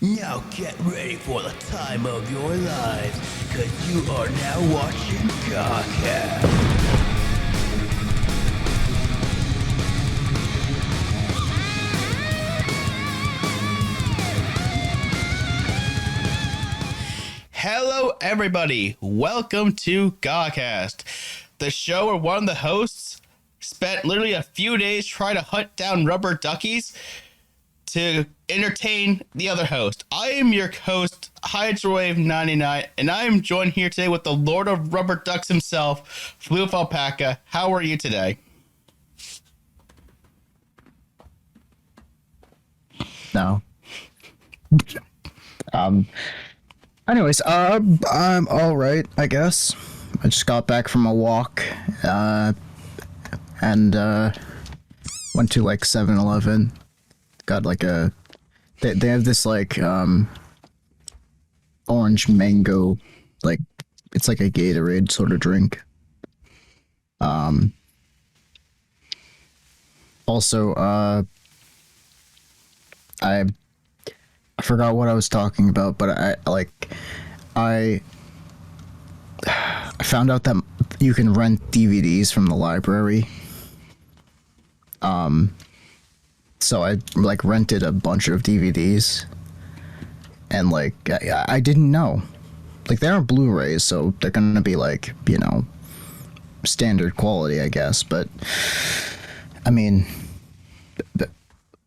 Now get ready for the time of your lives, cause you are now watching GAHCast. Hello everybody, welcome to GAHCast, the show where one of the hosts spent literally a few days trying to hunt down rubber duckies to entertain the other host. I am your host, Hydrowave99, and I am joined here today with the Lord of Rubber Ducks himself, FluufAlpaca. How are you today? No. Anyways, I'm all right, I guess. I just got back from a walk, and went to like 7-Eleven. Got like they have this like orange mango, like it's like a Gatorade sort of drink. Also, I forgot what I was talking about, but I found out that you can rent DVDs from the library. So I like rented a bunch of DVDs, and like I didn't know, like they aren't Blu-rays, so they're gonna be like, you know, standard quality, I guess. But I mean,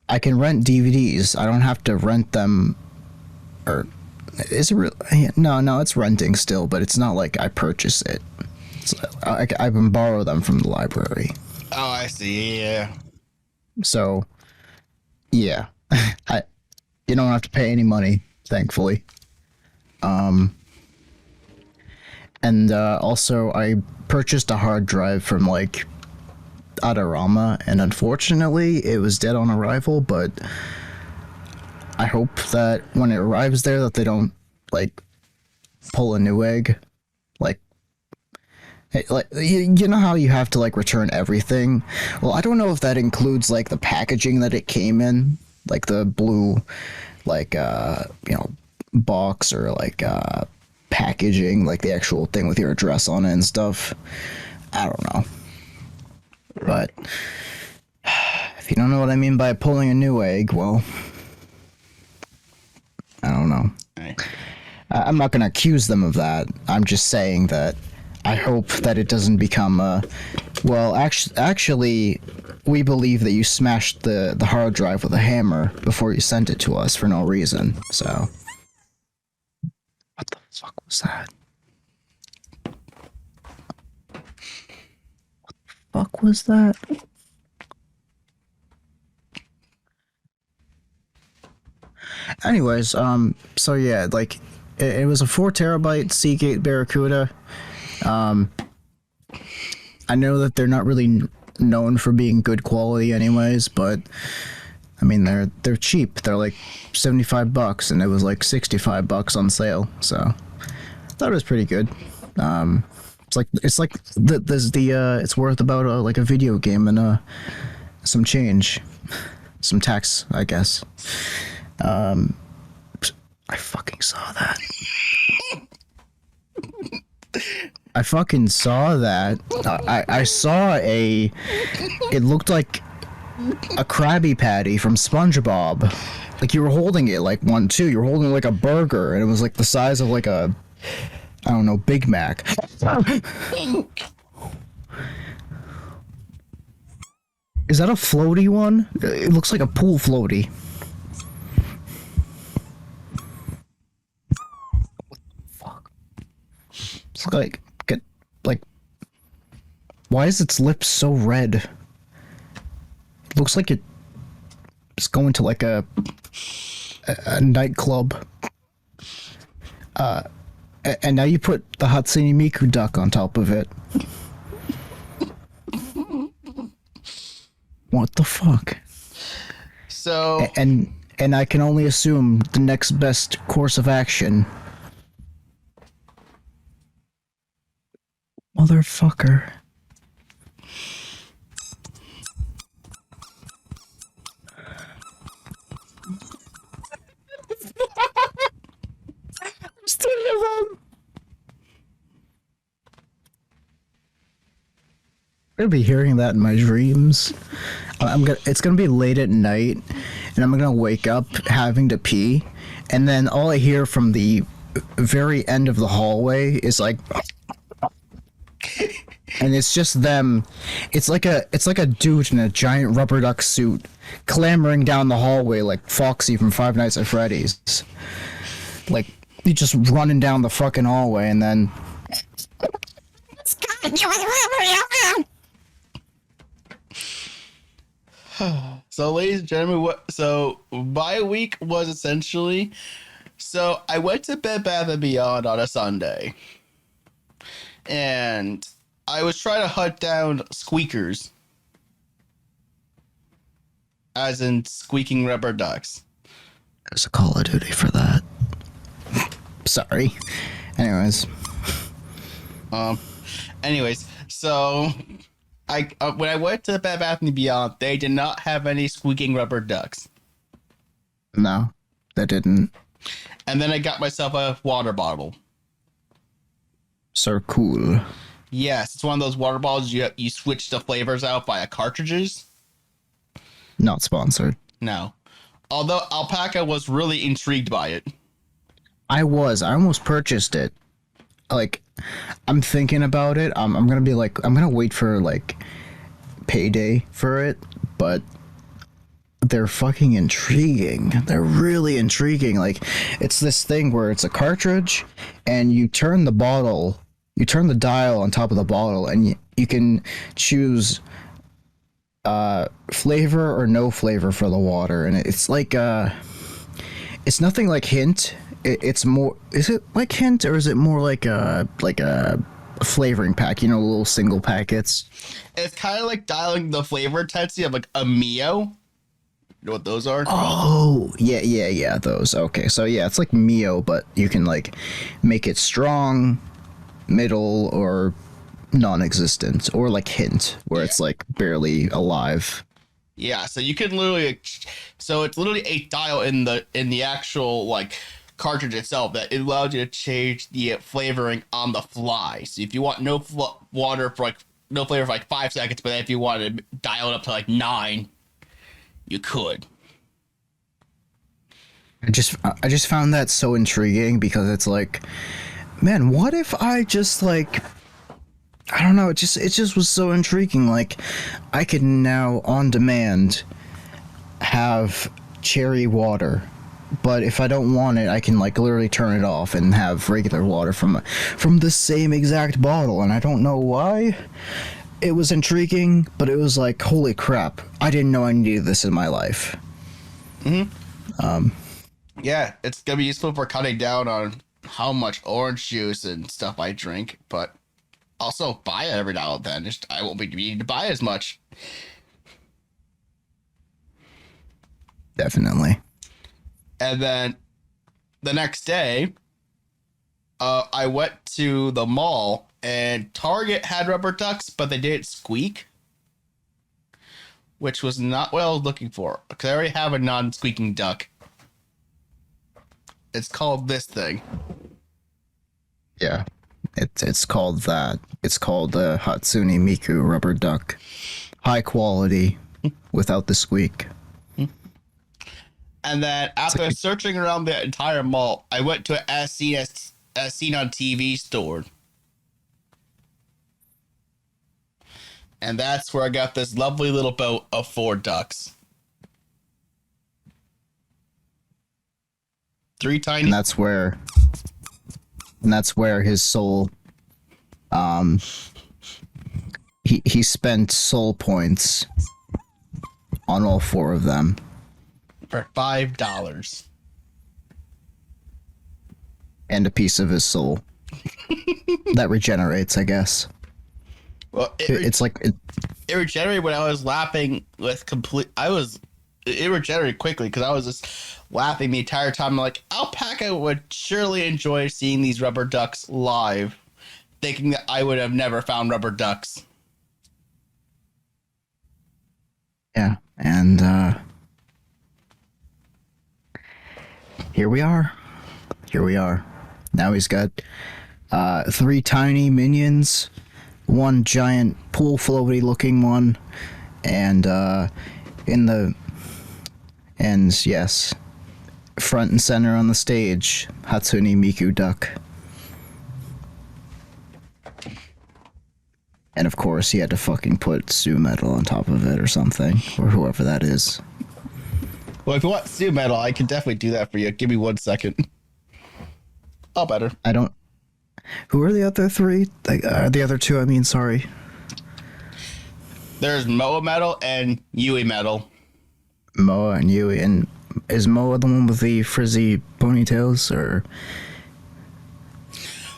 I can rent DVDs. I don't have to rent them, or is it real? No, it's renting still, but it's not like I purchase it. I can borrow them from the library. Oh, I see, yeah. So, yeah, you don't have to pay any money, thankfully. And also I purchased a hard drive from like Adorama, and unfortunately it was dead on arrival, but I hope that when it arrives there that they don't like pull a new egg. Like you know how you have to like return everything? Well, I don't know if that includes like the packaging that it came in, like the blue like you know, box, or like packaging, like the actual thing with your address on it and stuff. I don't know. But if you don't know what I mean by pulling a new egg, well, I don't know. I'm not going to accuse them of that. I'm just saying that I hope that it doesn't become well, actually, we believe that you smashed the hard drive with a hammer before you sent it to us for no reason. So, what the fuck was that? What the fuck was that? Anyways, so yeah, like it was a 4 terabyte Seagate Barracuda. I know that they're not really known for being good quality anyways, but I mean they're cheap. They're like $75 and it was like $65 on sale. So I thought it was pretty good. It's it's worth about like a video game and some change, some tax, I guess. I fucking saw that. I fucking saw that. I saw it looked like a Krabby Patty from SpongeBob. Like you were holding it like you were holding like a burger, and it was like the size of like a, I don't know, Big Mac. Is that a floaty one? It looks like a pool floaty. It's like, why is its lips so red? It looks like it's going to like a nightclub. And now you put the Hatsune Miku duck on top of it. What the fuck? So, and I can only assume the next best course of action. Motherfucker. gonna be hearing that in my dreams. It's gonna be late at night, and I'm gonna wake up having to pee, and then all I hear from the very end of the hallway is like, and it's just them. It's like a dude in a giant rubber duck suit clambering down the hallway like Foxy from Five Nights at Freddy's. Like, he's just running down the fucking hallway, and then. So, ladies and gentlemen, so my week was essentially, so I went to Bed Bath & Beyond on a Sunday, and I was trying to hunt down squeakers, as in squeaking rubber ducks. There's a Call of Duty for that. Sorry. Anyways, so when I went to Bed Bath & Beyond, they did not have any squeaking rubber ducks. no, they didn't. And then I got myself a water bottle. So cool. Yes, it's one of those water bottles you switch the flavors out via cartridges. Not sponsored. No. Although Alpaca was really intrigued by it. I almost purchased it. Like, I'm thinking about it. I'm gonna wait for like payday for it, but they're fucking intriguing. They're really intriguing. Like, it's this thing where it's a cartridge, and you turn the dial on top of the bottle, and you can choose flavor or no flavor for the water, and it's like it's nothing like Hint. It's more. Is it like Hint, or is it more like a flavoring pack? You know, little single packets. It's kind of like dialing the flavor intensity of like a Mio. You know what those are? Oh, yeah, those. Okay, so yeah, it's like Mio, but you can like make it strong, middle, or non-existent, or like Hint, where it's like barely alive. Yeah, so you can literally, so it's literally a dial in the actual like cartridge itself that it allows you to change the flavoring on the fly. So if you want no water for like no flavor for like 5 seconds, but if you want to dial it up to like 9, you could. I just found that so intriguing because it's like, man, what if I just like, I don't know, it just was so intriguing. Like, I could now on demand have cherry water, but if I don't want it, I can like literally turn it off and have regular water from the same exact bottle. And I don't know why. It was intriguing, but it was like, holy crap, I didn't know I needed this in my life. Yeah, it's gonna be useful for cutting down on how much orange juice and stuff I drink, but also buy it every now and then. I won't be needing to buy as much. Definitely. And then the next day, I went to the mall, and Target had rubber ducks, but they didn't squeak, which was not what I was looking for, because I already have a non-squeaking duck. It's called this thing. Yeah, it's called that. It's called the Hatsune Miku rubber duck. High quality, without the squeak. And then after searching around the entire mall, I went to an as seen on TV store. And that's where I got this lovely little boat of 4 ducks. 3 tiny. And that's where his soul, he spent soul points on all 4 of them. For $5. And a piece of his soul. That regenerates, I guess. Well, it's like... It regenerated when I was laughing with it regenerated quickly because I was just laughing the entire time. I'm like, Alpaca would surely enjoy seeing these rubber ducks live, thinking that I would have never found rubber ducks. Yeah, and here we are. Now he's got 3 tiny minions one giant pool floaty looking one, and yes, front and center on the stage, Hatsune Miku duck. And of course, he had to fucking put Sue Metal on top of it or something, or whoever that is. Well, if you want Sue Metal, I can definitely do that for you. Give me 1 second. All better. I don't. Who are the other three? The other two, I mean, sorry. There's Moa Metal and Yui Metal. Moa and Yui. And is Moa the one with the frizzy ponytails, or?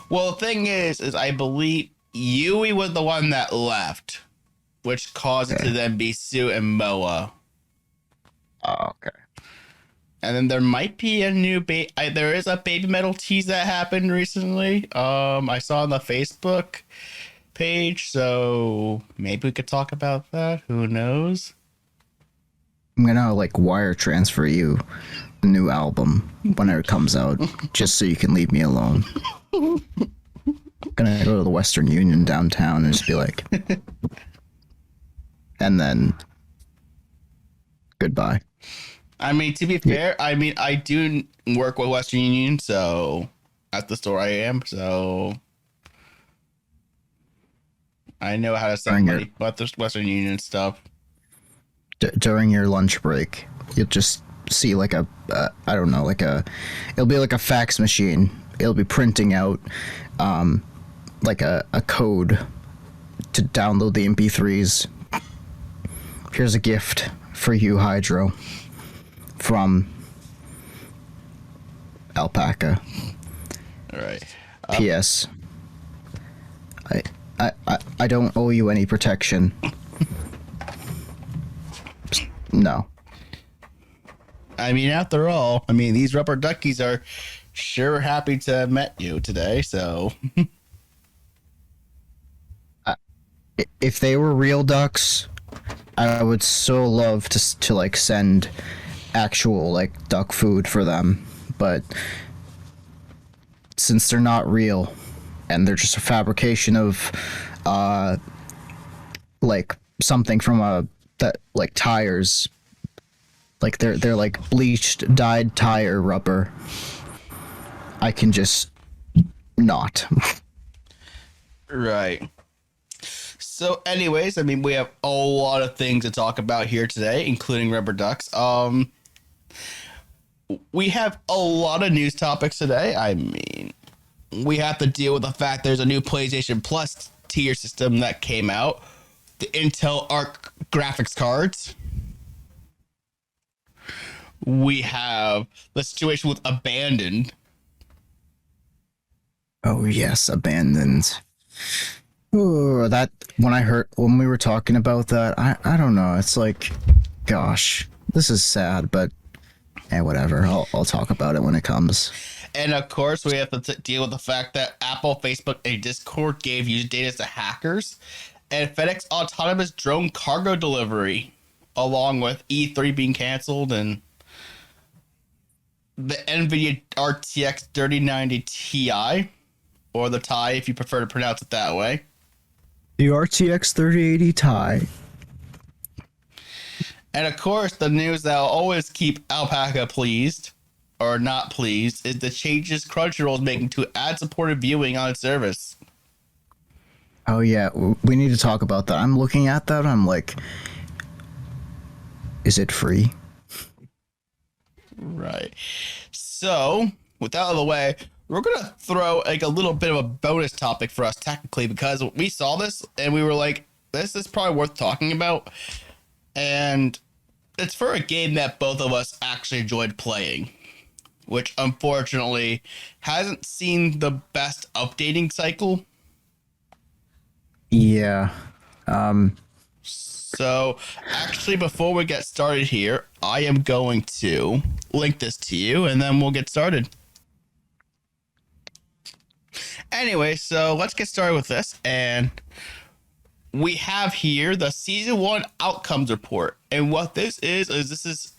Well, the thing is I believe Yui was the one that left, which caused it to then be Sue and Moa. Oh, okay. And then there might be a new there is a Baby Metal tease that happened recently. I saw on the Facebook page, so maybe we could talk about that. Who knows? I'm gonna wire transfer you the new album whenever it comes out, just so you can leave me alone. I'm gonna go to the Western Union downtown and just be like, and then goodbye. I mean, to be fair, I mean, I do work with Western Union, so at the store I am, so I know how to send money about the Western Union stuff. During your lunch break, you'll just see I don't know, it'll be like a fax machine. It'll be printing out a code to download the MP3s. Here's a gift for you, Hydro, from Alpaca. All right. P.S. I don't owe you any protection. No. I mean, after all, these rubber duckies are sure happy to have met you today, so. If they were real ducks, I would so love to send actual duck food for them, but since they're not real and they're just a fabrication of something from tires, they're bleached dyed tire rubber, I can just not. Right. So anyways, we have a lot of things to talk about here today, including rubber ducks. We have a lot of news topics today. We have to deal with the fact there's a new PlayStation Plus tier system that came out. The Intel Arc graphics cards. We have the situation with Abandoned. Oh yes, Abandoned. Ooh, that when we were talking about that, I don't know. It's gosh, this is sad, but whatever. I'll talk about it when it comes. And of course, we have to deal with the fact that Apple, Facebook, and Discord gave user data to hackers, and FedEx autonomous drone cargo delivery, along with E3 being canceled, and the Nvidia RTX 3090 Ti, or the Ti if you prefer to pronounce it that way. The RTX 3080 Ti. And of course, the news that will always keep Alpaca pleased, or not pleased, is the changes Crunchyroll is making to ad-supported viewing on its service. Oh yeah, we need to talk about that. I'm looking at that, I'm is it free? Right. So, with that out of the way, we're going to throw a little bit of a bonus topic for us technically, because we saw this and we were like, this is probably worth talking about. And it's for a game that both of us actually enjoyed playing, which unfortunately hasn't seen the best updating cycle. Yeah. So actually, before we get started here, I am going to link this to you and then we'll get started. Anyway, so let's get started with this. And we have here the season 1 outcomes report. And what this is this is,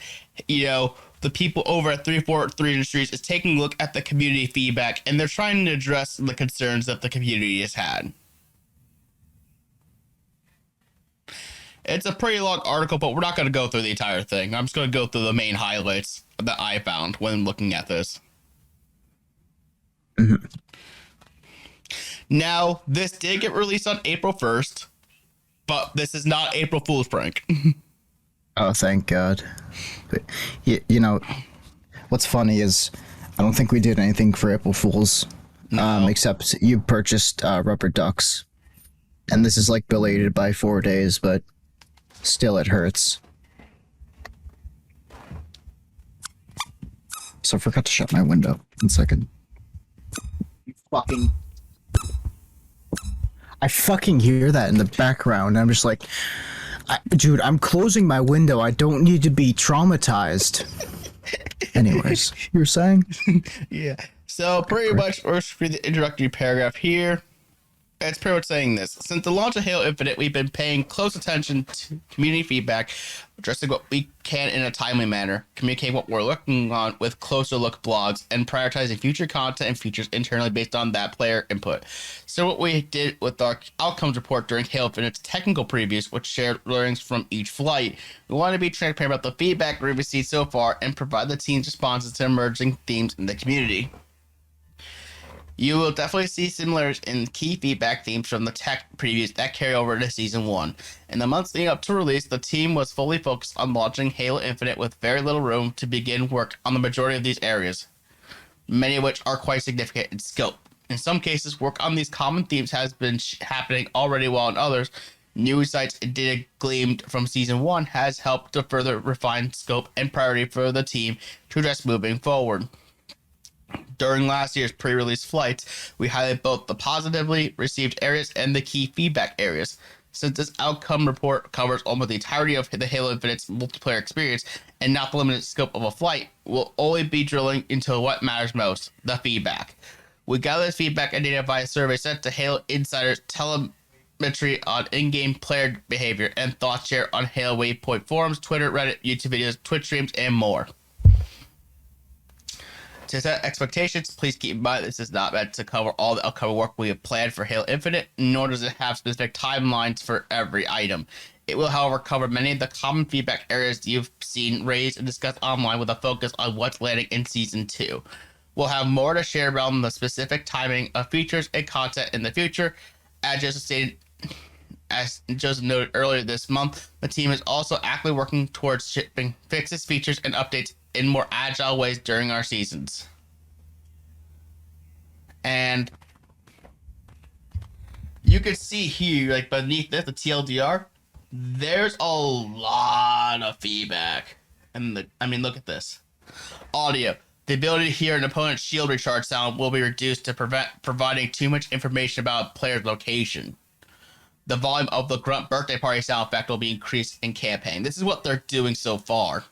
the people over at 343 Industries is taking a look at the community feedback, and they're trying to address the concerns that the community has had. It's a pretty long article, but we're not going to go through the entire thing. I'm just going to go through the main highlights that I found when looking at this. Mm-hmm. Now, this did get released on April 1st, but this is not April Fool's prank. Oh, thank God. But, you know, what's funny is I don't think we did anything for April Fools, except you purchased rubber ducks. And this is like belated by 4 days, but still it hurts. So I forgot to shut my window. 1 second. I fucking hear that in the background. I'm just like, dude, I'm closing my window. I don't need to be traumatized. Anyways, you were saying? Yeah. So pretty much, we're read the introductory paragraph here. It's pretty much saying this. Since the launch of Halo Infinite, we've been paying close attention to community feedback, addressing what we can in a timely manner, communicating what we're looking on with closer look blogs, and prioritizing future content and features internally based on that player input. So what we did with our outcomes report during Halo Infinite's technical previews, which shared learnings from each flight, we want to be transparent about the feedback we've received so far and provide the team's responses to emerging themes in the community. You will definitely see similarities in key feedback themes from the tech previews that carry over to Season 1. In the months leading up to release, the team was fully focused on launching Halo Infinite with very little room to begin work on the majority of these areas, many of which are quite significant in scope. In some cases, work on these common themes has been happening already, while in others, new insights and data gleaned from Season 1 has helped to further refine scope and priority for the team to address moving forward. During last year's pre-release flights, we highlighted both the positively received areas and the key feedback areas. Since this outcome report covers almost the entirety of the Halo Infinite's multiplayer experience and not the limited scope of a flight, we'll only be drilling into what matters most, the feedback. We gather this feedback and data via survey sent to Halo Insiders, telemetry on in-game player behavior, and thoughts shared on Halo Waypoint forums, Twitter, Reddit, YouTube videos, Twitch streams, and more. To set expectations, please keep in mind this is not meant to cover all the upcoming work we have planned for Halo Infinite, nor does it have specific timelines for every item. It will, however, cover many of the common feedback areas you've seen raised and discussed online with a focus on what's landing in Season 2. We'll have more to share around the specific timing of features and content in the future. As Joseph noted earlier this month, the team is also actively working towards shipping fixes, features, and updates in more agile ways during our seasons. And you can see here, like beneath this, the TLDR, there's a lot of feedback. And look at this. Audio. The ability to hear an opponent's shield recharge sound will be reduced to prevent providing too much information about a player's location. The volume of the grunt birthday party sound effect will be increased in campaign. This is what they're doing so far.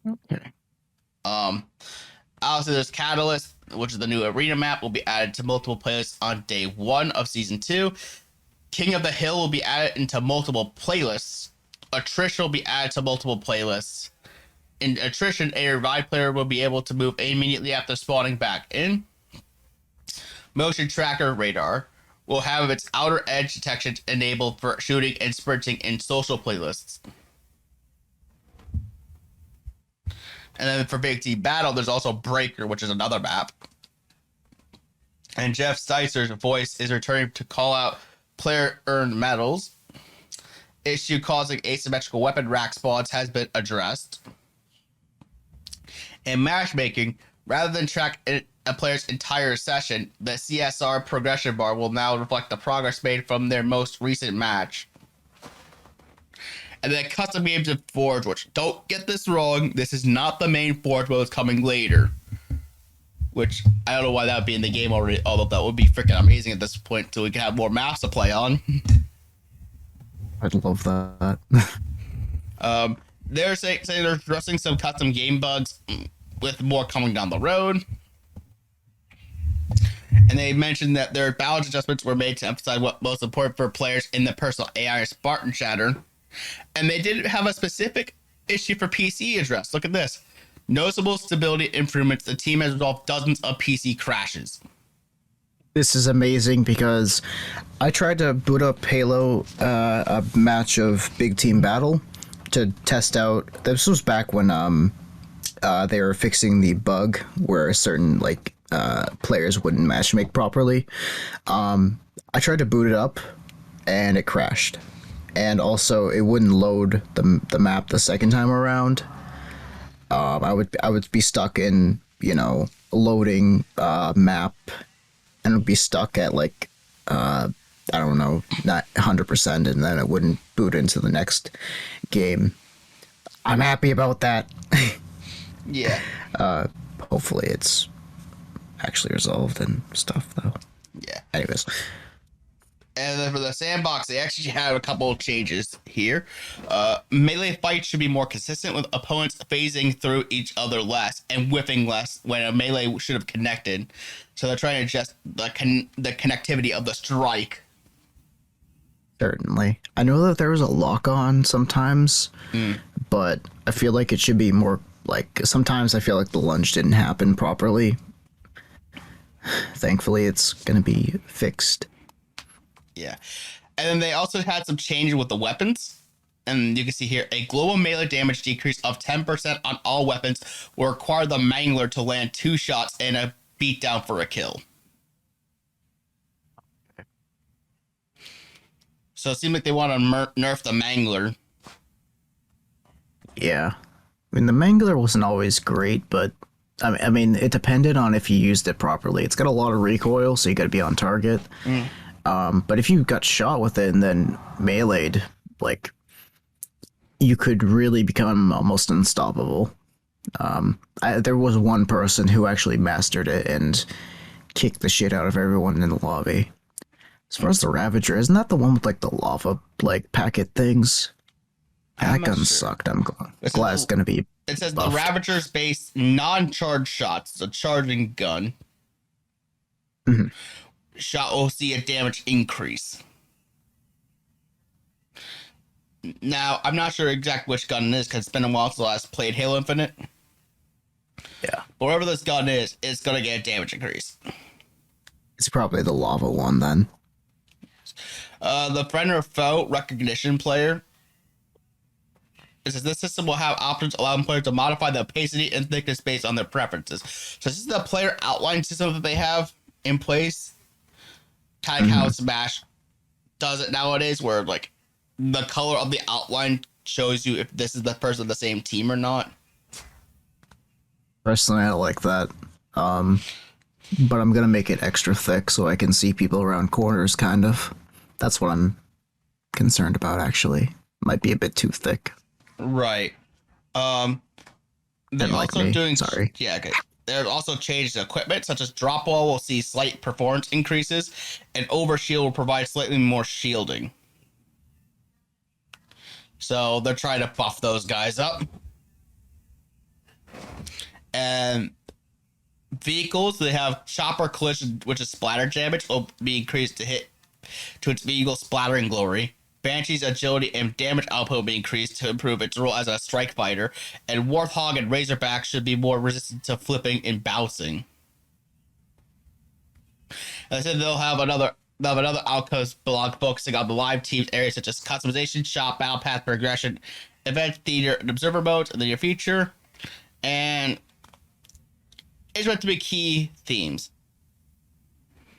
Okay. Obviously, there's Catalyst, which is the new arena map, will be added to multiple playlists on day 1 of Season 2. King of the Hill will be added into multiple playlists. Attrition will be added to multiple playlists. In Attrition, a revived player will be able to move immediately after spawning back in. Motion Tracker Radar will have its outer edge detection enabled for shooting and sprinting in social playlists. And then for Big T Battle, there's also Breaker, which is another map. And Jeff Steitzer's voice is returning to call out player-earned medals. Issue causing asymmetrical weapon rack spawns has been addressed. In matchmaking, rather than track a player's entire session, the CSR progression bar will now reflect the progress made from their most recent match. And then custom games of Forge, which, don't get this wrong, this is not the main Forge mode, it's coming later. Which, I don't know why that would be in the game already, although that would be freaking amazing at this point, so we can have more maps to play on. I'd love that. They're saying they're addressing some custom game bugs, with more coming down the road. And they mentioned that their balance adjustments were made to emphasize what most important for players in the personal AI Spartan chatter. And they didn't have a specific issue for PC addressed. Look at this. Noticeable stability improvements. The team has resolved dozens of PC crashes. This is amazing because I tried to boot up Halo, a match of Big Team Battle to test out. This was back when they were fixing the bug where certain players wouldn't matchmake properly. I tried to boot it up and it crashed, and also it wouldn't load the map the second time around. I would be stuck in loading map, and it would be stuck at I don't know, not 100%, and then it wouldn't boot into the next game. I'm happy about that. Yeah. Hopefully it's actually resolved and stuff, though. Yeah. Anyways. And then for the sandbox, they actually have a couple of changes here. Melee fights should be more consistent, with opponents phasing through each other less and whiffing less when a melee should have connected. So they're trying to adjust the connectivity of the strike. Certainly. I know that there was a lock-on sometimes, but I feel like it should be more sometimes I feel like the lunge didn't happen properly. Thankfully, it's going to be fixed. Yeah. And then they also had some changes with the weapons. And you can see here, a global melee damage decrease of 10% on all weapons will require the Mangler to land 2 shots and a beatdown for a kill. So it seems like they want to nerf the Mangler. Yeah. I mean, the Mangler wasn't always great, but I mean, it depended on if you used it properly. It's got a lot of recoil, so you got to be on target. But if you got shot with it and then meleeed, you could really become almost unstoppable. There was one person who actually mastered it and kicked the shit out of everyone in the lobby. As far as the Ravager, isn't that the one with the lava packet things? That gun sucked. I'm glad it's gonna be. It says buffed. The Ravager's base non-charge shots. It's a charging gun. Mm-hmm. Shot will see a damage increase. Now, I'm not sure exactly which gun it is because it's been a while since I last played Halo Infinite. Yeah. But whatever this gun is, it's going to get a damage increase. It's probably the lava one then. The friend or foe recognition player. It says this system will have options allowing players to modify the opacity and thickness based on their preferences. So this is the player outline system that they have in place. Kind of how Smash does it nowadays, where the color of the outline shows you if this is the person of the same team or not. Personally, I like that. But I'm gonna make it extra thick so I can see people around corners, kind of. That's what I'm concerned about, actually. Might be a bit too thick. Right. They're also doing... Sorry. Yeah, okay. They're also changed equipment, such as drop wall will see slight performance increases, and overshield will provide slightly more shielding. So they're trying to buff those guys up. And vehicles, they have chopper collision, which is splatter damage, will be increased to its vehicle splattering glory. Banshee's agility and damage output will be increased to improve its role as a strike fighter, and Warthog and Razorback should be more resistant to flipping and bouncing. And I said they'll have another outpost blog focusing on the live teams areas such as customization, shop, battle path progression, event, theater, and observer modes in the near future. And it's meant to be key themes.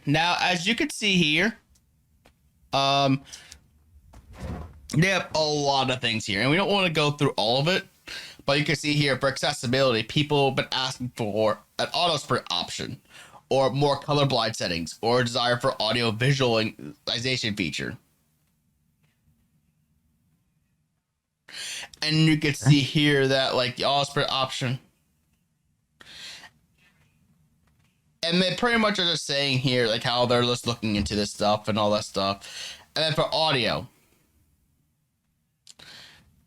Now, as you can see here, they have a lot of things here, and we don't want to go through all of it, but you can see here for accessibility, people have been asking for an auto sprint option, or more colorblind settings, or a desire for audio visualization feature. And you can see here that the auto sprint option, and they pretty much are just saying here how they're just looking into this stuff and all that stuff. And then for audio,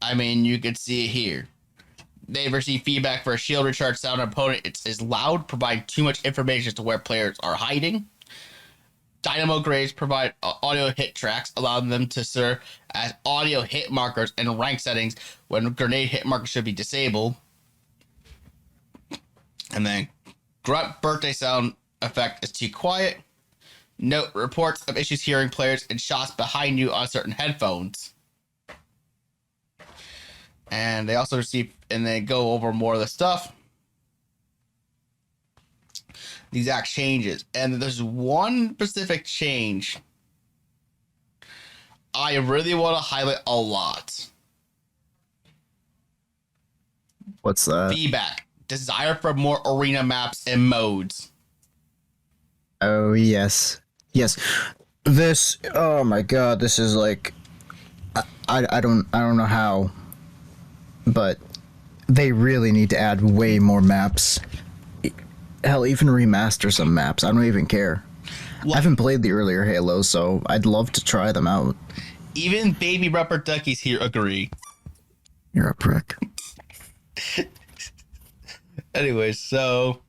I mean, you can see it here. They've received feedback for a shield recharge sound opponent is loud, provide too much information as to where players are hiding. Dynamo grades provide audio hit tracks, allowing them to serve as audio hit markers and rank settings when grenade hit markers should be disabled. And then grunt birthday sound effect is too quiet. Note reports of issues hearing players and shots behind you on certain headphones. And they also receive, and they go over more of the stuff. The exact changes. And there's one specific change I really want to highlight a lot. What's that? Feedback. Desire for more arena maps and modes. Oh, yes. Yes. This, oh my god, this is like, I don't know how, but they really need to add way more maps. Hell, even remaster some maps. I don't even care. I haven't played the earlier Halos, so I'd love to try them out. Even baby rubber duckies here agree. You're a prick. Anyways, so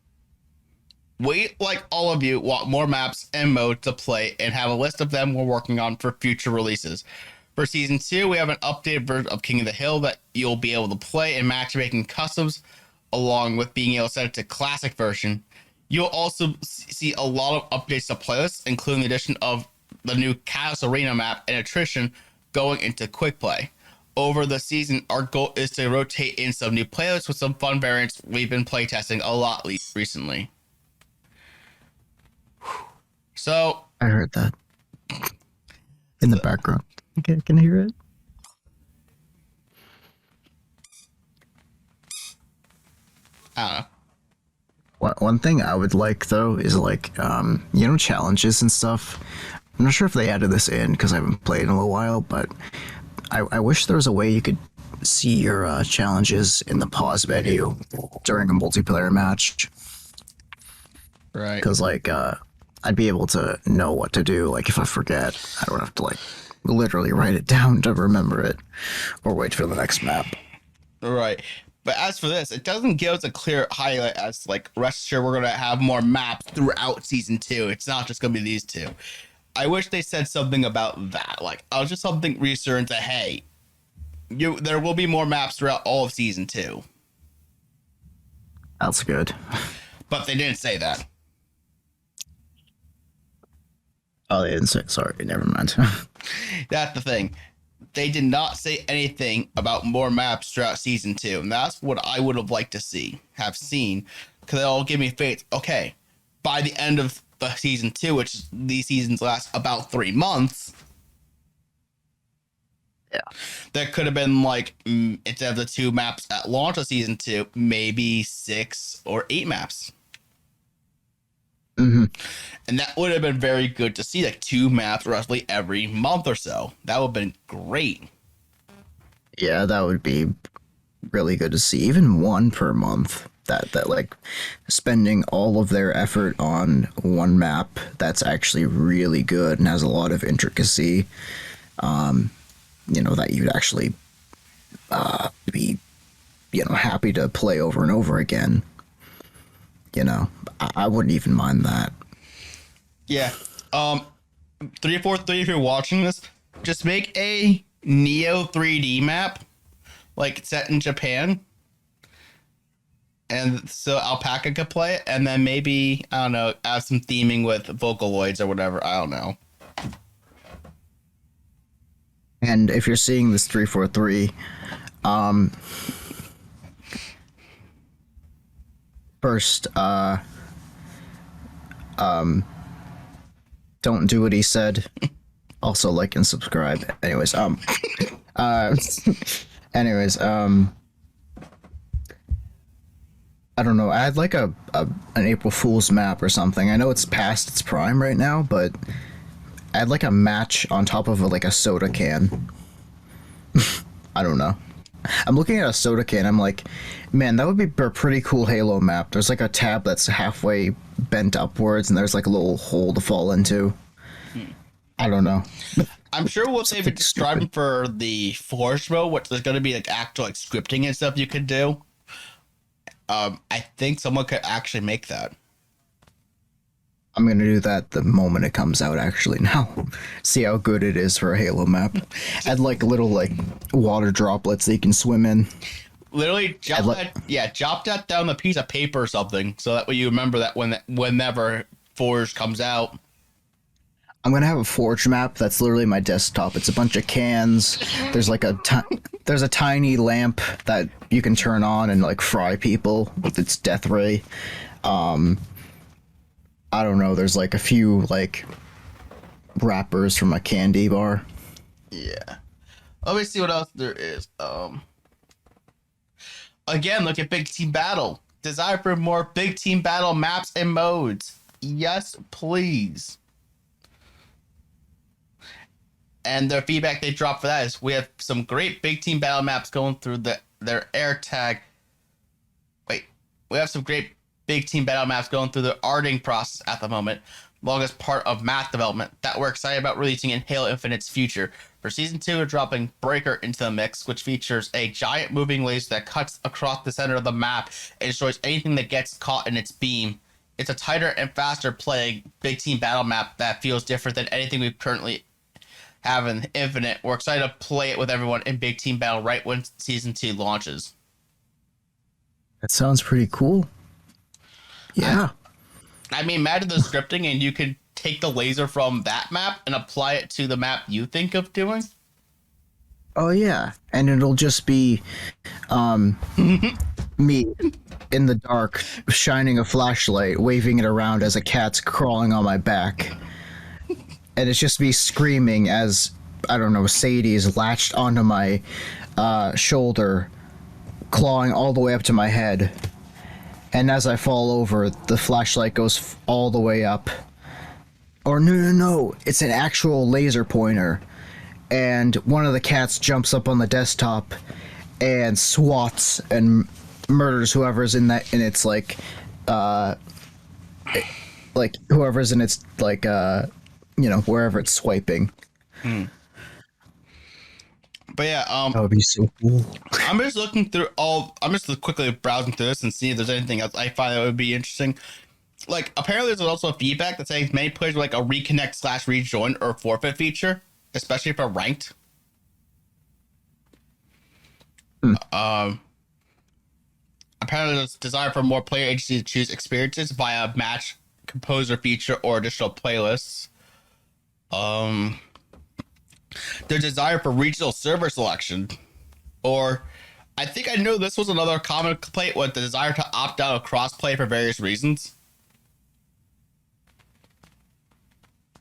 we, like all of you, want more maps and modes to play and have a list of them we're working on for future releases. For Season 2, we have an updated version of King of the Hill that you'll be able to play in matchmaking customs, along with being able to set it to classic version. You'll also see a lot of updates to playlists, including the addition of the new Chaos Arena map and attrition going into quick play. Over the season, our goal is to rotate in some new playlists with some fun variants we've been playtesting a lot recently. So I heard that in the background. Okay, can I hear it? I don't know. One thing I would like though is like challenges and stuff. I'm not sure if they added this in because I haven't played in a little while, but I wish there was a way you could see your challenges in the pause menu during a multiplayer match. Right. Because like I'd be able to know what to do. Like if I forget, I don't have to like literally write it down to remember it or wait for the next map. Right. But as for this, it doesn't give us a clear highlight as like rest assured we're gonna have more maps throughout Season 2. It's not just gonna be these two. I wish they said something about that. Like just something reassuring that hey, there will be more maps throughout all of Season 2. That's good. But they didn't say that. Oh, they didn't say. Sorry, never mind. That's the thing. They did not say anything about more maps throughout Season 2. And that's what I would have liked to have seen. Because it'll give me faith. Okay, by the end of the Season 2, which these seasons last about 3 months. Yeah. There could have been like, instead of the 2 maps at launch of Season 2, maybe 6 or 8 maps. Mm-hmm. And that would have been very good to see, like 2 maps roughly every month or so. That would have been great. Yeah, that would be really good to see. Even 1 per month. That like spending all of their effort on one map that's actually really good and has a lot of intricacy. That you'd actually be happy to play over and over again. I wouldn't even mind that. Yeah. 343, if you're watching this, just make a Neo 3D map, like set in Japan. And so Alpaca could play it, and then maybe, I don't know, add some theming with Vocaloids or whatever. I don't know. And if you're seeing this 343, first, don't do what he said. Also like and subscribe. Anyways, I don't know. I had like an April Fool's map or something. I know it's past its prime right now, but I had like a match on top of a soda can. I don't know. I'm looking at a soda can. I'm like, man, that would be a pretty cool Halo map. There's like a tab that's halfway bent upwards, and there's like a little hole to fall into. I don't know. I'm sure we'll save it describing for the Forge mode, which there's going to be like actual like scripting and stuff you could do. I think someone could actually make that. I'm gonna do that the moment it comes out. Actually, now, see how good it is for a Halo map. Add like little water droplets that you can swim in. Literally, drop that down a piece of paper or something, so that way you remember that whenever Forge comes out. I'm gonna have a Forge map that's literally my desktop. It's a bunch of cans. There's like there's a tiny lamp that you can turn on and like fry people with its death ray. I don't know. There's like a few like wrappers from a candy bar. Yeah. Let me see what else there is. Again, look at Big Team Battle. Desire for more Big Team Battle maps and modes. Yes, please. And their feedback they dropped for that is we have some great Big Team Battle maps going through their air tag. Wait, we have some great Big Team Battle maps going through the arting process at the moment, longest part of math development that we're excited about releasing in Halo Infinite's future. For Season 2, we're dropping Breaker into the mix, which features a giant moving laser that cuts across the center of the map and destroys anything that gets caught in its beam. It's a tighter and faster playing Big Team Battle map that feels different than anything we currently have in Infinite. We're excited to play it with everyone in Big Team Battle right when Season 2 launches. That sounds pretty cool. Yeah. I mean, imagine the scripting and you could take the laser from that map and apply it to the map you think of doing. Oh yeah, and it'll just be me in the dark shining a flashlight, waving it around as a cat's crawling on my back. And it's just me screaming as, I don't know, Sadie's latched onto my shoulder, clawing all the way up to my head. And as I fall over, the flashlight goes all the way up. Or no, it's an actual laser pointer. And one of the cats jumps up on the desktop and swats and murders whoever's in its like whoever's in its like wherever it's swiping. But yeah, that would be so cool. I'm just quickly browsing through this and seeing if there's anything else I find that would be interesting. Like, apparently there's also feedback that saying many players would like a reconnect / rejoin or forfeit feature, especially for ranked. Apparently there's desire for more player agency to choose experiences via match composer feature or additional playlists. Their desire for regional server selection, or I think I know this was another common complaint with the desire to opt out of crossplay for various reasons.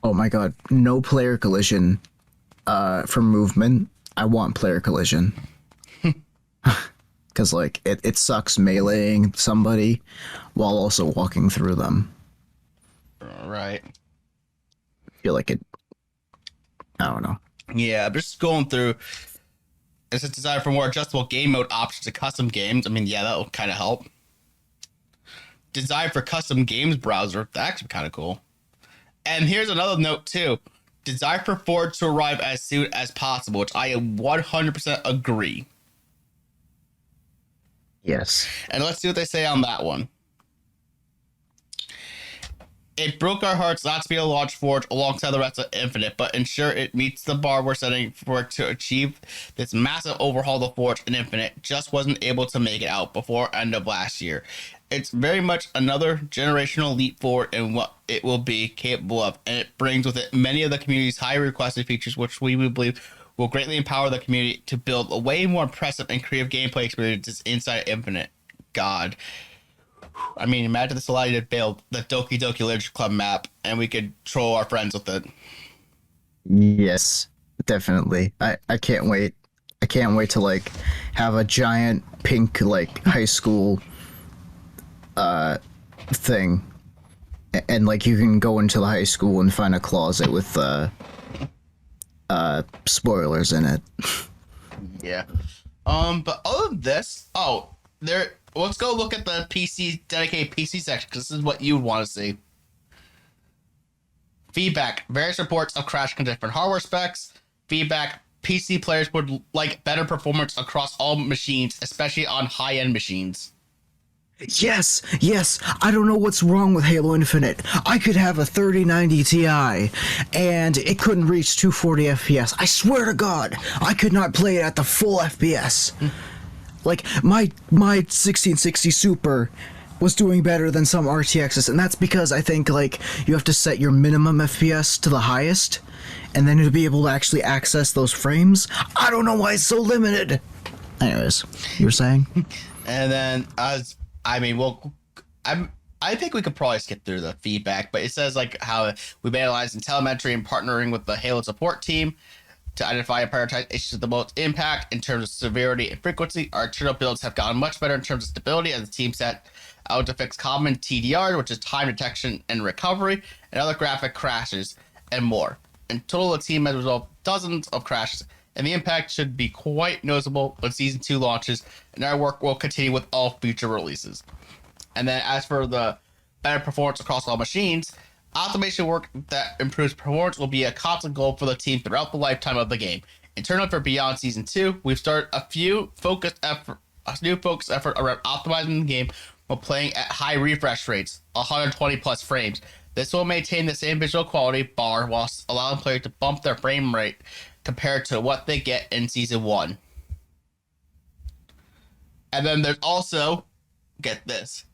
Oh my god, no player collision for movement. I want player collision. Because, like, it sucks meleeing somebody while also walking through them. Right. I feel like it... I don't know. Yeah, I'm just going through... It's a desire for more adjustable game mode options to custom games. I mean, yeah, that'll kind of help. Desire for custom games browser. That's actually kind of cool. And here's another note, too. Desire for Forge to arrive as soon as possible, which I 100% agree. Yes. And let's see what they say on that one. It broke our hearts not to be able to launch Forge alongside the rest of Infinite, but ensure it meets the bar we're setting for it to achieve this massive overhaul of the Forge in Infinite just wasn't able to make it out before end of last year. It's very much another generational leap forward in what it will be capable of, and it brings with it many of the community's high requested features, which we believe will greatly empower the community to build a way more impressive and creative gameplay experiences inside Infinite. God. I mean, imagine this allowed you to build the Doki Doki Literature Club map, and we could troll our friends with it. Yes, definitely. I can't wait. I can't wait to, like, have a giant pink, like, high school thing. And, like, you can go into the high school and find a closet with spoilers in it. Yeah. But other than this, let's go look at the dedicated PC section, because this is what you want to see. Feedback. Various reports of crashing in different hardware specs. Feedback. PC players would like better performance across all machines, especially on high-end machines. Yes. I don't know what's wrong with Halo Infinite. I could have a 3090 Ti, and it couldn't reach 240 FPS. I swear to God, I could not play it at the full FPS. Like, my 1660 Super was doing better than some RTXs, and that's because I think like you have to set your minimum FPS to the highest, and then to be able to actually access those frames. I don't know why it's so limited. Anyways, you were saying? And then I think we could probably skip through the feedback, but it says like how we've analyzed in telemetry and partnering with the Halo support team to identify and prioritize issues with the most impact in terms of severity and frequency. Our internal builds have gotten much better in terms of stability as the team set out to fix common TDR, which is time detection and recovery, and other graphic crashes, and more. In total, the team has resolved dozens of crashes, and the impact should be quite noticeable when Season 2 launches, and our work will continue with all future releases. And then as for the better performance across all machines, optimization work that improves performance will be a constant goal for the team throughout the lifetime of the game. Internally for Beyond Season 2, we've started a new focused effort around optimizing the game while playing at high refresh rates, 120 plus frames. This will maintain the same visual quality bar whilst allowing players to bump their frame rate compared to what they get in Season 1. And then there's also, get this,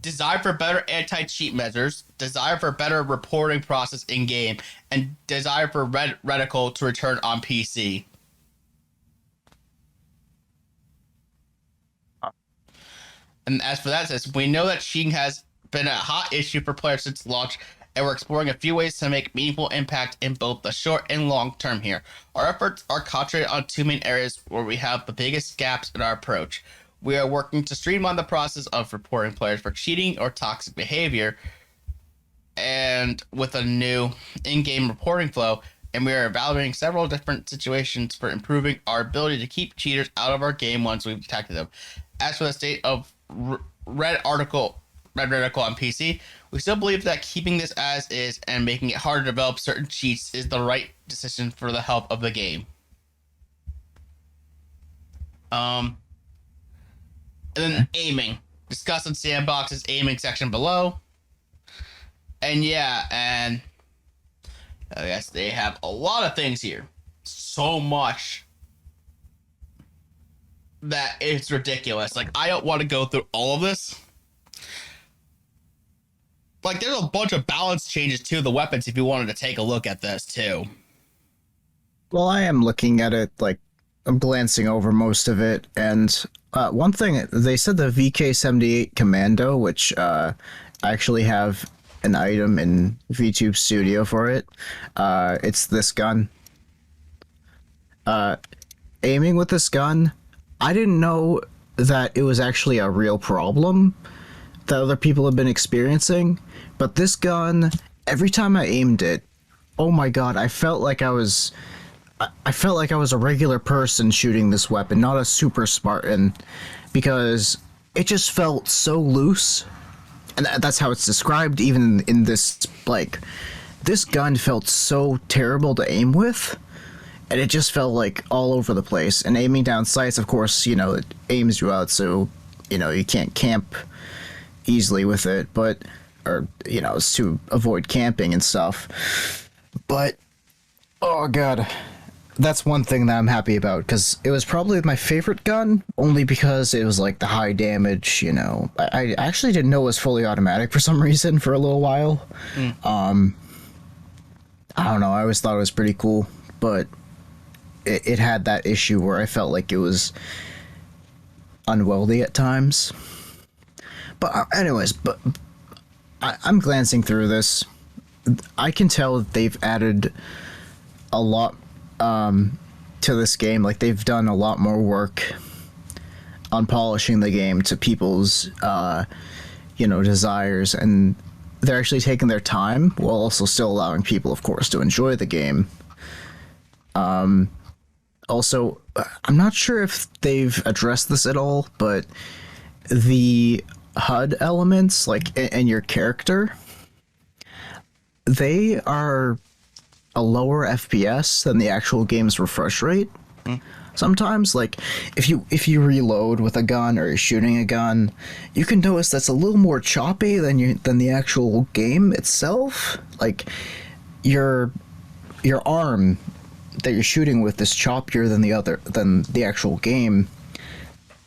desire for better anti-cheat measures, desire for better reporting process in-game, and desire for reticle to return on PC. And as for that, it says, we know that cheating has been a hot issue for players since launch, and we're exploring a few ways to make meaningful impact in both the short and long term here. Our efforts are concentrated on two main areas where we have the biggest gaps in our approach. We are working to streamline the process of reporting players for cheating or toxic behavior, and with a new in-game reporting flow, and we are evaluating several different situations for improving our ability to keep cheaters out of our game once we've detected them. As for the state of Red Reticle on PC, we still believe that keeping this as is and making it harder to develop certain cheats is the right decision for the health of the game. And then aiming. Discuss in Sandbox's aiming section below. And yeah, and I guess they have a lot of things here. So much that it's ridiculous. Like, I don't want to go through all of this. Like, there's a bunch of balance changes to the weapons if you wanted to take a look at this, too. Well, I am looking at it, like, I'm glancing over most of it, and one thing, they said the VK78 Commando, which I actually have an item in VTube Studio for it. It's this gun. Aiming with this gun, I didn't know that it was actually a real problem that other people have been experiencing, but this gun, every time I aimed it, oh my god, I felt like I was a regular person shooting this weapon, not a super Spartan, because it just felt so loose, and that's how it's described even in this, like, this gun felt so terrible to aim with, and it just felt like all over the place. And aiming down sights, of course, you know, it aims you out, so, you know, you can't camp easily with it, but, or, you know, it's to avoid camping and stuff. But, oh god, that's one thing that I'm happy about, because it was probably my favorite gun, only because it was like the high damage, you know. I actually didn't know it was fully automatic for some reason for a little while. I don't know, I always thought it was pretty cool, but it had that issue where I felt like it was unwieldy at times. But anyways, I'm glancing through this. I can tell that they've added a lot to this game. Like, they've done a lot more work on polishing the game to people's you know, desires, and they're actually taking their time while also still allowing people, of course, to enjoy the game. Also, I'm not sure if they've addressed this at all, but the HUD elements, like, in your character, they are a lower FPS than the actual game's refresh rate. Sometimes, like, if you reload with a gun or you're shooting a gun, you can notice that's a little more choppy than the actual game itself. Like, your arm that you're shooting with is choppier than the actual game.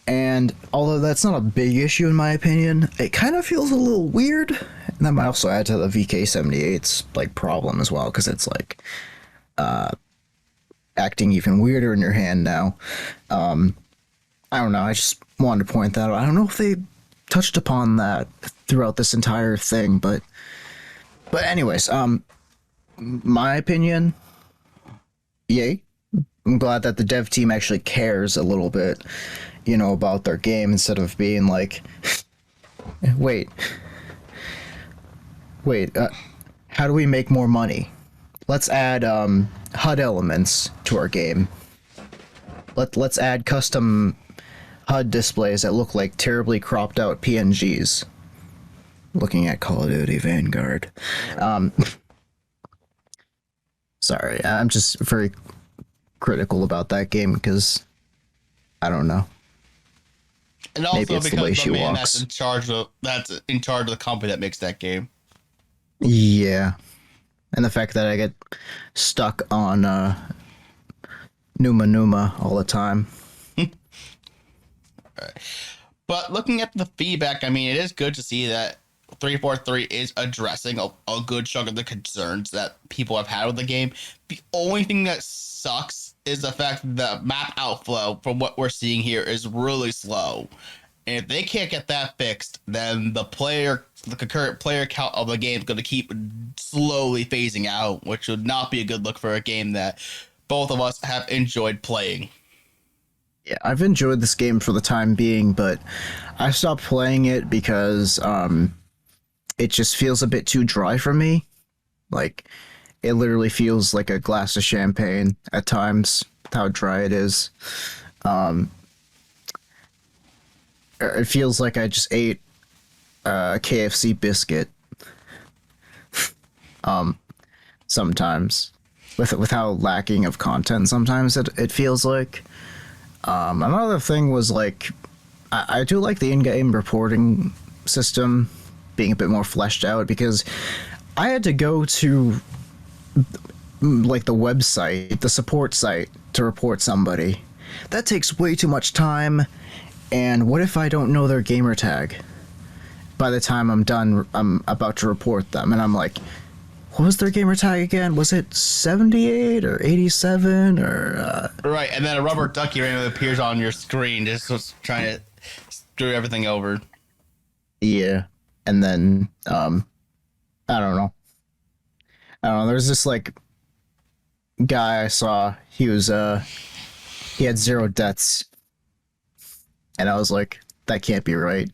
And although that's not a big issue in my opinion, it kind of feels a little weird. And that might also add to the VK78's like problem as well, because it's like acting even weirder in your hand now. I don't know. I just wanted to point that out. I don't know if they touched upon that throughout this entire thing, but anyways, my opinion, yay. I'm glad that the dev team actually cares a little bit, you know, about their game instead of being like, wait, how do we make more money? Let's add HUD elements to our game. Let's add custom HUD displays that look like terribly cropped out PNGs. Looking at Call of Duty Vanguard. Sorry, I'm just very critical about that game because I don't know. And also maybe it's because the way she man walks. that's in charge of the company that makes that game. Yeah, and the fact that I get stuck on Numa all the time. But looking at the feedback, I mean, it is good to see that 343 is addressing a good chunk of the concerns that people have had with the game. The only thing that sucks is the fact that the map outflow, from what we're seeing here, is really slow. And if they can't get that fixed, then the concurrent player count of the game is going to keep slowly phasing out, which would not be a good look for a game that both of us have enjoyed playing. Yeah, I've enjoyed this game for the time being, but I stopped playing it because it just feels a bit too dry for me. Like, it literally feels like a glass of champagne at times, how dry it is. It feels like I just ate a KFC biscuit. Sometimes. With how lacking of content sometimes it feels like. Another thing was like, I do like the in-game reporting system being a bit more fleshed out, because I had to go to like the website, the support site, to report somebody. That takes way too much time, and what if I don't know their gamer tag? By the time I'm about to report them, and I'm like, what was their gamer tag again? Was it 78 or 87 or... Right, and then a rubber ducky randomly appears on your screen, just trying to screw everything over. Yeah, and then, I don't know. There's this, like, guy I saw, he had 0 deaths. And I was like, that can't be right.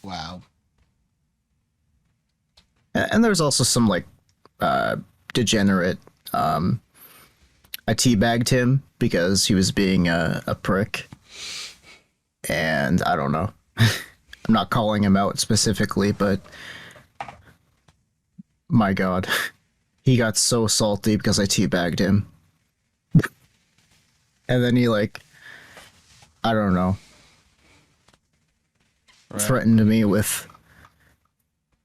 Wow. And there's also some, like, degenerate, I teabagged him because he was being a prick. And I don't know. I'm not calling him out specifically, but my God, he got so salty because I teabagged him. And then he, like, I don't know, right, threatened me with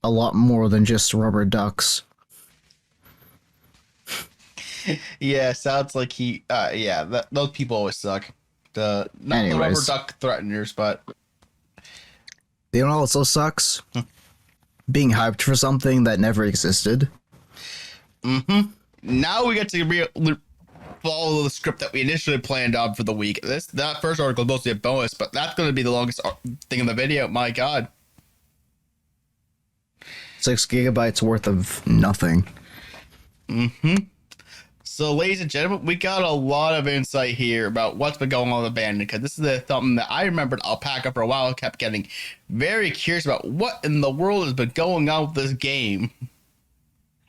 a lot more than just rubber ducks. Yeah, sounds like he, those people always suck. Not Anyways, the rubber duck threateners, but... You know what also sucks? Being hyped for something that never existed. Mm-hmm. Now we get to follow the script that we initially planned on for the week. That first article is mostly a bonus, but that's going to be the longest thing in the video. My God. 6 gigabytes worth of nothing. Mm-hmm. So, ladies and gentlemen, we got a lot of insight here about what's been going on with Abandoned, because this is something that I remembered Alpaca for a while. I kept getting very curious about what in the world has been going on with this game.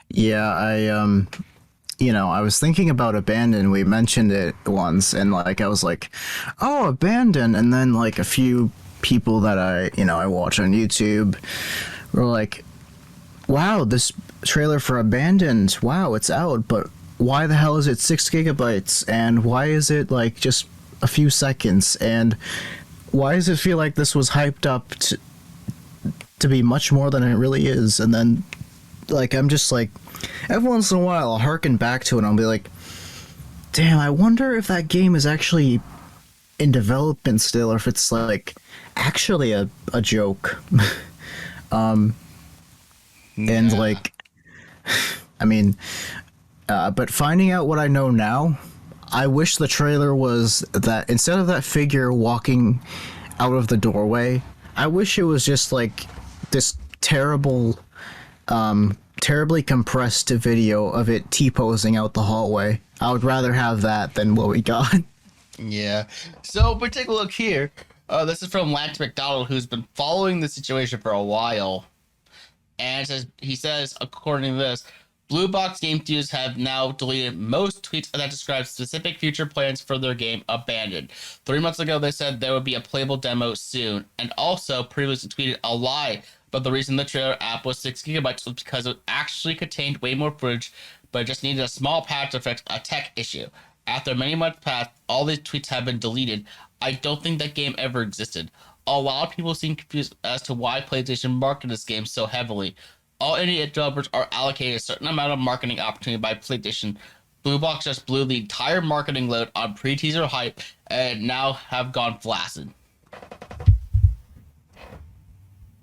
Yeah, I was thinking about Abandoned. We mentioned it once, and like I was like, oh, Abandoned, and then like a few people that I watch on YouTube were like, wow, this trailer for Abandoned, wow, it's out, but why the hell is it 6 gigabytes? And why is it like just a few seconds? And why does it feel like this was hyped up to be much more than it really is? And then, like, I'm just like, every once in a while, I'll harken back to it and I'll be like, damn, I wonder if that game is actually in development still, or if it's like actually a joke. And like, I mean, but finding out what I know now, I wish the trailer was that instead of that figure walking out of the doorway, I wish it was just like this terribly compressed video of it T-posing out the hallway. I would rather have that than what we got. Yeah. So, but take a look here. This is from Lance McDonald, who's been following the situation for a while. And he says, according to this, Blue Box game studios have now deleted most tweets that describe specific future plans for their game Abandoned. 3 months ago, they said there would be a playable demo soon, and also previously tweeted a lie. But the reason the trailer app was 6 gigabytes was because it actually contained way more footage, but it just needed a small patch to fix a tech issue. After many months passed, all these tweets have been deleted. I don't think that game ever existed. A lot of people seem confused as to why PlayStation marketed this game so heavily. All indie developers are allocated a certain amount of marketing opportunity by PlayStation. Blue Box just blew the entire marketing load on pre-teaser hype and now have gone flaccid.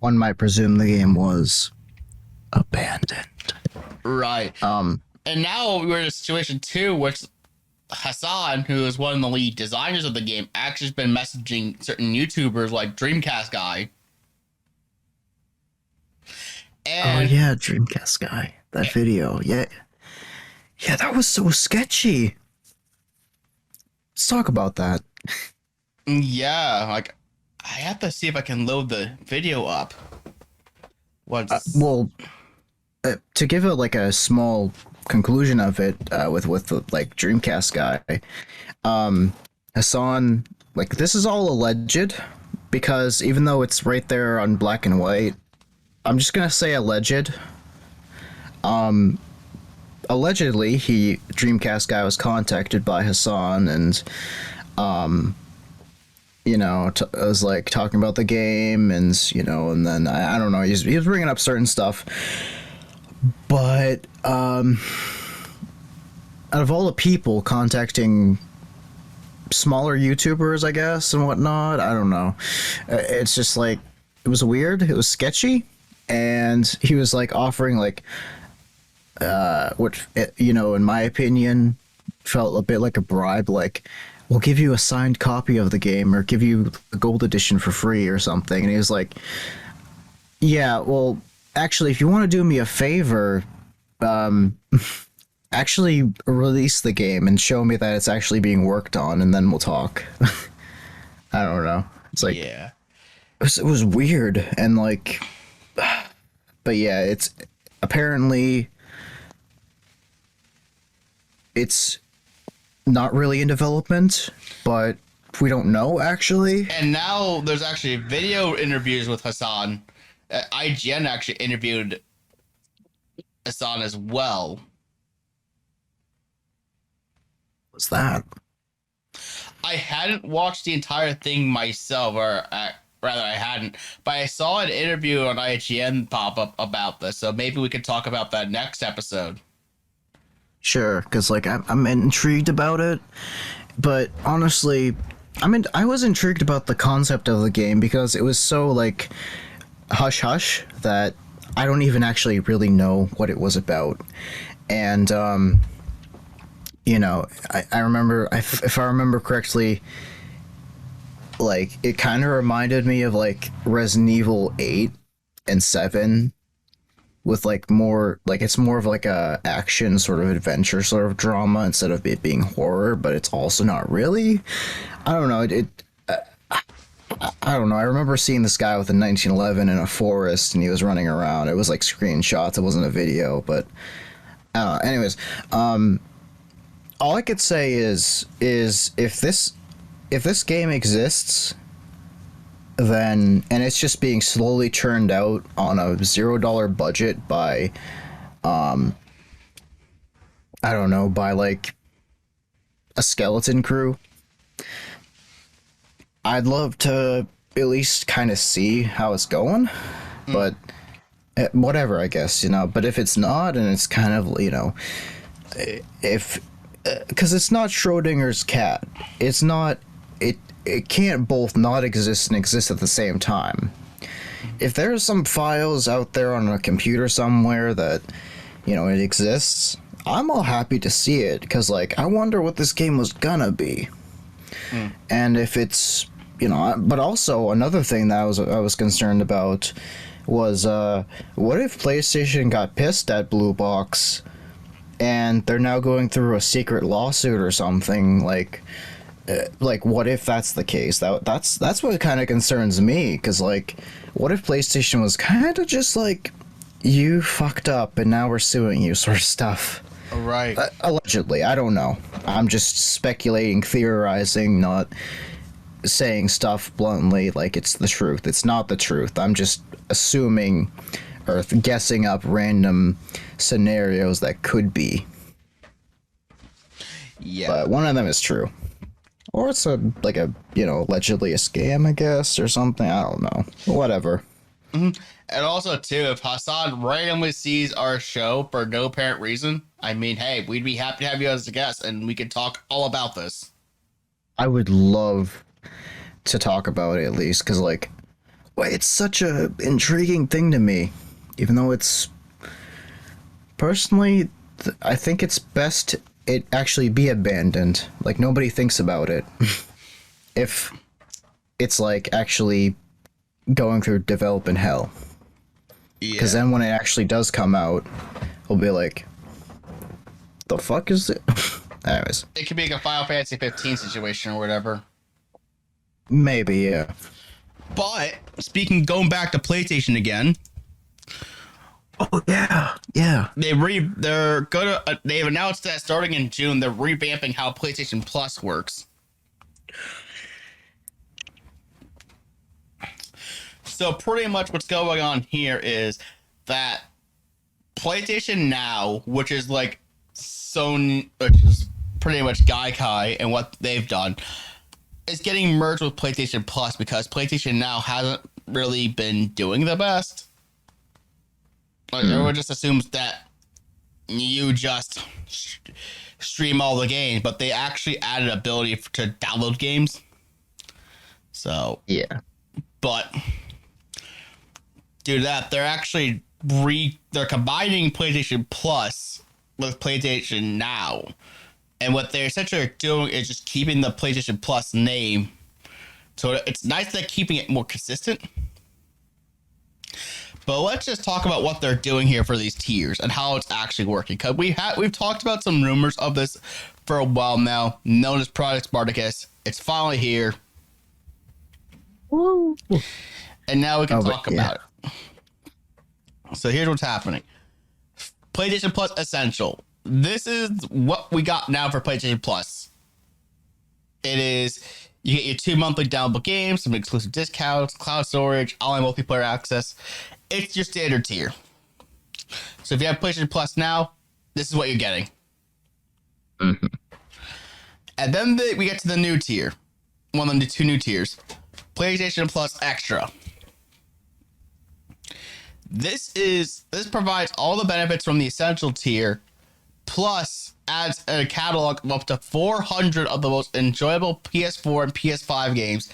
One might presume the game was abandoned. Right. And now we're in a situation too, which Hassan, who is one of the lead designers of the game, actually has been messaging certain YouTubers like Dreamcast Guy. And, oh yeah, Dreamcast Guy. That video, yeah, that was so sketchy. Let's talk about that. Yeah, like I have to see if I can load the video up. To give it like a small conclusion of it, with the like Dreamcast Guy, Hassan, like this is all alleged, because even though it's right there on black and white, I'm just gonna say alleged. Allegedly, Dreamcast Guy was contacted by Hassan and, was like talking about the game and, and then I don't know, he was bringing up certain stuff. But, out of all the people contacting smaller YouTubers, I guess, and whatnot, I don't know. It's just like, it was weird, it was sketchy, and he was like offering like, which, in my opinion, felt a bit like a bribe, like, we'll give you a signed copy of the game or give you a gold edition for free or something. And he was like, yeah, well, actually, if you want to do me a favor, actually release the game and show me that it's actually being worked on, and then we'll talk. I don't know. It's like, yeah, it was weird. And like, but yeah, it's apparently it's not really in development, but we don't know actually. And now there's actually video interviews with Hassan. IGN actually interviewed Hassan as well. What's that? I hadn't watched the entire thing myself, or rather I hadn't, but I saw an interview on IGN pop up about this, so maybe we could talk about that next episode. Sure, because like I'm intrigued about it, but honestly, I was intrigued about the concept of the game because it was so like hush hush that I don't even actually really know what it was about. And I remember, if I remember correctly, like it kind of reminded me of like Resident Evil 8 and 7, with like more like, it's more of like a action sort of adventure sort of drama instead of it being horror, but it's also not really. I don't know. I don't know. I remember seeing this guy with a 1911 in a forest and he was running around. It was like screenshots. It wasn't a video, but anyways, all I could say is if this game exists, then, and it's just being slowly churned out on a $0 budget by, I don't know, by like a skeleton crew, I'd love to at least kind of see how it's going, but whatever, I guess, but if it's not, and it's kind of, if, because it's not Schrodinger's cat, it's not, it can't both not exist and exist at the same time. If there's some files out there on a computer somewhere that, it exists, I'm all happy to see it, because, like, I wonder what this game was gonna be. And if it's, but also another thing that I was concerned about was, what if PlayStation got pissed at Blue Box and they're now going through a secret lawsuit or something? Like what if that's the case? That's what kind of concerns me, because, like, what if PlayStation was kind of just like, you fucked up and now we're suing you, sort of stuff. Right. Allegedly, I don't know. I'm just speculating, theorizing, not saying stuff bluntly like it's the truth. It's not the truth. I'm just assuming or guessing up random scenarios that could be. Yeah. But one of them is true. Or it's allegedly a scam, I guess, or something. I don't know. Whatever. Mm-hmm. And also, too, if Hassan randomly sees our show for no apparent reason, I mean, hey, we'd be happy to have you as a guest, and we could talk all about this. I would love to talk about it, at least, because, like, it's such a intriguing thing to me. Even though it's... Personally, I think it's best it actually be abandoned. Like, nobody thinks about it. If it's, like, actually going through development hell. Because then when it actually does come out, we'll be like, the fuck is it? Anyways. It could be like a Final Fantasy 15 situation or whatever. Maybe, yeah. But, going back to PlayStation again. Oh, yeah. They've announced that starting in June, they're revamping how PlayStation Plus works. So pretty much what's going on here is that PlayStation Now, which is like Sony, which is pretty much GAHCast and what they've done, is getting merged with PlayStation Plus because PlayStation Now hasn't really been doing the best. Like, everyone just assumes that you just stream all the games, but they actually added ability to download games. So yeah, but due to that, they're actually they're combining PlayStation Plus with PlayStation Now, and what they're essentially doing is just keeping the PlayStation Plus name. So it's nice that keeping it more consistent. But let's just talk about what they're doing here for these tiers and how it's actually working. Because we've talked about some rumors of this for a while now, known as Project Spartacus. It's finally here. Woo. And now we can talk about it. So here's what's happening. PlayStation Plus Essential. This is what we got now for PlayStation Plus. It is, you get your 2 monthly downloadable games, some exclusive discounts, cloud storage, online multiplayer access. It's your standard tier. So if you have PlayStation Plus now, this is what you're getting. Mm-hmm. And then we get to the new tier. One of the two new tiers. PlayStation Plus Extra. This provides all the benefits from the Essential tier, plus adds a catalog of up to 400 of the most enjoyable PS4 and PS5 games,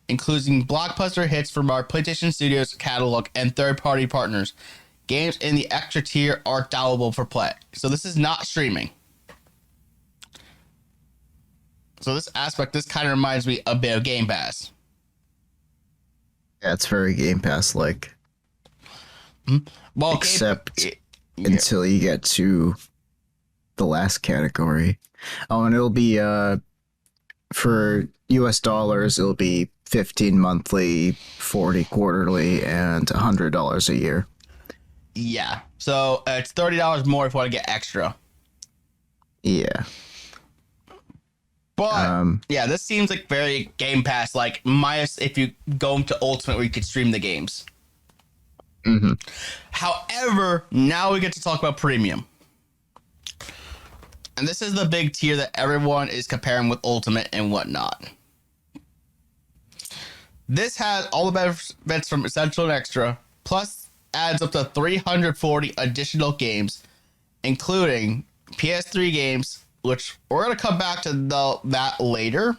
including blockbuster hits from our PlayStation Studios catalog and third-party partners. Games in the Extra tier are downloadable for play. So this is not streaming. So this kind of reminds me a bit of Game Pass. Yeah, it's very Game Pass-like. Well, except until you get to the last category. Oh, and it'll be for US dollars, it'll be $15 monthly, $40 quarterly, and $100 a year. Yeah. So it's $30 more if you want to get extra. Yeah. But yeah, this seems like very Game Pass, like minus if you go into Ultimate where you could stream the games. Mm-hmm. However, now we get to talk about Premium. And this is the big tier that everyone is comparing with Ultimate and whatnot. This has all the benefits from Essential and Extra, plus adds up to 340 additional games, including PS3 games, which we're going to come back to that later.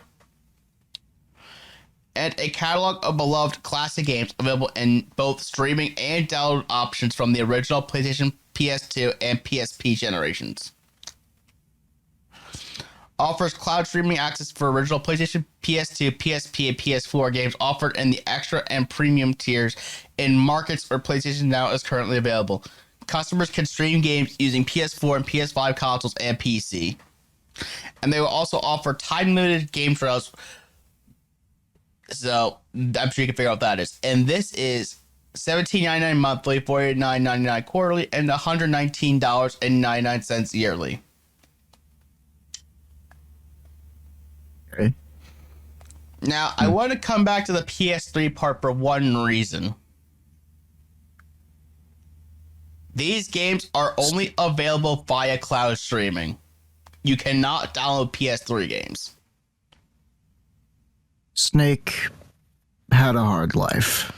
and a catalog of beloved classic games available in both streaming and download options from the original PlayStation, PS2, and PSP generations. Offers cloud streaming access for original PlayStation, PS2, PSP, and PS4 games offered in the extra and premium tiers in markets where PlayStation Now is currently available. Customers can stream games using PS4 and PS5 consoles and PC. And they will also offer time-limited game trials. So I'm sure you can figure out what that is. And this is $17.99 monthly, $49.99 quarterly, and $119.99 yearly. Okay. Now, I want to come back to the PS3 part for one reason. These games are only available via cloud streaming. You cannot download PS3 games. Snake had a hard life.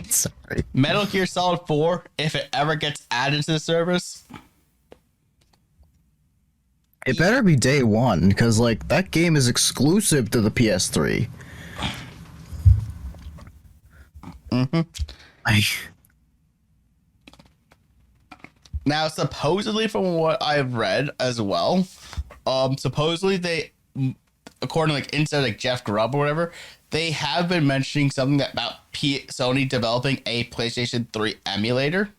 Sorry. Metal Gear Solid 4, if it ever gets added to the service, It better be day one, because, like, that game is exclusive to the PS3. now supposedly from what I've read as well, supposedly they, according to like inside like Jeff Grubb or whatever, they have been mentioning something about Sony developing a PlayStation 3 emulator.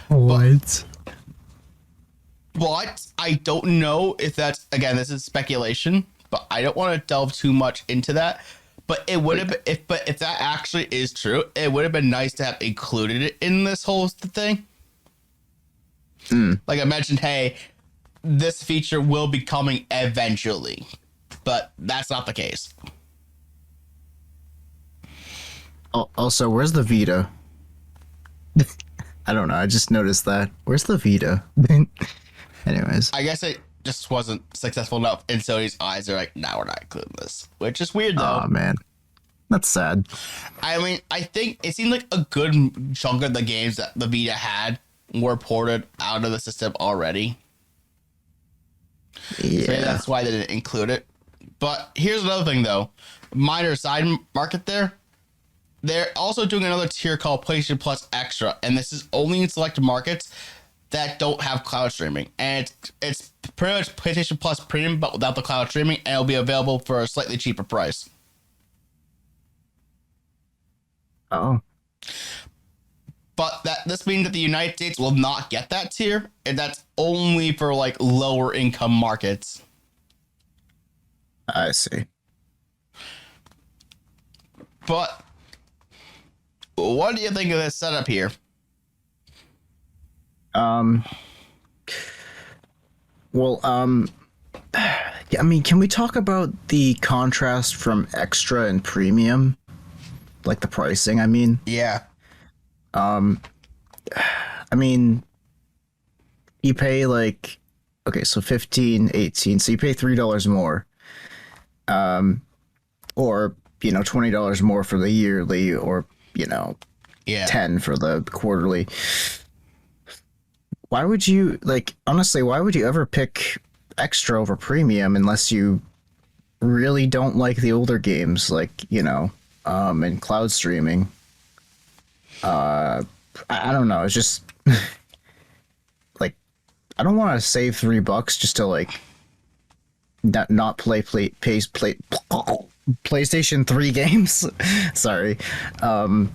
What? But I don't know if that's, again, this is speculation, but I don't want to delve too much into that. But it would have been, if that actually is true, it would have been nice to have included it in this whole thing. Like I mentioned, hey, this feature will be coming eventually, but that's not the case. Also, where's the Vita? I don't know. I just noticed that. Where's the Vita? Anyways. I guess it just wasn't successful enough in Sony's eyes. They're like, nah, we're not including this, which is weird though. Oh man, that's sad. I mean, I think it seemed like a good chunk of the games that the Vita had were ported out of the system already. Yeah. So maybe that's why they didn't include it. But here's another thing though. Minor side market there. They're also doing another tier called PlayStation Plus Extra, and this is only in select markets that don't have cloud streaming. And it's pretty much PlayStation Plus Premium, but without the cloud streaming, and it'll be available for a slightly cheaper price. Oh. But this means that the United States will not get that tier, and that's only for like lower income markets. I see. But what do you think of this setup here? Well, yeah, I mean, can we talk about the contrast from extra and premium? Like the pricing, I mean? Yeah. I mean, you pay like, okay, so 15, 18, so you pay $3 more. Or, you know, $20 more for the yearly, or, you know, Yeah. 10 for the quarterly. Why would you, like, honestly, why would you ever pick extra over premium unless you really don't like the older games, like, you know, and cloud streaming? I don't know. It's just like, I don't want to save $3 just to like not play PlayStation 3 games. Sorry. I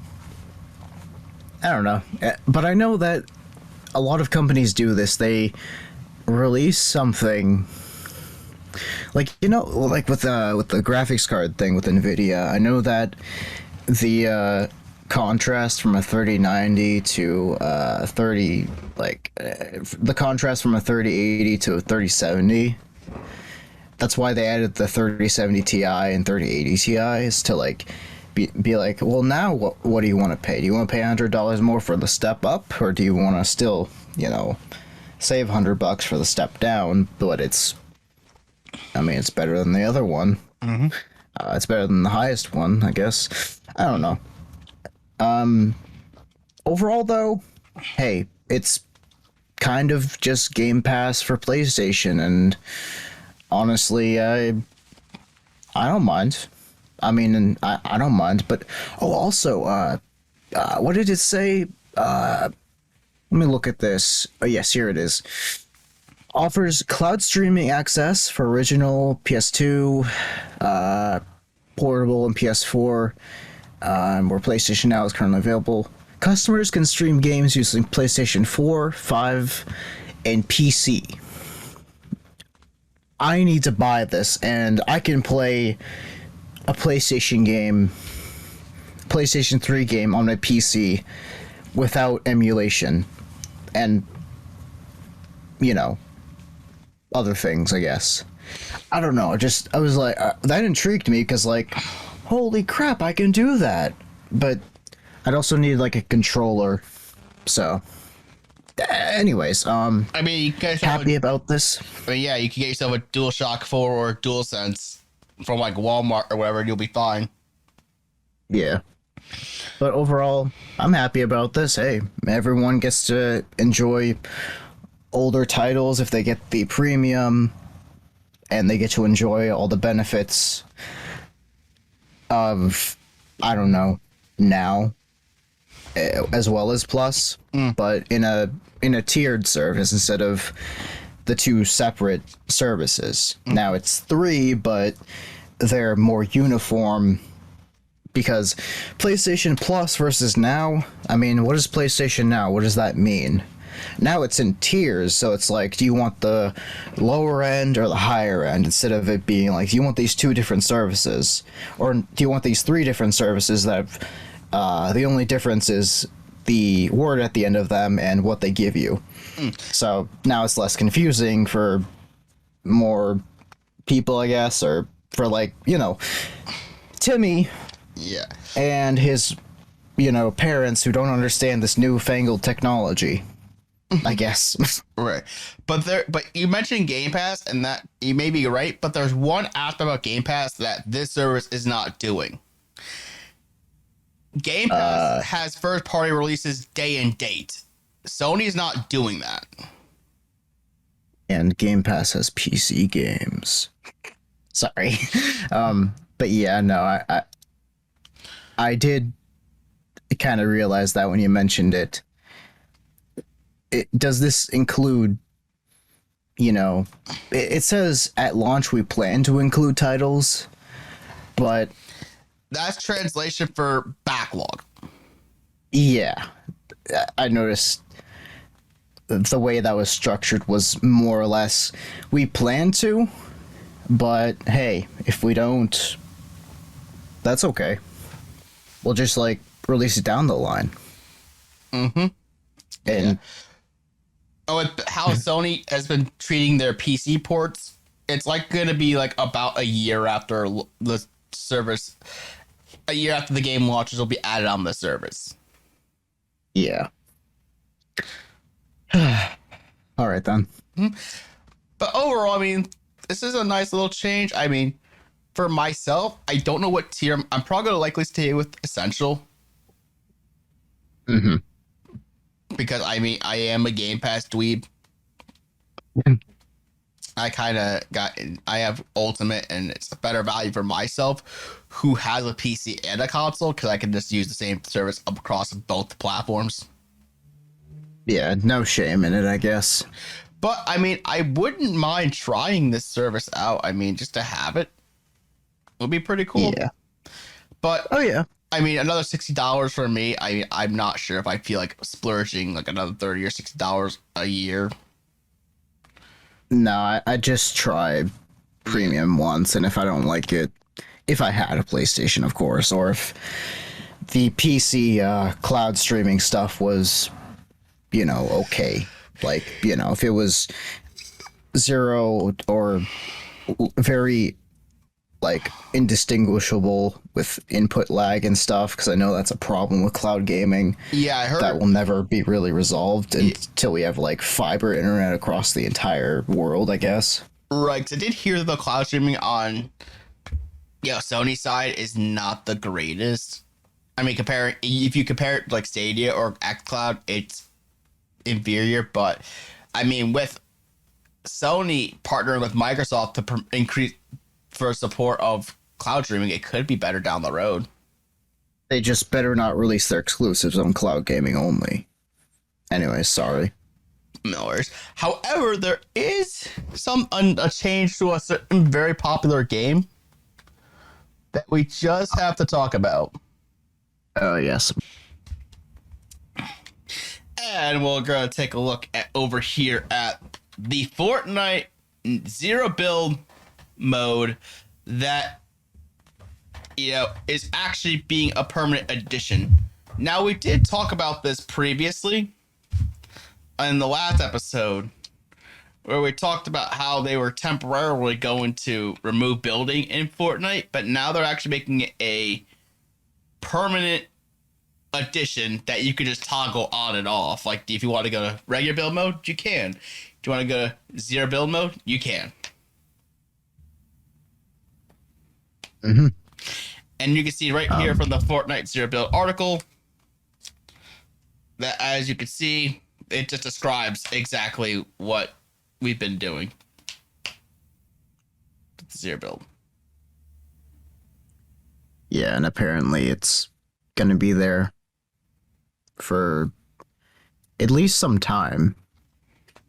don't know, but I know that a lot of companies do this. They release something like, you know, like with the graphics card thing with Nvidia. I know that the contrast from a 3090 to 30, like the contrast from a 3080 to a 3070, that's why they added the 3070 Ti and 3080 Ti's to like be like, well, now what do you want to pay? Do you want to pay $100 more for the step up, or do you want to still, you know, save $100 for the step down? But it's, I mean, it's better than the other one. It's better than the highest one, I guess. I don't know. Overall though, hey, it's kind of just Game Pass for PlayStation, and honestly, I don't mind. I mean, and I don't mind. But also, what did it say? Let me look at this. Oh, yes, here it is. Offers cloud streaming access for original PS2, portable, and PS4, where PlayStation Now is currently available. Customers can stream games using PlayStation 4, 5, and PC. I need to buy this, and I can play a PlayStation 3 game on my PC without emulation, and, you know, other things, I guess. I don't know, I was like, that intrigued me, because, like, holy crap, I can do that. But I'd also need, like, a controller, so... Anyways, I mean, you guys happy about this. I mean, yeah, you can get yourself a DualShock 4 or DualSense from like Walmart or whatever, and you'll be fine. Yeah. But overall, I'm happy about this. Hey, everyone gets to enjoy older titles if they get the premium, and they get to enjoy all the benefits of, I don't know, now, as well as Plus, but in a tiered service instead of the two separate services. Now it's 3, but they're more uniform, because PlayStation Plus versus Now, I mean, what is PlayStation Now? What does that mean? Now it's in tiers, so it's like, do you want the lower end or the higher end, instead of it being like, do you want these 2 different services, or do you want these 3 different services that have, the only difference is the word at the end of them and what they give you. So now it's less confusing for more people, I guess, or for, like, you know, Timmy, Yeah, and his, you know, parents who don't understand this newfangled technology, I guess. right. But you mentioned Game Pass, and that you may be right, but there's one aspect about Game Pass that this service is not doing. Game Pass has first-party releases day and date. Sony's not doing that. And Game Pass has PC games. Sorry. But yeah, no, I did kind of realize that when you mentioned it. Does this include, you know, it says at launch we plan to include titles, but... That's translation for backlog. Yeah, I noticed the way that was structured was more or less, we plan to, but hey, if we don't, that's okay. We'll just, like, release it down the line. Mm-hmm. And how Sony has been treating their PC ports, it's like going to be like about a year after the service, a year after the game launches, will be added on the service. yeah. All right, then. But overall, I mean, this is a nice little change. I mean, for myself, I don't know what tier. I'm probably going to likely stay with Essential. Mm-hmm. Because, I mean, I am a Game Pass dweeb. I have Ultimate, and it's a better value for myself, who has a PC and a console, because I can just use the same service across both platforms. Yeah, no shame in it, I guess. But, I mean, I wouldn't mind trying this service out. I mean, just to have it would be pretty cool. Yeah. But, Oh, yeah. I mean, another $60 for me, I'm not sure if I feel like splurging like another $30 or $60 a year. No, I just tried premium once, and if I don't like it, if I had a PlayStation, of course, or if the PC cloud streaming stuff was, you know, okay. Like, you know, if it was zero or very, like, indistinguishable with input lag and stuff, because I know that's a problem with cloud gaming. Yeah, I heard that will never be really resolved until we have, like, fiber internet across the entire world, I guess. Right, 'cause I did hear the cloud streaming on, Sony's side is not the greatest. I mean, if you compare it to, like, Stadia or xCloud, it's inferior. But I mean, with Sony partnering with Microsoft to increase for support of cloud streaming, it could be better down the road. They just better not release their exclusives on cloud gaming only. Anyway, sorry. No worries. However, there is a change to a certain very popular game that we just have to talk about. Oh, yes. And we're going to take a look at over here at the Fortnite zero build mode that, you know, is actually being a permanent addition. Now, we did talk about this previously in the last episode, where we talked about how they were temporarily going to remove building in Fortnite, but now they're actually making it a permanent addition that you can just toggle on and off. Like, if you want to go to regular build mode, you can. If you want to go to zero build mode, you can. Mm-hmm. And you can see right here from the Fortnite zero build article that, as you can see, it just describes exactly what we've been doing. Zero build. Yeah, and apparently it's going to be there for at least some time.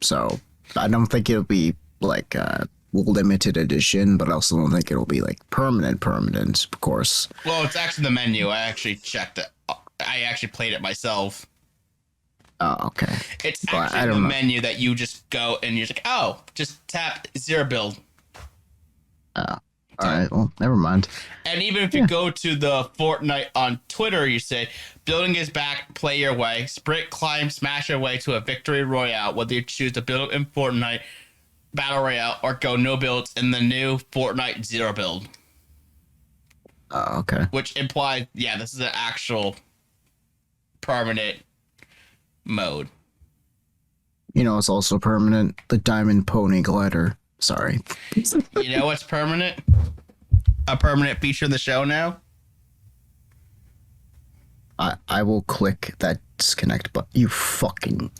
So I don't think it'll be like a limited edition, but I also don't think it'll be like permanent, of course. Well, it's actually the menu. I actually checked it. I actually played it myself. Oh, okay. It's actually the menu that you just go and you're like, oh, just tap zero build. Oh, all right. Well, never mind. And even if you go to the Fortnite on Twitter, you say, building is back, play your way, sprint, climb, smash your way to a victory royale, whether you choose to build in Fortnite Battle Royale or go no builds in the new Fortnite zero build. Oh, okay. Which implies, yeah, this is an actual permanent mode. You know, it's also permanent. The Diamond Pony Glider. Sorry. You know what's permanent? A permanent feature of the show now? I will click that disconnect button. You fucking...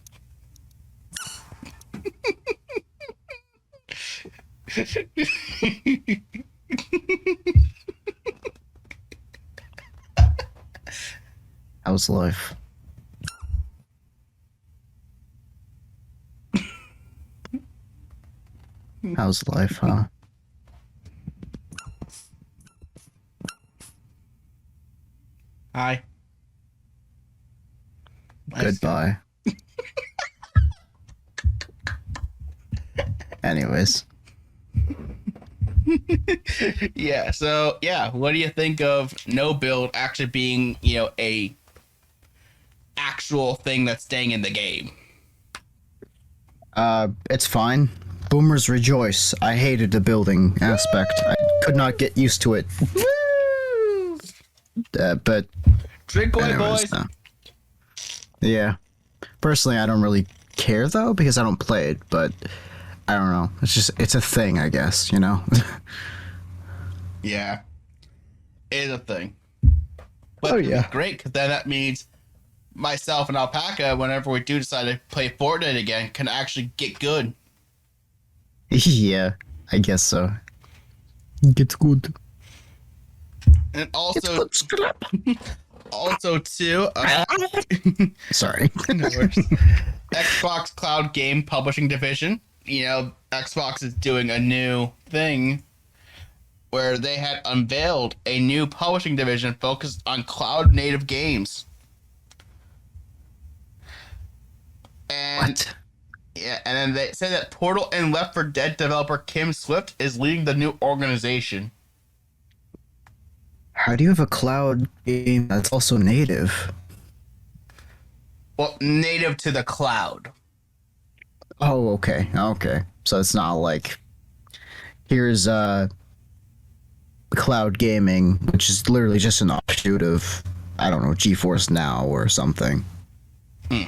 How's life? How's life, huh? Hi. Goodbye. Anyways. Yeah, so, yeah, what do you think of no build actually being, you know, a actual thing that's staying in the game? It's fine. Boomers rejoice. I hated the building aspect. I could not get used to it. But Drink away, anyways, boys. no. Yeah. Personally, I don't really care though because I don't play it, but I don't know. It's a thing, I guess, you know. Yeah. It is a thing. But Oh, yeah. great, because then that means myself and Alpaca, whenever we do decide to play Fortnite again, can actually get good. Yeah, I guess so. Gets good. And also, also too, Sorry. no worries. Xbox Cloud Game Publishing Division. You know, Xbox is doing a new thing where they had unveiled a new publishing division focused on cloud native games. And What? yeah, and then they say that Portal and Left 4 Dead developer Kim Swift is leading the new organization. How do you have a cloud game that's also native? Well, native to the cloud. Oh, okay. Okay. So it's not like here's cloud gaming, which is literally just an offshoot of, I don't know, GeForce Now or something.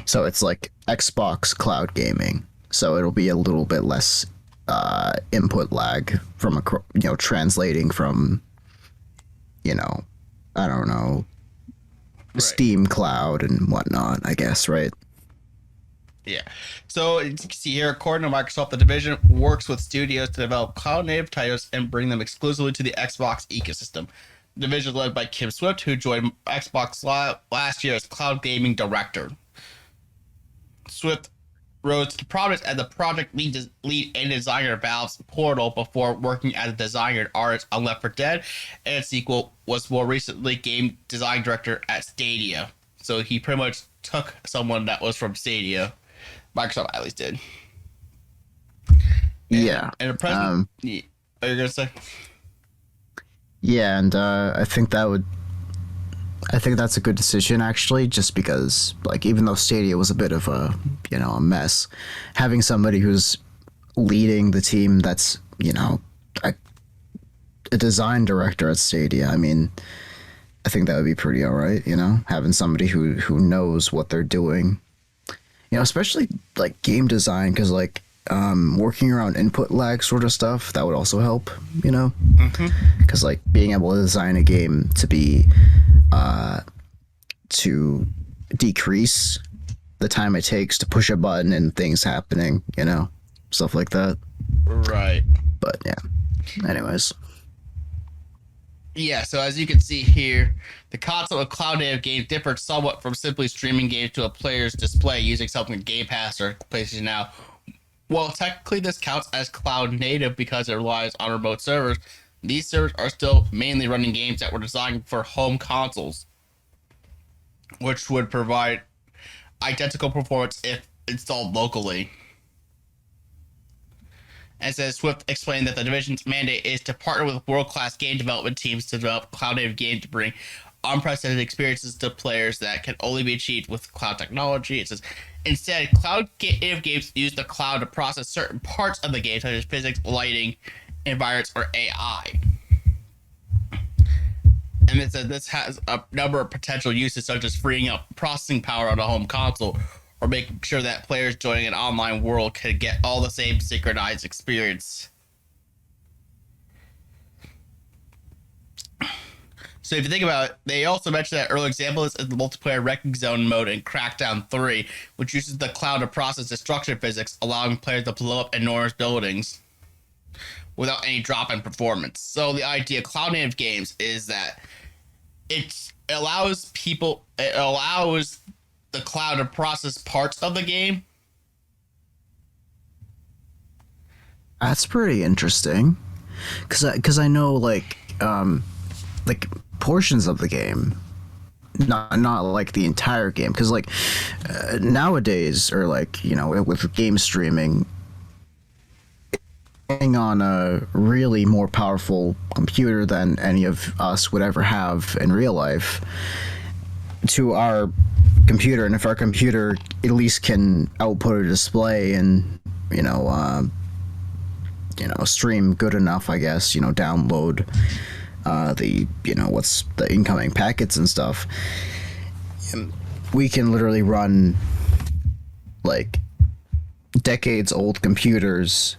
So it's like Xbox cloud gaming. So it'll be a little bit less input lag from translating from, I don't know, Right. Steam Cloud and whatnot, I guess, right? Yeah. So as you can see here, according to Microsoft, the division works with studios to develop cloud-native titles and bring them exclusively to the Xbox ecosystem. The division is led by Kim Swift, who joined Xbox last year as cloud gaming director. Swift rose to prominence as the project lead and designer of Valve's Portal before working as a designer and artist on Left 4 Dead, and its sequel was more recently game design director at Stadia. So he pretty much took someone that was from Stadia. Microsoft at least did. Yeah. And the president, are you gonna say? Yeah, and I think that's a good decision actually, just because like even though Stadia was a bit of a a mess, having somebody who's leading the team that's a design director at Stadia, I mean, I think that would be pretty all right, having somebody who knows what they're doing, especially like game design, because like working around input lag sort of stuff, that would also help, because like being able to design a game to be to decrease the time it takes to push a button and things happening, stuff like that. Right. But yeah, anyways. Yeah, so as you can see here, the concept of cloud-native games differs somewhat from simply streaming games to a player's display using something like Game Pass or PlayStation Now. Well, technically this counts as cloud-native because it relies on remote servers. These servers are still mainly running games that were designed for home consoles, which would provide identical performance if installed locally. And says Swift explained that the division's mandate is to partner with world-class game development teams to develop cloud-native games to bring unprecedented experiences to players that can only be achieved with cloud technology. It says, instead, cloud-native games use the cloud to process certain parts of the game, such as physics, lighting, environments, or AI. And it says this has a number of potential uses, such as freeing up processing power on a home console, or making sure that players joining an online world can get all the same synchronized experience. So if you think about it, they also mentioned that early example is the multiplayer wrecking zone mode in Crackdown 3, which uses the cloud to process destruction physics, allowing players to blow up enormous buildings without any drop in performance. So the idea of cloud native games is that it allows the cloud to process parts of the game. That's pretty interesting, because I know like portions of the game, not like the entire game, because like nowadays, or like with game streaming, on a really more powerful computer than any of us would ever have in real life to our computer, and if our computer at least can output a display and stream good enough, I guess, download the what's the incoming packets and stuff, we can literally run like decades old computers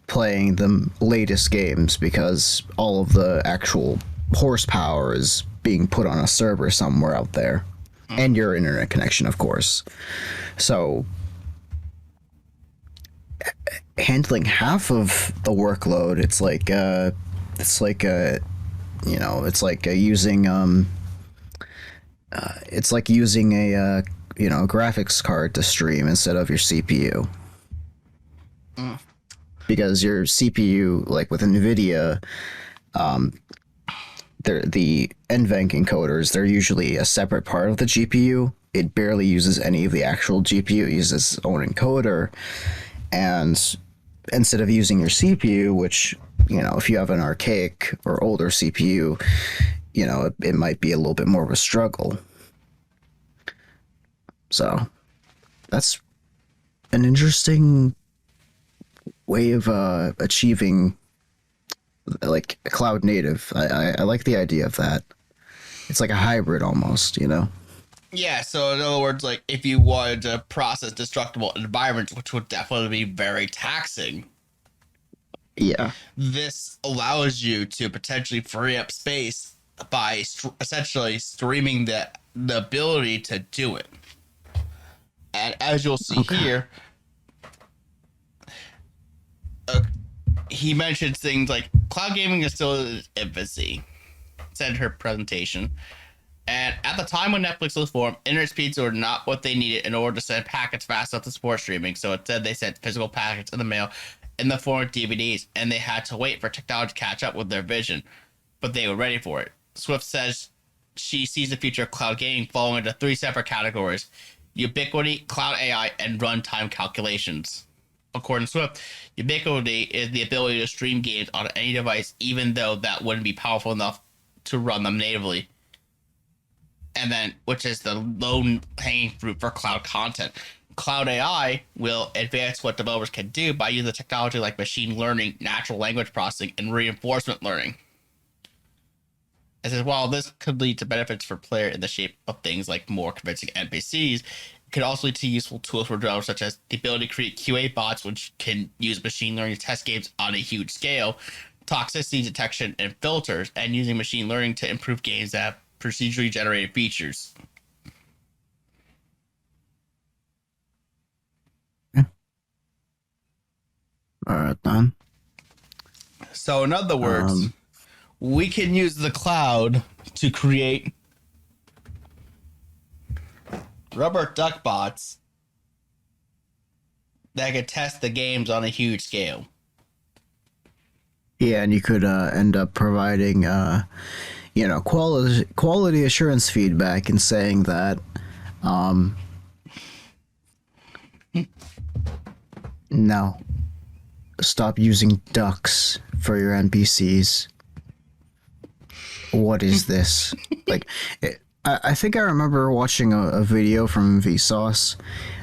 playing the latest games, because all of the actual horsepower is being put on a server somewhere out there, and your internet connection, of course. So handling half of the workload, it's like using a graphics card to stream instead of your CPU. Because your CPU, like with Nvidia, the NVENC encoders, they're usually a separate part of the GPU. It barely uses any of the actual GPU. It uses its own encoder. And instead of using your CPU, which, if you have an archaic or older CPU, it might be a little bit more of a struggle. So that's an interesting way of achieving like a cloud native. I like the idea of that. It's like a hybrid almost, Yeah, so in other words, like if you wanted to process destructible environments, which would definitely be very taxing, yeah, this allows you to potentially free up space by essentially streaming the ability to do it. And And as you'll see here, he mentions things like cloud gaming is still in its infancy, said in her presentation. And at the time when Netflix was formed, internet speeds were not what they needed in order to send packets fast enough to support streaming. So instead, they sent physical packets in the mail in the form of DVDs, and they had to wait for technology to catch up with their vision. But they were ready for it. Swift says she sees the future of cloud gaming falling into 3 separate categories: ubiquity, cloud AI, and runtime calculations. According to Swift, ubiquity is the ability to stream games on any device, even though that wouldn't be powerful enough to run them natively. And then, which is the low-hanging fruit for cloud content. Cloud AI will advance what developers can do by using technology like machine learning, natural language processing, and reinforcement learning. It says, while this could lead to benefits for players in the shape of things like more convincing NPCs, it could also lead to useful tools for developers, such as the ability to create QA bots, which can use machine learning to test games on a huge scale, toxicity detection and filters, and using machine learning to improve games that have procedurally generated features. Yeah. All right, then. So in other words, we can use the cloud to create rubber duck bots that can test the games on a huge scale. Yeah, and you could end up providing, quality assurance feedback and saying that, no, stop using ducks for your NPCs. What is this? I think I remember watching a video from Vsauce.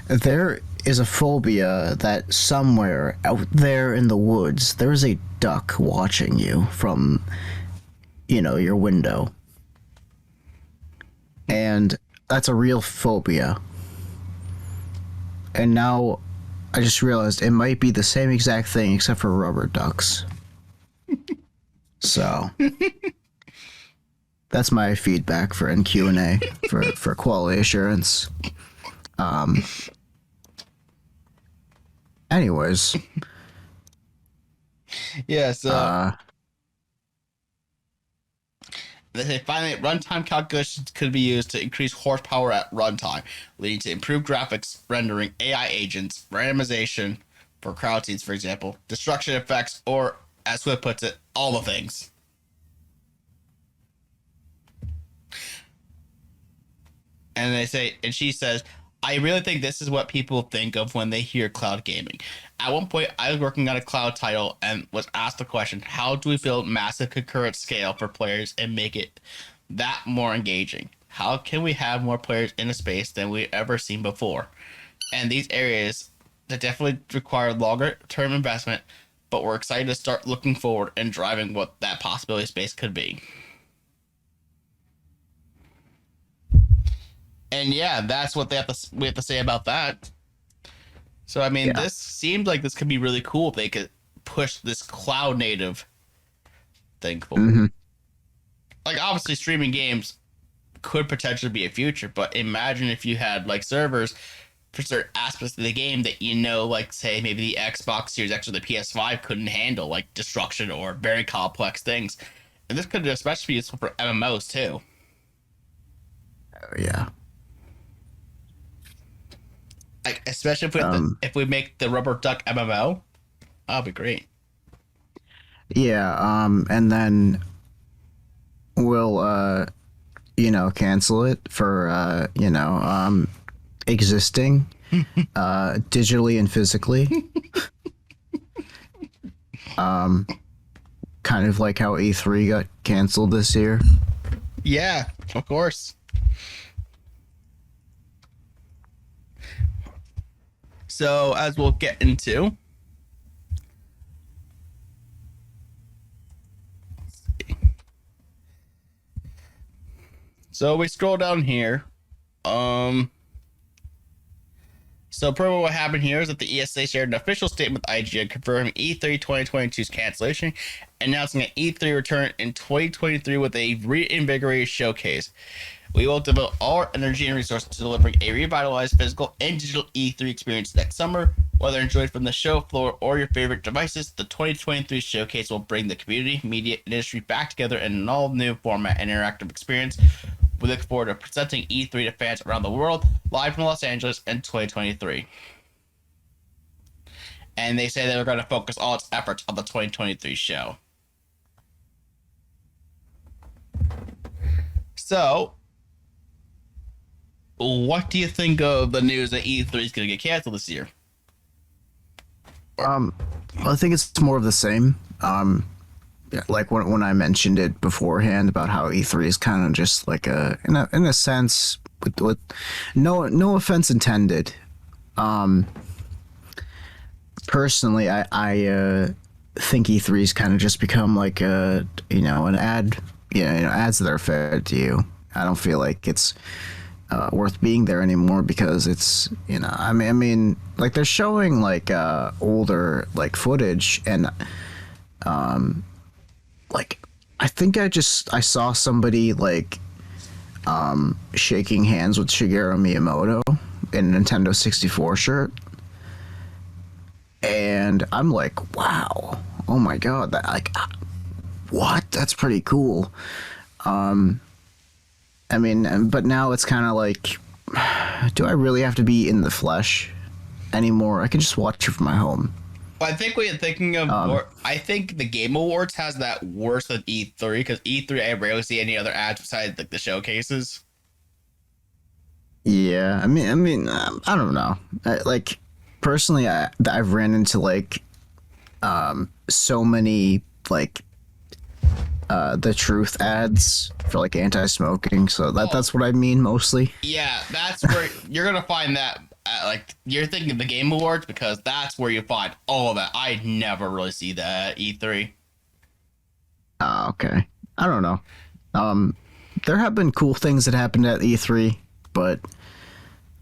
There is a phobia that somewhere out there in the woods, there is a duck watching you from, your window. And that's a real phobia. And now I just realized it might be the same exact thing except for rubber ducks. So that's my feedback for NQ&A for quality assurance. Anyways. Yeah, so they say finally runtime calculations could be used to increase horsepower at runtime, leading to improved graphics, rendering, AI agents, randomization for crowd scenes, for example, destruction effects, or as Swift puts it, all the things. And they say, and she says, I really think this is what people think of when they hear cloud gaming. At one point, I was working on a cloud title and was asked the question, how do we build massive concurrent scale for players and make it that more engaging? How can we have more players in a space than we've ever seen before? And these areas that definitely require longer term investment, but we're excited to start looking forward and driving what that possibility space could be. And yeah, that's what we have to say about that. So I mean, This seems like this could be really cool if they could push this cloud native thing forward. Mm-hmm. Like obviously streaming games could potentially be a future, but imagine if you had like servers for certain aspects of the game that like say maybe the Xbox Series X or the PS5 couldn't handle, like destruction or very complex things. And this could especially be useful for MMOs too. Oh yeah. Like, especially if we make the rubber duck MMO, that'll be great. Yeah, and then we'll cancel it for existing digitally and physically. Kind of like how E3 got canceled this year. Yeah, of course. So, as we'll get into, so we scroll down here. So, per what happened here is that the ESA shared an official statement with IGN confirming E3 2022's cancellation, announcing an E3 return in 2023 with a reinvigorated showcase. We will devote all our energy and resources to delivering a revitalized physical and digital E3 experience next summer. Whether enjoyed from the show floor or your favorite devices, the 2023 showcase will bring the community, media, and industry back together in an all-new format and interactive experience. We look forward to presenting E3 to fans around the world, live from Los Angeles in 2023. And they say they're going to focus all its efforts on the 2023 show. So, what do you think of the news that E3 is going to get canceled this year? Well, I think it's more of the same. Yeah, like when I mentioned it beforehand about how E3 is kind of just like in a sense, with no offense intended. Personally, I think E3 has kind of just become like an ad. Ads that are fed to you. I don't feel like it's worth being there anymore because it's I mean like they're showing like older like footage and like I think I saw somebody like shaking hands with Shigeru Miyamoto in a Nintendo 64 shirt. And I'm like, wow, oh my god, that like, what? That's pretty cool. I mean, but now it's kind of like, do I really have to be in the flesh anymore? I can just watch it from my home. I think what you're thinking of, I think the Game Awards has that worse than E3 because E3 I rarely see any other ads besides like the showcases. Yeah, I mean, I don't know. Like personally, I've ran into like so many like the truth ads for like anti-smoking, so that's what I mean mostly. Yeah, that's where you're gonna find that. Like you're thinking of the Game Awards because that's where you find all of that. I never really see that at E3. Okay, I don't know. There have been cool things that happened at E3, but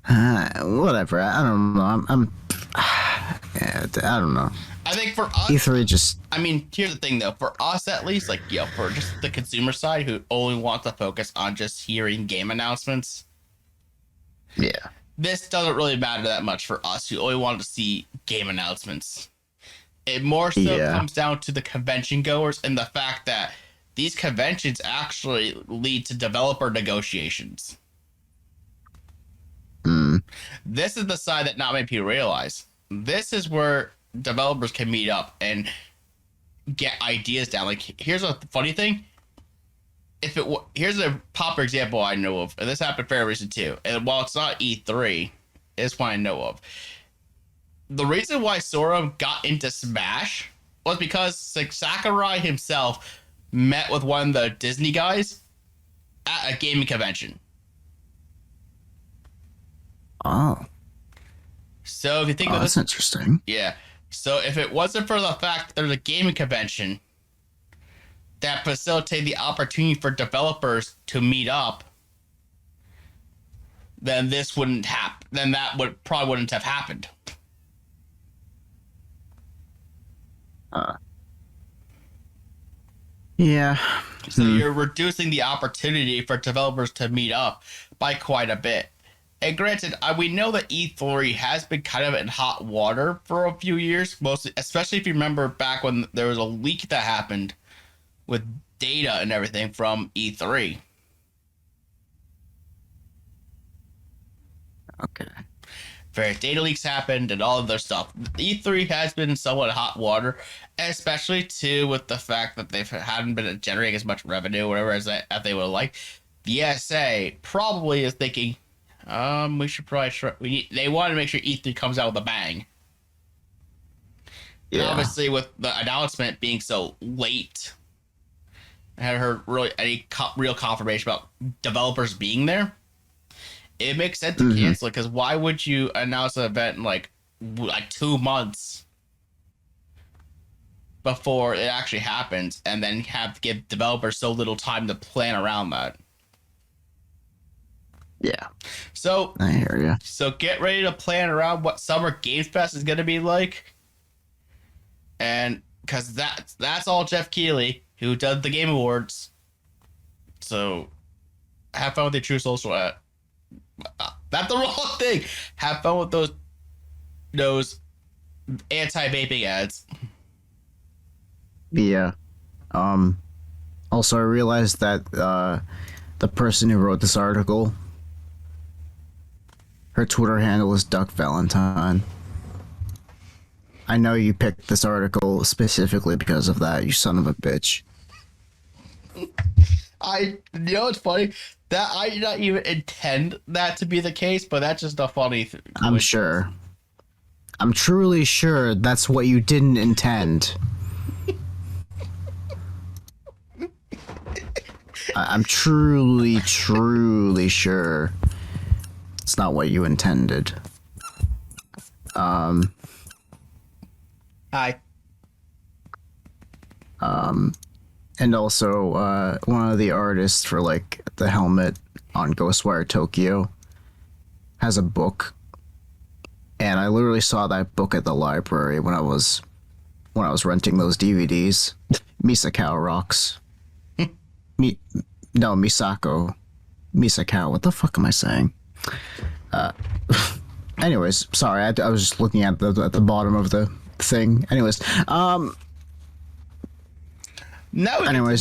whatever. I don't know. I don't know. I think for us, E3 just. I mean, here's the thing though. For us, at least, like for just the consumer side who only wants to focus on just hearing game announcements. Yeah. This doesn't really matter that much for us who only want to see game announcements. It more so comes down to the convention goers and the fact that these conventions actually lead to developer negotiations. This is the side that not many people realize. This is where developers can meet up and get ideas down. Like, here's a funny thing. Here's a popular example I know of, and this happened fairly recent too. And while it's not E3, it's one I know of. The reason why Sora got into Smash was because like Sakurai himself met with one of the Disney guys at a gaming convention. Oh. So if you think of that's this, interesting. Yeah. So if it wasn't for the fact that there's a gaming convention that facilitated the opportunity for developers to meet up, then this wouldn't happen. Then that probably wouldn't have happened. Yeah. So you're reducing the opportunity for developers to meet up by quite a bit. And granted, we know that E3 has been kind of in hot water for a few years, mostly, especially if you remember back when there was a leak that happened with data and everything from E3. Okay. Various data leaks happened and all of their stuff. E3 has been somewhat hot water, especially too with the fact that they hadn't been generating as much revenue or whatever as they would like. The SA probably is thinking, we should probably they want to make sure E3 comes out with a bang. Yeah. And obviously, with the announcement being so late, I haven't heard really any real confirmation about developers being there. It makes sense to cancel it because why would you announce an event in like 2 months before it actually happens and then have to give developers so little time to plan around that? Yeah. So I hear you. So get ready to plan around what Summer Games Fest is going to be like. And because that's all Jeff Keighley, who does the Game Awards. So have fun with your True Social that's the wrong thing. Have fun with those anti-vaping ads. Yeah. Also, I realized that the person who wrote this article, her Twitter handle is Duck Valentine. I know you picked this article specifically because of that, you son of a bitch. You know what's funny? That I did not even intend that to be the case, but that's just a funny thing. I'm sure. I'm truly sure that's what you didn't intend. I'm truly sure it's not what you intended. Hi. And also, one of the artists for like the helmet on Ghostwire Tokyo has a book, and I literally saw that book at the library when I was renting those DVDs. Misakao rocks. Misako. Misakao. What the fuck am I saying? Anyways, sorry, I was just looking at the bottom of the thing. Anyways,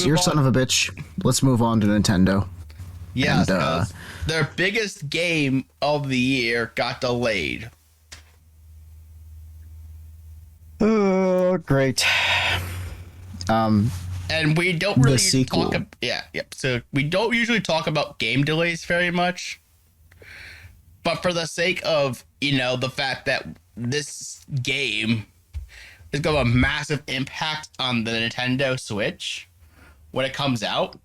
you're son of a bitch. Let's move on to Nintendo. Yes, because their biggest game of the year got delayed. Oh, great. And we don't really talk about, so we don't usually talk about game delays very much. But for the sake of, the fact that this game is going to have a massive impact on the Nintendo Switch when it comes out,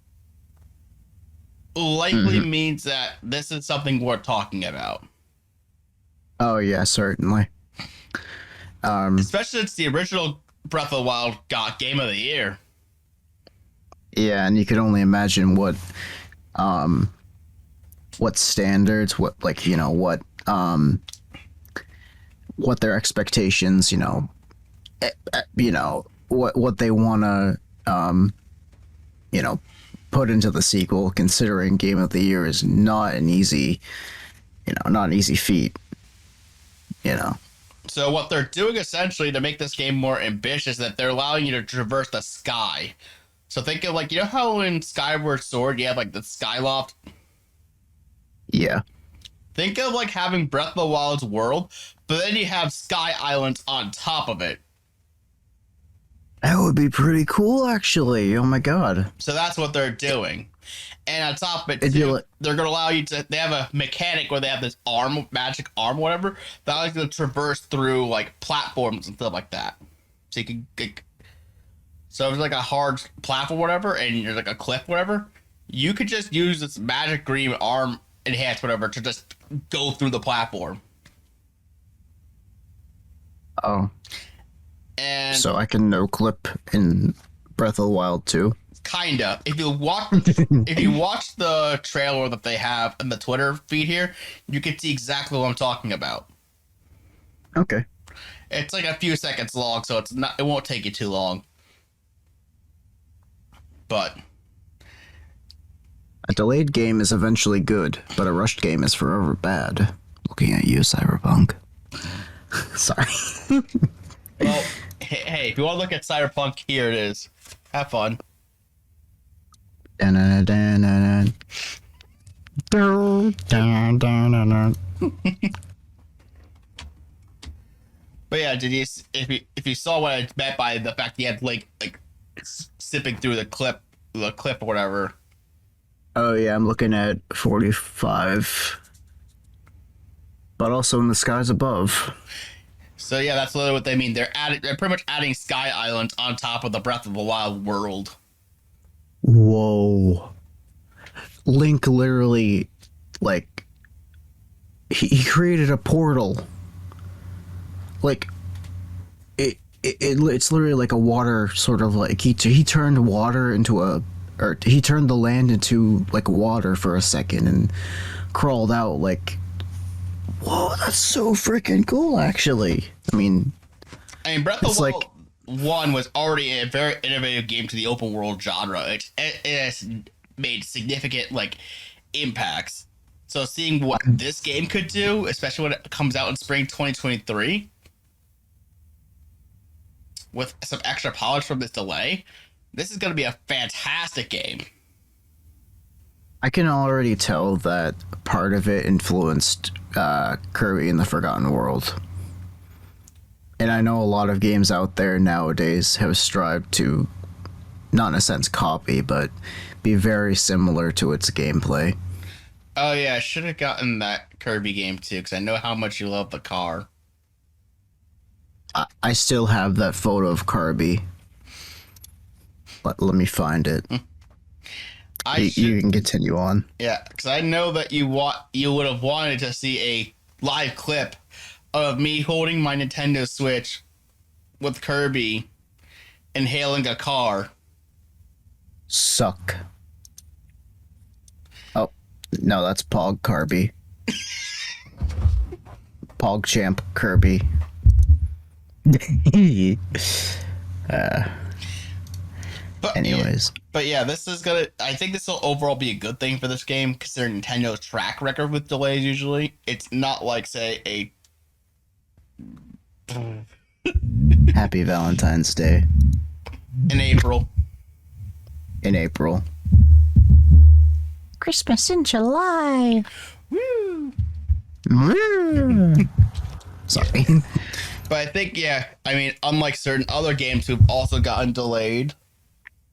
likely means that this is something worth talking about. Oh, yeah, certainly. Especially since the original Breath of the Wild got Game of the Year. Yeah, and you could only imagine what standards, what their expectations, what they want to, put into the sequel, considering Game of the Year is not an easy feat, So what they're doing essentially to make this game more ambitious is that they're allowing you to traverse the sky. So think of how in Skyward Sword you have the Skyloft? Yeah. Think of having Breath of the Wild's world, but then you have Sky Islands on top of it. That would be pretty cool, actually. Oh my god. So that's what they're doing. And on top of it, too, they're going to allow you to... They have a mechanic where they have this magic arm, whatever, that allows you to traverse through, platforms and stuff like that. So you can... So if it's a hard platform, whatever, and there's a cliff, whatever, you could just use this magic green arm enhanced, whatever, to just go through the platform. Oh. And so I can no clip in Breath of the Wild too. Kinda. If you watch the trailer that they have in the Twitter feed here, you can see exactly what I'm talking about. Okay. It's a few seconds long, so it won't take you too long. But a delayed game is eventually good, but a rushed game is forever bad. Looking at you, Cyberpunk. Sorry. Well, hey, if you want to look at Cyberpunk, here it is. Have fun. But yeah, if you saw what I meant by the fact that you had sipping through the clip or whatever. Oh yeah, I'm looking at 45. But also in the skies above. So yeah, that's literally what they mean. They're pretty much adding Sky Islands on top of the Breath of the Wild world. Whoa. Link literally, he created a portal. It's literally like a water sort of he turned water into he turned the land into water for a second and crawled out whoa, that's so freaking cool, actually. I mean, Breath of the Wild 1 was already a very innovative game to the open world genre. It has made significant impacts. So seeing what this game could do, especially when it comes out in spring 2023, with some extra polish from this delay, this is going to be a fantastic game. I can already tell that part of it influenced Kirby in the Forgotten World. And I know a lot of games out there nowadays have strived to, not in a sense copy, but be very similar to its gameplay. Oh yeah, I should have gotten that Kirby game too, because I know how much you love the car. I still have that photo of Kirby. Let me find it. You can continue on. Yeah, because I know that you would have wanted to see a live clip of me holding my Nintendo Switch with Kirby inhaling a car. Suck. Oh, no, that's Pog Kirby. Pog Champ Kirby. Anyways. But yeah, this is gonna. I think this will overall be a good thing for this game, considering Nintendo's track record with delays. Usually, it's not like say a. Happy Valentine's Day. In April. Christmas in July. Woo! Woo! Sorry. But I think, yeah, I mean, unlike certain other games who've also gotten delayed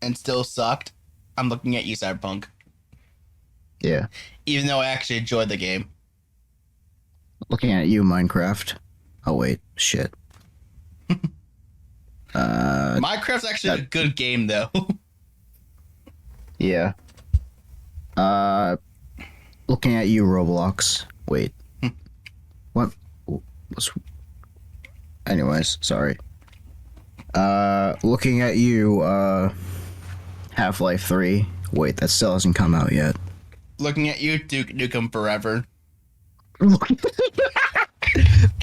and still sucked, I'm looking at you, Cyberpunk. Yeah. Even though I actually enjoyed the game. Looking at you, Minecraft. Oh, wait. Shit. Minecraft's actually a good game, though. Yeah. Looking at you, Roblox. Wait. What? Anyways, sorry. Looking at you, Half-Life 3. Wait, that still hasn't come out yet. Looking at you, Duke Nukem Forever.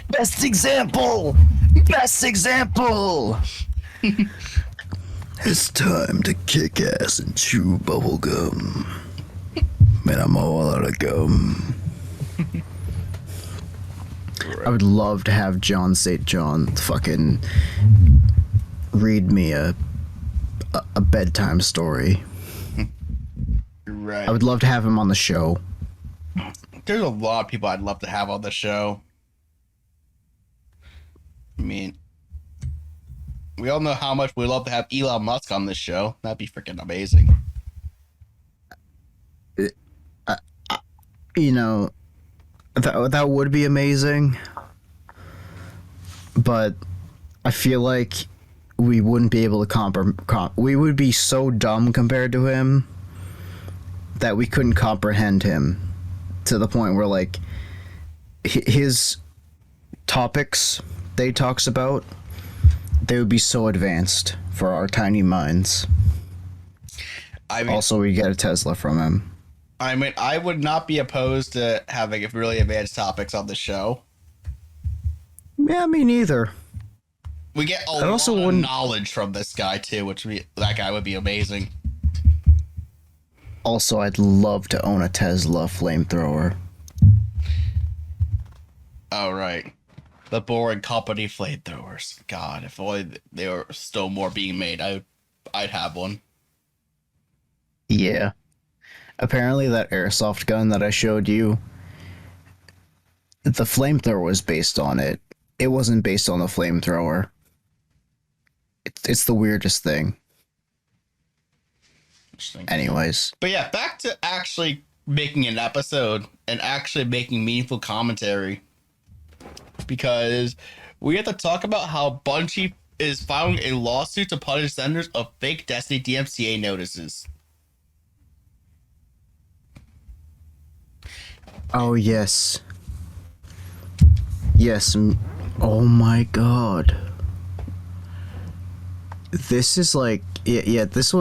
Best example! Best example! It's time to kick ass and chew bubblegum. Man, I'm all out of gum. I would love to have John St. John fucking read me a bedtime story. Right. I would love to have him on the show. There's a lot of people I'd love to have on the show. I mean, we all know how much we love to have Elon Musk on this show. That'd be freaking amazing. You know, that would be amazing. But I feel like we wouldn't be able to we would be so dumb compared to him that we couldn't comprehend him to the point where, like, his topics they talks about, they would be so advanced for our tiny minds. I mean, also, we get a Tesla from him. I mean, I would not be opposed to having really advanced topics on the show. Yeah, me neither. We get a lot of knowledge from this guy too, that guy would be amazing. Also, I'd love to own a Tesla flamethrower. Oh, right. The boring company flamethrowers. God, if only there were still more being made, I'd have one. Yeah. Apparently that airsoft gun that I showed you, the flamethrower was based on it. It wasn't based on the flamethrower. It's the weirdest thing. Anyways. But yeah, back to actually making an episode and actually making meaningful commentary. Because we have to talk about how Bungie is filing a lawsuit to punish senders of fake Destiny DMCA notices. Oh, yes. Yes. Oh my god. This is like, yeah, this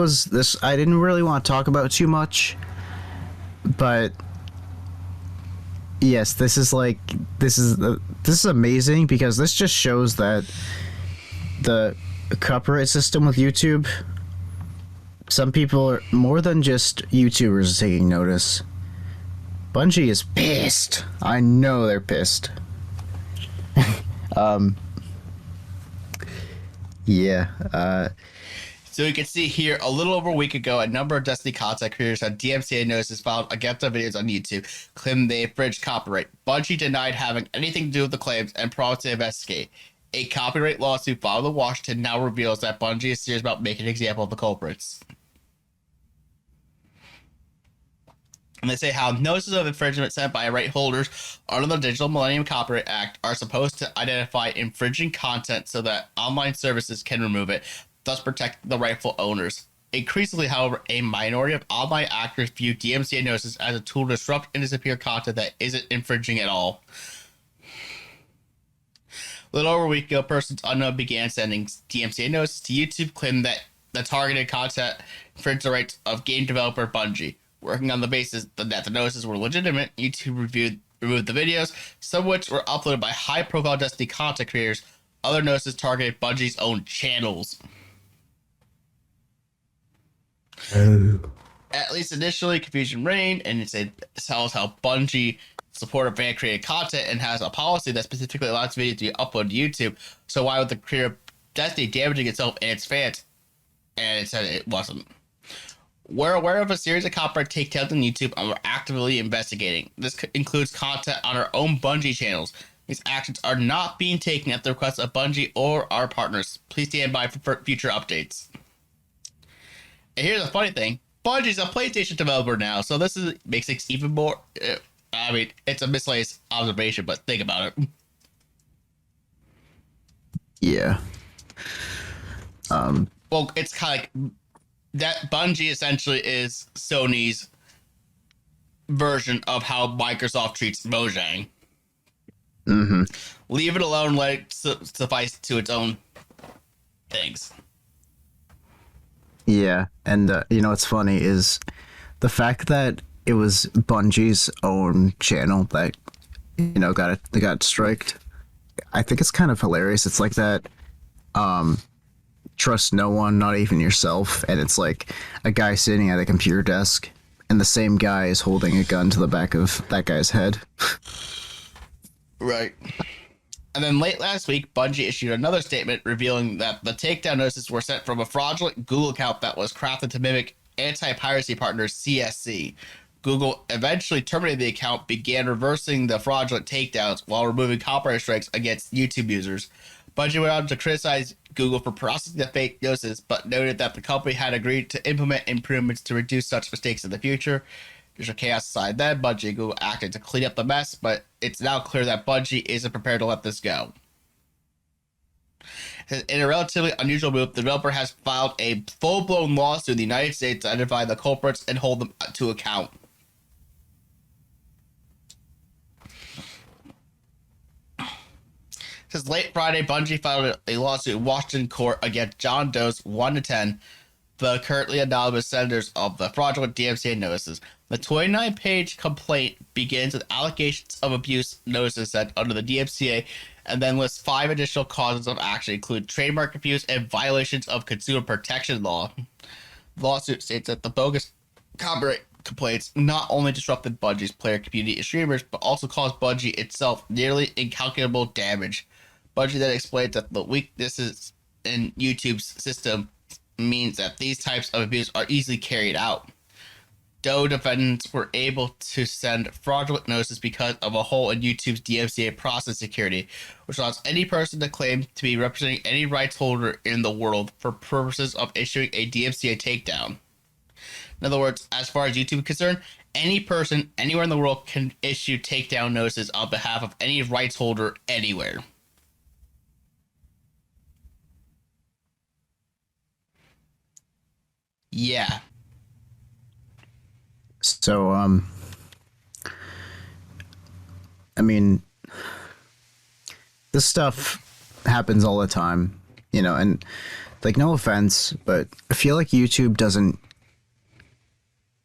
I didn't really want to talk about too much, but yes, this is amazing because this just shows that the copyright system with YouTube, some people are more than just YouTubers taking notice. Bungie is pissed. I know they're pissed. Yeah. So you can see here, a little over a week ago, a number of Destiny content creators had DMCA notices filed against their videos on YouTube, claiming they infringed copyright. Bungie denied having anything to do with the claims and promised to investigate. A copyright lawsuit filed in Washington now reveals that Bungie is serious about making an example of the culprits. And they say how notices of infringement sent by right holders under the Digital Millennium Copyright Act are supposed to identify infringing content so that online services can remove it, thus protect the rightful owners. Increasingly, however, a minority of online actors view DMCA notices as a tool to disrupt and disappear content that isn't infringing at all. A little over a week ago, persons unknown began sending DMCA notices to YouTube, claiming that the targeted content infringed the rights of game developer Bungie. Working on the basis that the notices were legitimate, YouTube removed the videos, some of which were uploaded by high-profile Destiny content creators. Other notices targeted Bungie's own channels. Oh. At least initially, confusion reigned, and it tells how Bungie supports fan-created content and has a policy that specifically allows videos to be uploaded to YouTube. So why would the creator of Destiny damaging itself and its fans? And it said it wasn't. We're aware of a series of copyright takedowns on YouTube, and we're actively investigating. This includes content on our own Bungie channels. These actions are not being taken at the request of Bungie or our partners. Please stand by for future updates. And here's the funny thing. Bungie's a PlayStation developer now, so this makes it even more... I mean, it's a misplaced observation, but think about it. Yeah. Well, it's kind of like... that Bungie essentially is Sony's version of how Microsoft treats Mojang. Mm-hmm. Leave it alone, let it suffice to its own things. Yeah, and you know what's funny is the fact that it was Bungie's own channel that got striked. I think it's kind of hilarious. It's like that. Trust no one, not even yourself, and it's like a guy sitting at a computer desk and the same guy is holding a gun to the back of that guy's head. Right. And then late last week, Bungie issued another statement revealing that the takedown notices were sent from a fraudulent Google account that was crafted to mimic anti-piracy partner CSC. Google eventually terminated the account, began reversing the fraudulent takedowns while removing copyright strikes against YouTube users. Bungie went on to criticize Google for processing the fake notices, but noted that the company had agreed to implement improvements to reduce such mistakes in the future. There's a chaos aside then, Bungie and Google acted to clean up the mess, but it's now clear that Bungie isn't prepared to let this go. In a relatively unusual move, the developer has filed a full-blown lawsuit in the United States to identify the culprits and hold them to account. Since late Friday, Bungie filed a lawsuit in Washington court against John Doe's 1-10, the currently anonymous senders of the fraudulent DMCA notices. The 29-page complaint begins with allegations of abuse notices sent under the DMCA and then lists 5 additional causes of action, including trademark abuse and violations of consumer protection law. The lawsuit states that the bogus copyright complaints not only disrupted Bungie's player community and streamers, but also caused Bungie itself nearly incalculable damage. Bungie then explained that the weaknesses in YouTube's system means that these types of abuse are easily carried out. Doe defendants were able to send fraudulent notices because of a hole in YouTube's DMCA process security, which allows any person to claim to be representing any rights holder in the world for purposes of issuing a DMCA takedown. In other words, as far as YouTube is concerned, any person anywhere in the world can issue takedown notices on behalf of any rights holder anywhere. Yeah. So, I mean, this stuff happens all the time, and like, no offense, but I feel like YouTube doesn't,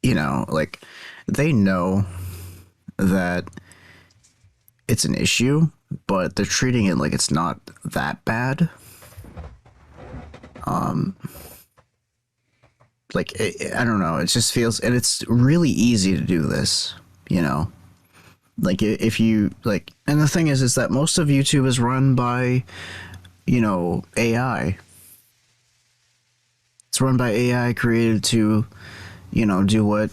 like, they know that it's an issue, but they're treating it like it's not that bad. Like, I don't know, it just feels, and it's really easy to do this, Like if you like, and the thing is that most of YouTube is run by, AI. It's run by AI created to, do what,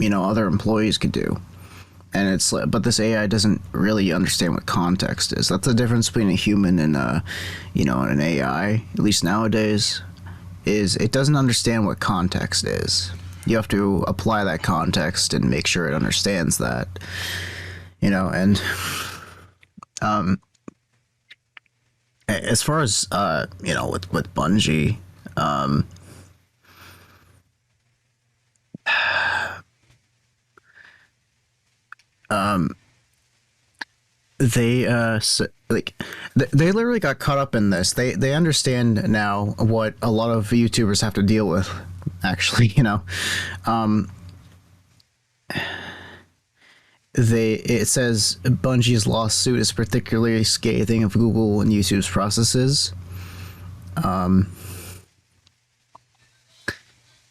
other employees could do. And it's like, but this AI doesn't really understand what context is. That's the difference between a human and an AI. At least nowadays, is it doesn't understand what context is. You have to apply that context and make sure it understands that. And as far as with Bungie, they they literally got caught up in this. They understand now what a lot of YouTubers have to deal with. Actually, it says Bungie's lawsuit is particularly scathing of Google and YouTube's processes. And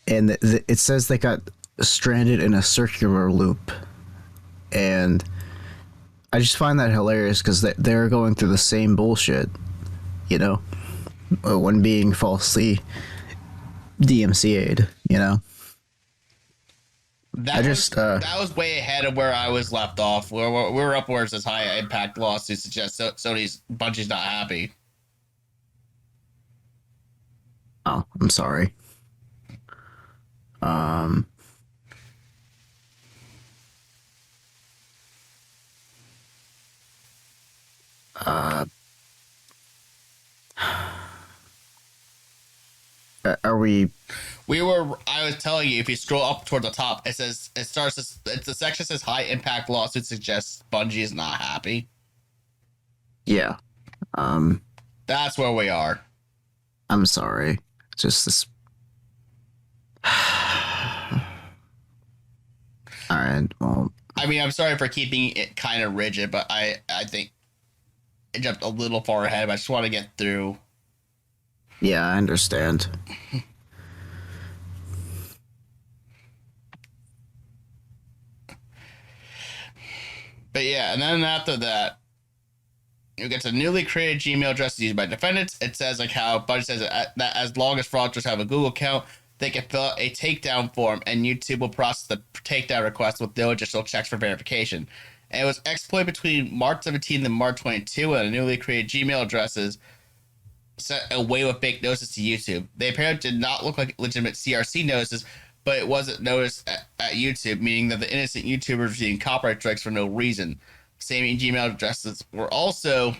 it says they got stranded in a circular loop, and I just find that hilarious because they're going through the same bullshit, when being falsely DMCA'd, That was way ahead of where I was left off. We were up where it says high impact lawsuit suggests Bungie's not happy. Oh, I'm sorry. Are we? I was telling you, if you scroll up toward the top, it's the section says high impact lawsuit suggests Bungie is not happy. Yeah. That's where we are. I'm sorry. Just this. All right. Well, I mean, I'm sorry for keeping it kind of rigid, but I think it jumped a little far ahead. But I just want to get through. Yeah, I understand. But yeah, and then after that, you get to newly created Gmail addresses used by defendants. It says like how Bungie says that as long as fraudsters have a Google account, they can fill out a takedown form, and YouTube will process the takedown request with no additional checks for verification. And it was exploited between March 17 and March 22, and the newly created Gmail addresses sent away with fake notices to YouTube. They apparently did not look like legitimate CRC notices, but it wasn't noticed at YouTube, meaning that the innocent YouTubers receiving copyright strikes for no reason. Same Gmail addresses were also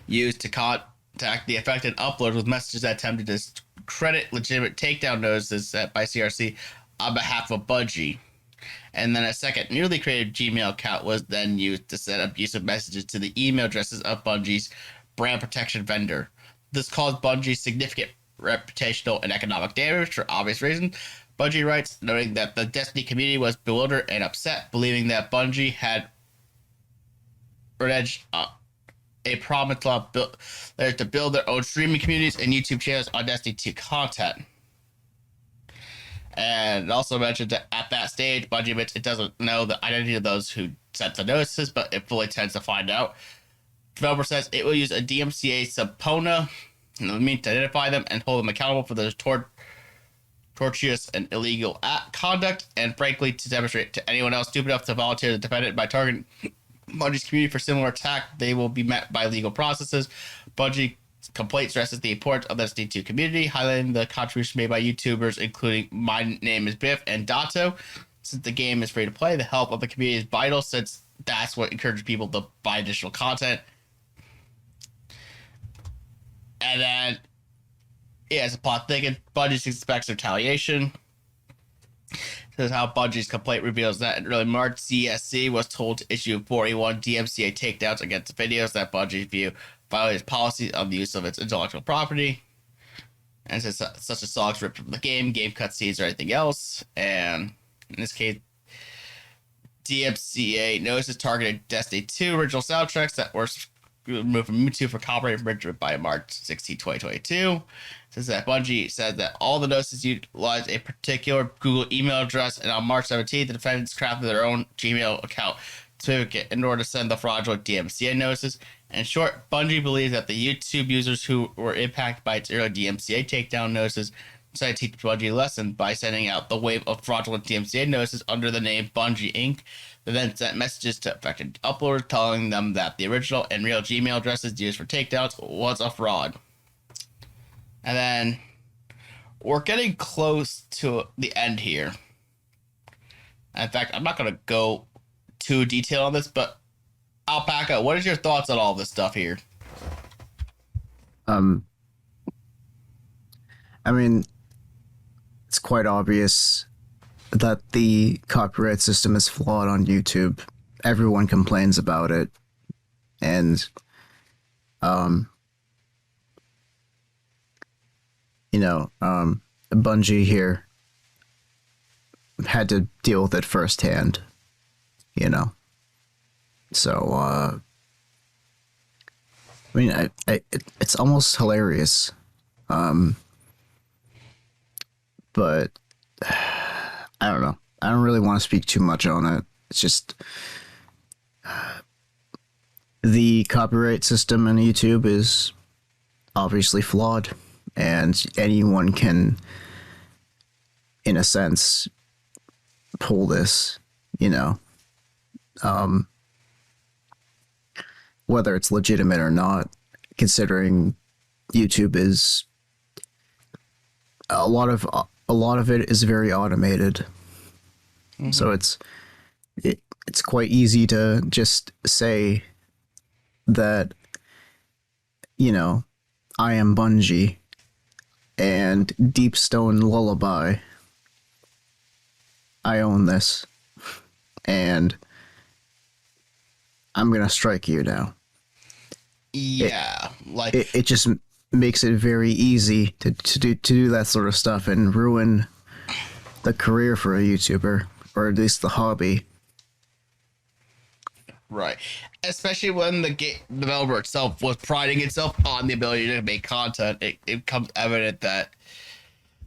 used to contact the affected uploaders with messages that attempted to credit legitimate takedown notices set by CRC on behalf of Bungie. And then a second newly created Gmail account was then used to send abusive messages to the email addresses of Bungie's brand protection vendor. This caused Bungie significant reputational and economic damage for obvious reasons. Bungie writes, noting that the Destiny community was bewildered and upset, believing that Bungie had alleged a promise to build their own streaming communities and YouTube channels on Destiny 2 content. And it also mentioned that at that stage, Bungie admits it doesn't know the identity of those who sent the notices, but it fully intends to find out. Developer says it will use a DMCA subpoena to identify them and hold them accountable for their tortuous and illegal conduct, and frankly, to demonstrate to anyone else stupid enough to volunteer to defend it by targeting Bungie's community for similar attack, they will be met by legal processes. Bungie complaint stresses the importance of the Destiny 2 community, highlighting the contributions made by YouTubers, including My Name is Biff and Dato. Since the game is free to play, the help of the community is vital, since that's what encourages people to buy additional content. And then, as a plot thickens, Bungie expects retaliation. This is how Bungie's complaint reveals that in early March, CSC was told to issue 41 DMCA takedowns against videos that Bungie view violated policy on the use of its intellectual property. And says such as songs ripped from the game cutscenes, or anything else. And in this case, DMCA notices targeted Destiny 2 original soundtracks that were removed from YouTube for copyright infringement by March 16, 2022. Says that Bungie said that all the notices utilized a particular Google email address, and on March 17th, the defendants crafted their own Gmail account certificate in order to send the fraudulent DMCA notices. In short, Bungie believes that the YouTube users who were impacted by its early DMCA takedown notices decided to teach Bungie a lesson by sending out the wave of fraudulent DMCA notices under the name Bungie Inc. They then sent messages to affected uploaders telling them that the original and real Gmail addresses used for takedowns was a fraud. And then we're getting close to the end here. In fact, I'm not going to go too detailed on this, but Alpaca, what is your thoughts on all this stuff here? I mean, it's quite obvious that the copyright system is flawed on YouTube. Everyone complains about it. And, Bungie here had to deal with it firsthand, So, it's almost hilarious. But I don't know. I don't really want to speak too much on it. It's just the copyright system on YouTube is obviously flawed, and anyone can, in a sense, pull this, whether it's legitimate or not, considering YouTube is a lot of it is very automated. Mm-hmm. So it's quite easy to just say that, I am Bungie and Deep Stone Lullaby. I own this and I'm gonna strike you now. Yeah, it just makes it very easy to do that sort of stuff and ruin the career for a YouTuber, or at least the hobby. Right. Especially when the game developer itself was priding itself on the ability to make content, it becomes evident that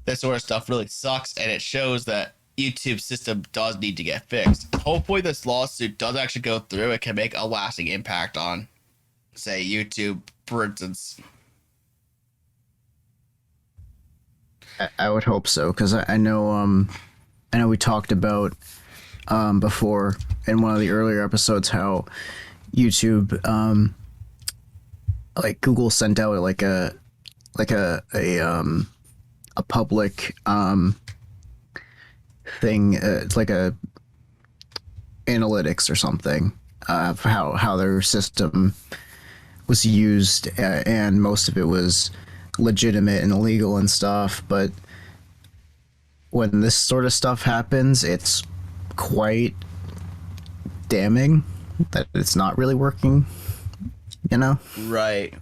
this sort of stuff really sucks, and it shows that YouTube's system does need to get fixed. Hopefully this lawsuit does actually go through. It can make a lasting impact on, say, YouTube, for instance. I would hope so, because I know we talked about before in one of the earlier episodes how YouTube, like Google sent out like a public thing. It's like a analytics or something of how their system was used, and most of it was legitimate and illegal and stuff. But when this sort of stuff happens, it's quite damning that it's not really working, Right.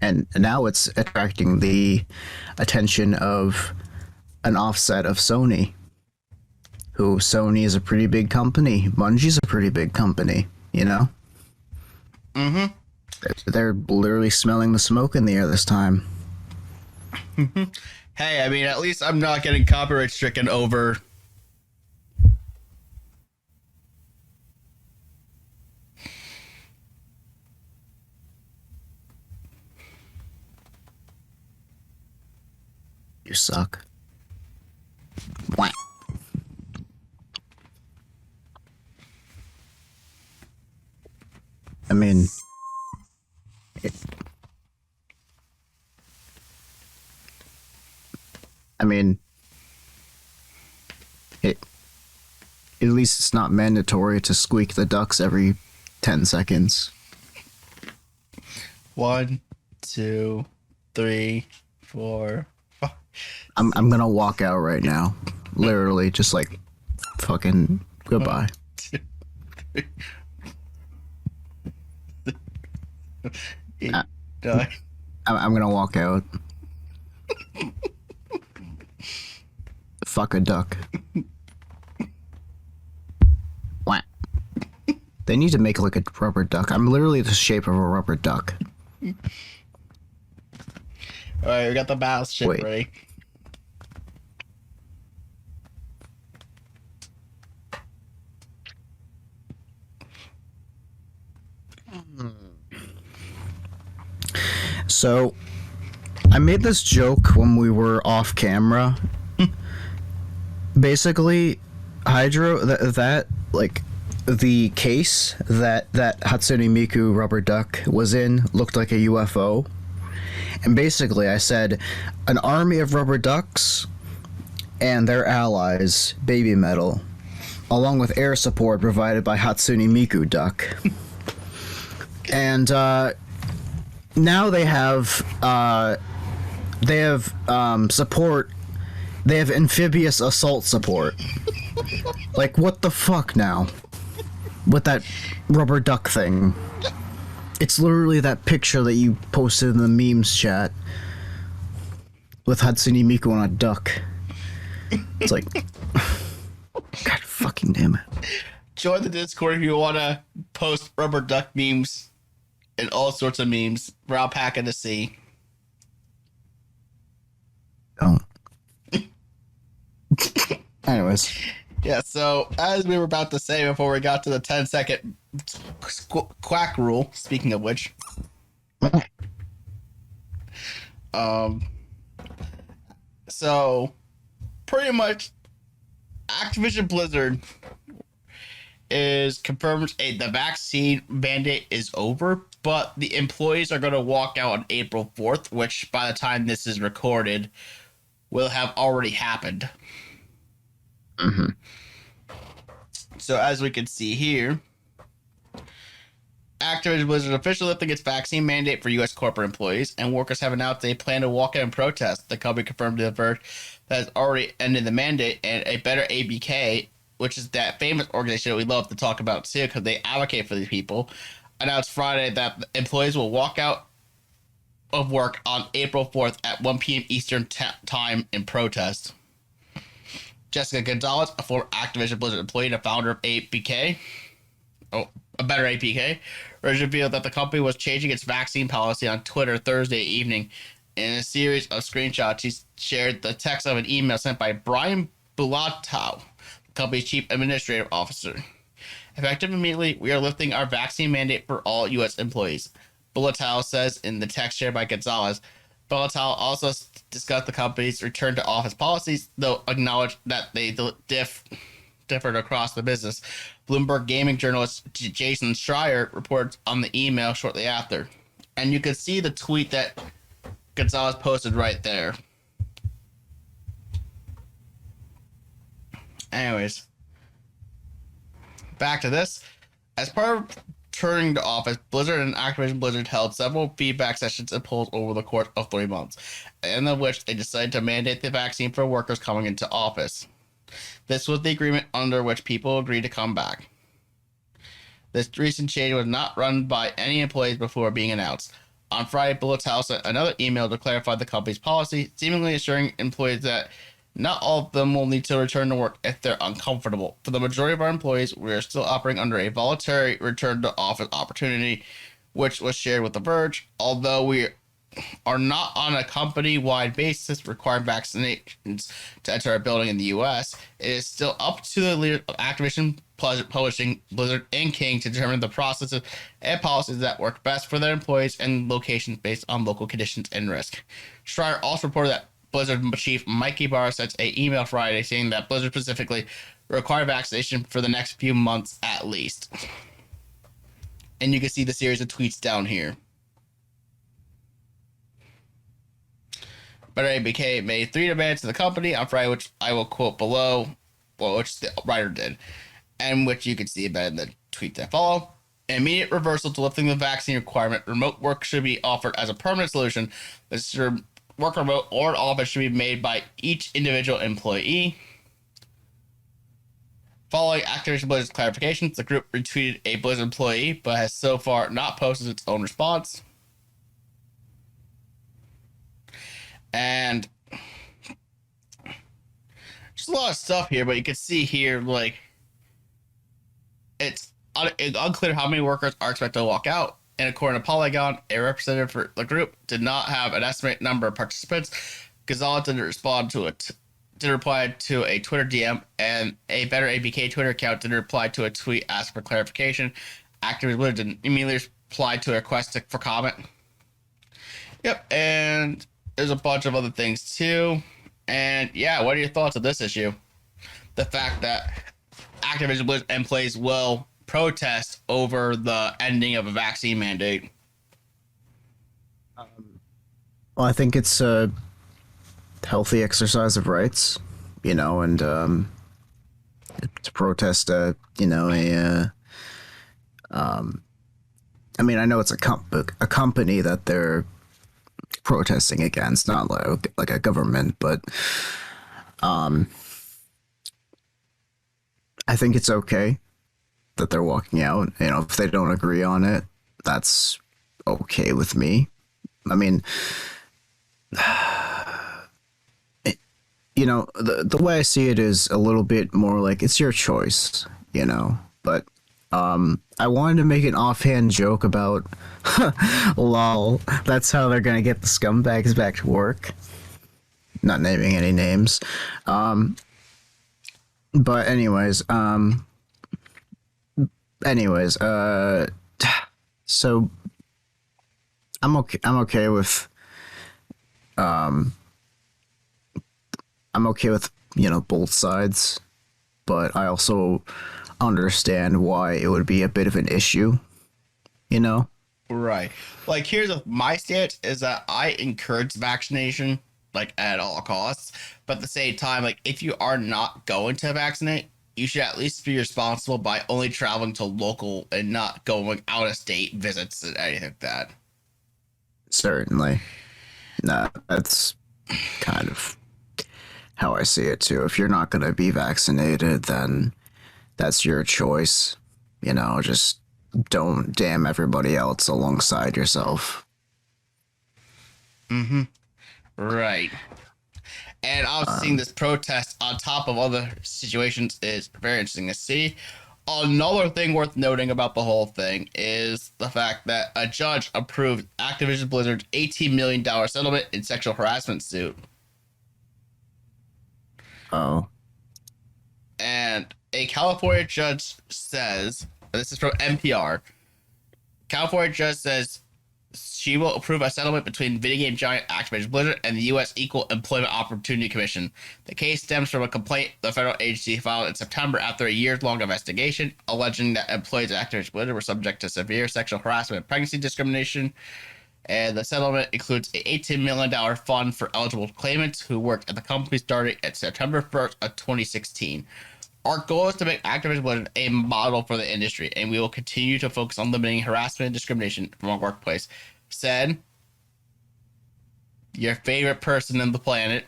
And now it's attracting the attention of an offset of Sony, who Sony is a pretty big company. Bungie's a pretty big company, Mm-hmm. They're literally smelling the smoke in the air this time. Hey, I mean, at least I'm not getting copyright stricken over... You suck. Wah. I mean, at least it's not mandatory to squeak the ducks every 10 seconds. 1, 2, 3, 4, 5. I'm gonna walk out right now. Literally, just like, fucking goodbye. 1, 2, 3, 8, 9. I'm gonna walk out. Fuck a duck. Wah. They need to make like a rubber duck. I'm literally the shape of a rubber duck. Alright, we got the battleship ready. So, I made this joke when we were off camera. Basically, Hydro, that like, the case that Hatsune Miku rubber duck was in looked like a UFO. And basically, I said, an army of rubber ducks and their allies, Baby Metal, along with air support provided by Hatsune Miku duck. And now they have support. They have amphibious assault support. Like, what the fuck now? With that rubber duck thing. It's literally that picture that you posted in the memes chat with Hatsune Miku on a duck. It's like, God fucking damn it. Join the Discord if you want to post rubber duck memes and all sorts of memes for Alpaca to see. Don't. Anyways. Yeah, so as we were about to say before we got to the 10-second quack rule, speaking of which, so pretty much Activision Blizzard is confirmed the vaccine mandate is over, but the employees are going to walk out on April 4th, which by the time this is recorded will have already happened. Mm-hmm. So as we can see here, Activision Blizzard officially lifting its vaccine mandate for U.S. corporate employees, and workers have announced they plan to walk out and protest. The company confirmed to The Verge that has already ended the mandate, and a Better ABK, which is that famous organization that we love to talk about too because they advocate for these people, announced Friday that employees will walk out of work on April 4th at 1 p.m. Eastern time in protest. Jessica Gonzalez, a former Activision Blizzard employee and a founder of APK, a Better APK, revealed that the company was changing its vaccine policy on Twitter Thursday evening. In a series of screenshots, she shared the text of an email sent by Brian Bulatow, the company's chief administrative officer. Effective immediately, we are lifting our vaccine mandate for all U.S. employees, Bulatow says in the text shared by Gonzalez. Bulatow also discussed the company's return to office policies, though acknowledged that they differed across the business. Bloomberg gaming journalist Jason Schreier reports on the email shortly after. And you can see the tweet that Gonzalez posted right there. Anyways, back to this. As part of returning to office, Blizzard and Activision Blizzard held several feedback sessions and polls over the course of 3 months, in which they decided to mandate the vaccine for workers coming into office. This was the agreement under which people agreed to come back. This recent change was not run by any employees before being announced. On Friday, Bulatow sent another email to clarify the company's policy, seemingly assuring employees that not all of them will need to return to work if they're uncomfortable. For the majority of our employees, we are still operating under a voluntary return to office opportunity, which was shared with The Verge. Although we are not on a company-wide basis requiring vaccinations to enter our building in the U.S., it is still up to the leaders of Activision Publishing, Blizzard, and King to determine the processes and policies that work best for their employees and locations based on local conditions and risk. Schreier also reported that Blizzard chief Mikey Barr sent an email Friday saying that Blizzard specifically require vaccination for the next few months at least. And you can see the series of tweets down here. Better ABK made 3 demands to the company on Friday, which I will quote below, which the writer did, and which you can see about in the tweet that follow. An immediate reversal to lifting the vaccine requirement. Remote work should be offered as a permanent solution. This should work remote or in office should be made by each individual employee. Following Activision Blizzard's clarifications, the group retweeted a Blizzard employee, but has so far not posted its own response. And just a lot of stuff here, but you can see here, like, it's unclear how many workers are expected to walk out. And according to Polygon, a representative for the group did not have an estimated number of participants. Gonzalez didn't reply to a Twitter DM, and a Better ABK Twitter account didn't reply to a tweet asking for clarification. Activision Blizzard didn't immediately reply to a request for comment. Yep, and there's a bunch of other things too. And yeah, what are your thoughts on this issue? The fact that Activision Blizzard employees will protest over the ending of a vaccine mandate. Well, I think it's a healthy exercise of rights, and to protest I mean, I know it's a company that they're protesting against, not like a government, but I think it's okay that they're walking out. If they don't agree on it, that's okay with me. I mean, the way I see it is a little bit more like it's your choice, but I wanted to make an offhand joke about lol, that's how they're gonna get the scumbags back to work. Not naming any names. But anyways, so I'm okay with both sides, but I also understand why it would be a bit of an issue, Right. Like, here's my stance is that I encourage vaccination, like, at all costs. But at the same time, like, if you are not going to vaccinate, you should at least be responsible by only traveling to local and not going out of state visits and anything like that. Certainly. Nah, that's kind of how I see it too. If you're not going to be vaccinated, then that's your choice. Just don't damn everybody else alongside yourself. Mm-hmm. Right. And I was seeing this protest on top of other situations is very interesting to see. Another thing worth noting about the whole thing is the fact that a judge approved Activision Blizzard's $18 million settlement in sexual harassment suit. Oh. And a California judge says, this is from NPR, California judge says she will approve a settlement between video game giant Activision Blizzard and the U.S. Equal Employment Opportunity Commission. The case stems from a complaint the federal agency filed in September after a years-long investigation, alleging that employees at Activision Blizzard were subject to severe sexual harassment and pregnancy discrimination. And the settlement includes a $18 million fund for eligible claimants who worked at the company starting at September 1st of 2016. Our goal is to make Activision Blizzard a model for the industry, and we will continue to focus on limiting harassment and discrimination from our workplace, said your favorite person on the planet.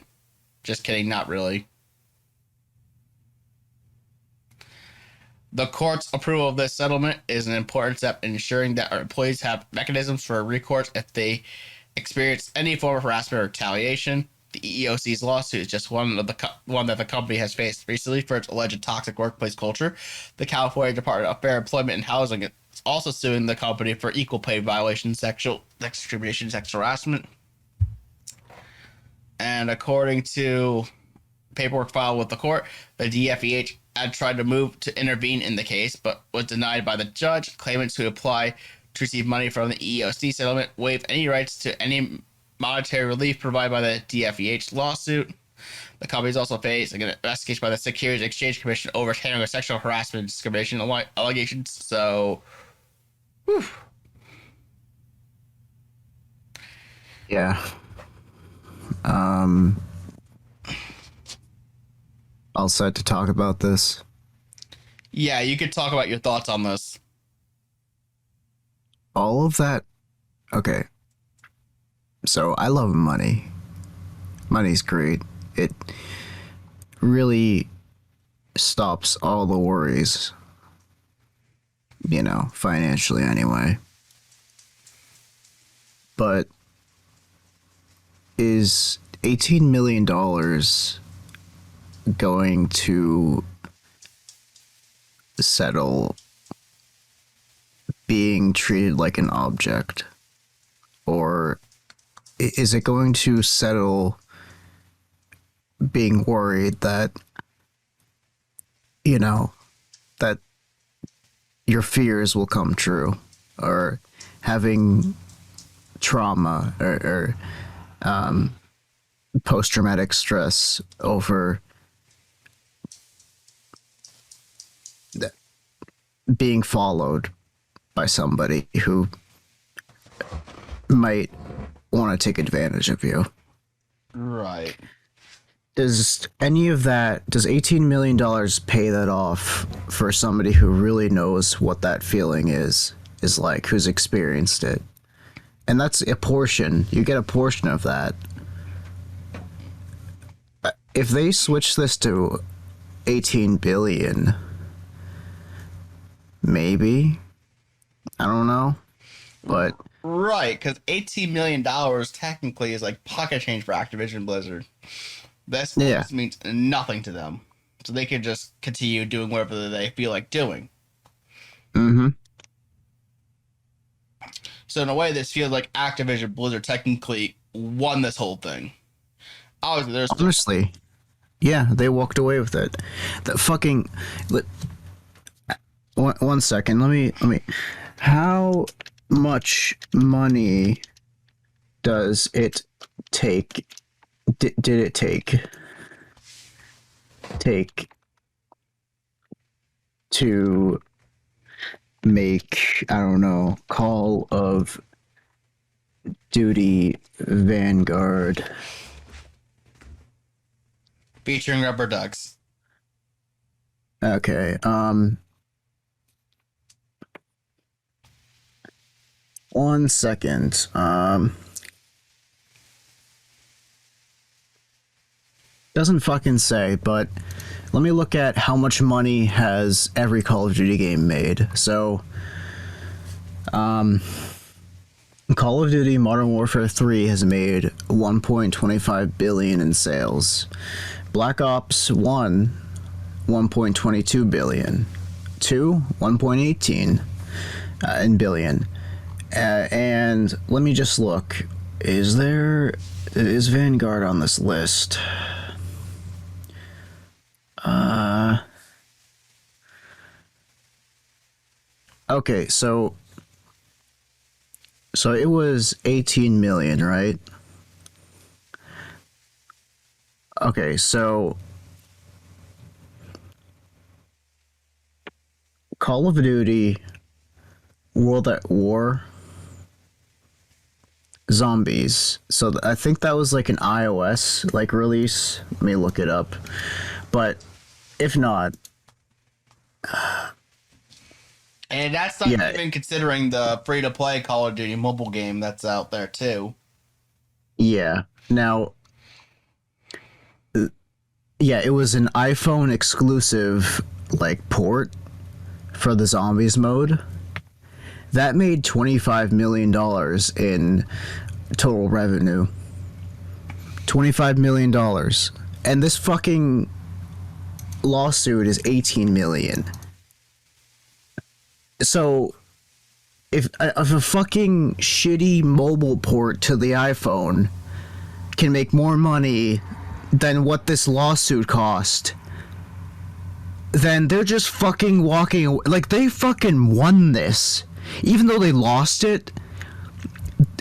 Just kidding, not really. The court's approval of this settlement is an important step in ensuring that our employees have mechanisms for recourse if they experience any form of harassment or retaliation. The EEOC's lawsuit is just one that the company has faced recently for its alleged toxic workplace culture. The California Department of Fair Employment and Housing is also suing the company for equal pay violations, sexual discrimination, sexual harassment. And according to paperwork filed with the court, the DFEH had tried to move to intervene in the case, but was denied by the judge. Claimants who apply to receive money from the EEOC settlement waive any rights to any monetary relief provided by the DFEH lawsuit. The company is also facing an investigation by the Securities and Exchange Commission over handling of sexual harassment and discrimination allegations. So, whew. Yeah. All set to talk about this. Yeah, you could talk about your thoughts on this. All of that. Okay. So I love money. Money's great. It really stops all the worries, financially anyway. But is $18 million going to settle being treated like an object? Or is it going to settle being worried that, that your fears will come true, or having trauma or post-traumatic stress over being followed by somebody who might want to take advantage of you. Right. Does $18 million pay that off for somebody who really knows what that feeling is like, who's experienced it? And that's a portion. You get a portion of that. If they switch this to 18 billion, maybe. I don't know. But right, because $18 million technically is like pocket change for Activision Blizzard. This means nothing to them. So they can just continue doing whatever they feel like doing. Mm-hmm. So in a way, this feels like Activision Blizzard technically won this whole thing. Honestly, yeah, they walked away with it. That fucking... One second, let me... How much money does it take... Did it take to make, I don't know, Call of Duty Vanguard featuring rubber ducks? Okay, 1 second. Doesn't fucking say, but let me look at how much money has every Call of Duty game made. So, Call of Duty Modern Warfare 3 has made 1.25 billion in sales. Black Ops 1, 1.22 billion. 2, 1.18 in billion. And let me just look. Is Vanguard on this list? Okay, so it was 18 million, right? Okay, so Call of Duty World at War Zombies. So I think that was like an iOS like release. Let me look it up. But if not, and that's not even considering the free-to-play Call of Duty mobile game that's out there too. Yeah. Now, yeah, it was an iPhone exclusive like port for the zombies mode. That made $25 million in total revenue. $25 million. And this fucking lawsuit is 18 million. So if a fucking shitty mobile port to the iPhone can make more money than what this lawsuit cost, then they're just fucking walking away. Like, they fucking won this. Even though they lost it,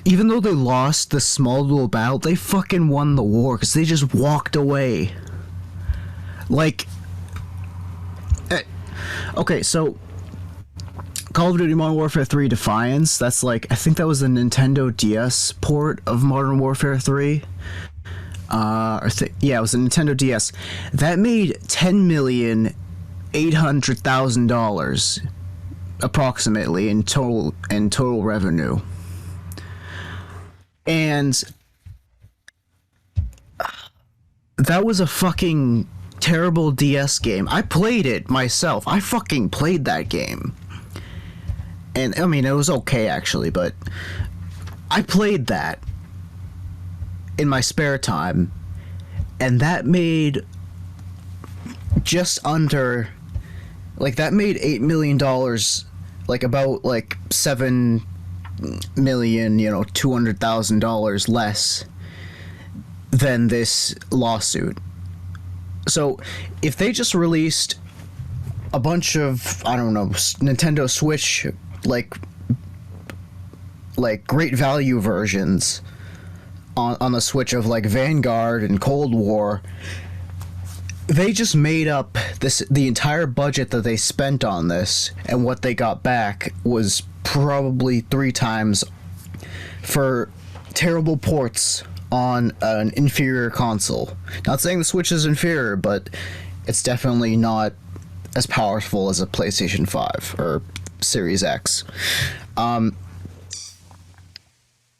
even though they lost the small little battle, they fucking won the war because they just walked away. Like, okay, so Call of Duty Modern Warfare 3 Defiance, that's like, I think that was the Nintendo DS port of Modern Warfare 3. Yeah, it was a Nintendo DS. That made $10,800,000 approximately in total revenue. And that was a fucking terrible DS game. I played it myself. I fucking played that game. And I mean, it was okay actually, but I played that in my spare time, and that made just under, like, that made $8 million, like about like $7 million, $200,000 less than this lawsuit. So if they just released a bunch of, I don't know, Nintendo Switch like great value versions on the Switch of like Vanguard and Cold War. They just made up the entire budget that they spent on this, and what they got back was probably 3 times for terrible ports on an inferior console. Not saying the Switch is inferior, but it's definitely not as powerful as a PlayStation 5 or Series X. All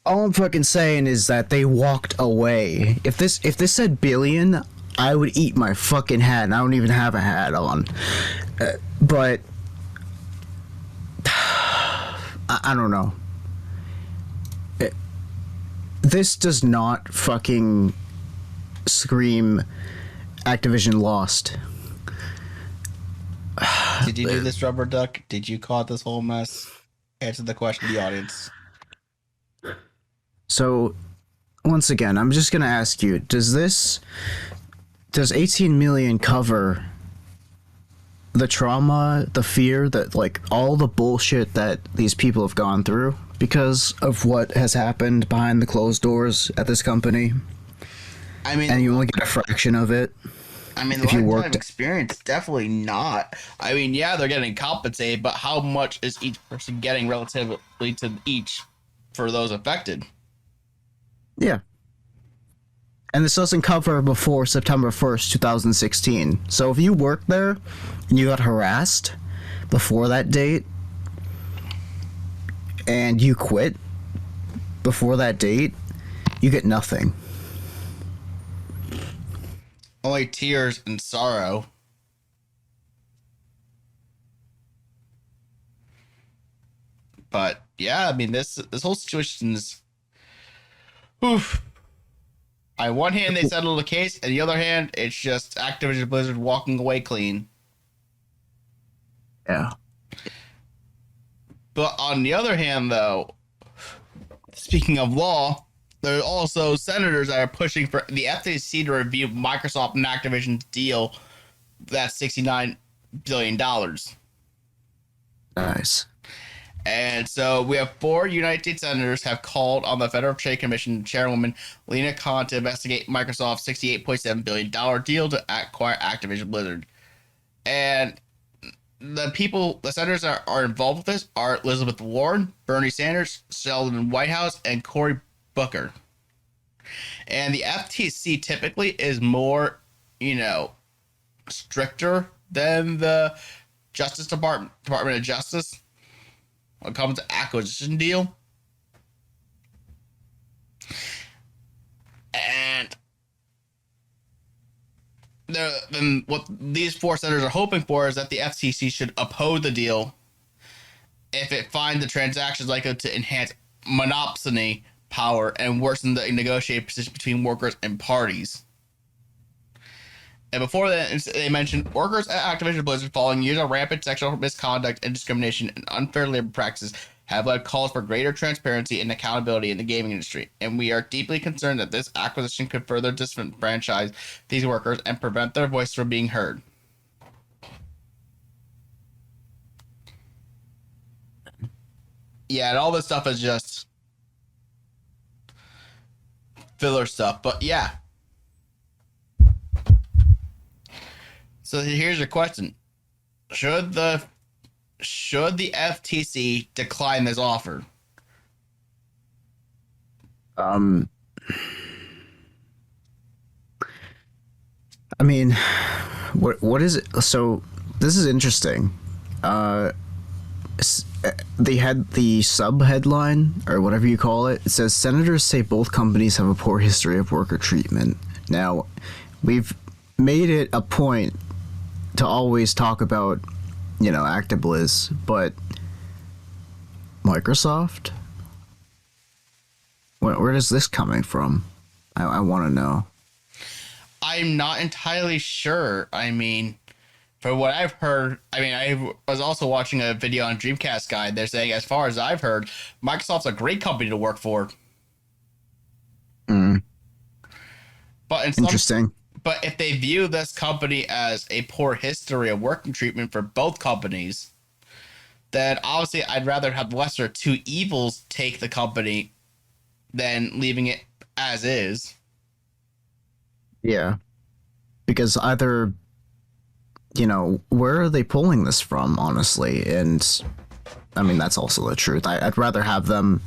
I'm fucking saying is that they walked away. If this said billion, I would eat my fucking hat, and I don't even have a hat on. But I don't know. This does not fucking scream Activision lost. Did you do this, Rubber Duck? Did you cause this whole mess? Answer the question to the audience. So, once again, I'm just gonna ask you: does 18 million cover the trauma, the fear, that like all the bullshit that these people have gone through because of what has happened behind the closed doors at this company? I mean, and you only get a fraction of it. I mean, the lifetime experience, definitely not. I mean, yeah, they're getting compensated, but how much is each person getting relatively to each for those affected? Yeah. And this doesn't cover before September 1st, 2016. So if you worked there and you got harassed before that date and you quit before that date, you get nothing. Only tears and sorrow. But yeah, I mean, this whole situation is, oof. On one hand, they settled the case, and the other hand, it's just Activision Blizzard walking away clean. Yeah. But on the other hand, though, speaking of law, there are also senators that are pushing for the FTC to review Microsoft and Activision's deal. That's $69 billion. Nice. And so we have 4 United States senators have called on the Federal Trade Commission Chairwoman Lena Khan to investigate Microsoft's $68.7 billion deal to acquire Activision Blizzard. And the senators that are involved with this are Elizabeth Warren, Bernie Sanders, Sheldon Whitehouse, and Cory Booker. And the FTC typically is more, stricter than the Department of Justice when it comes to acquisition deal. And then what these 4 senators are hoping for is that the FCC should oppose the deal if it finds the transactions likely to enhance monopsony power and worsen the negotiated position between workers and parties. And before that, they mentioned workers at Activision Blizzard, following years of rampant sexual misconduct and discrimination and unfair labor practices, have led calls for greater transparency and accountability in the gaming industry. And we are deeply concerned that this acquisition could further disenfranchise these workers and prevent their voice from being heard. Yeah, and all this stuff is just filler stuff, but yeah. So here's your question. Should the FTC decline this offer? I mean, what is it? So this is interesting. They had the sub headline, or whatever you call it. It says senators say both companies have a poor history of worker treatment. Now, we've made it a point to always talk about, ActiBliz, but Microsoft? Where is this coming from? I want to know. I'm not entirely sure. I mean, for what I've heard, I was also watching a video on Dreamcast Guide. They're saying, as far as I've heard, Microsoft's a great company to work for. But interesting. But if they view this company as a poor history of working treatment for both companies, then obviously I'd rather have the lesser two evils take the company than leaving it as is. Yeah. Because either, where are they pulling this from, honestly? And I mean, that's also the truth. I'd rather have them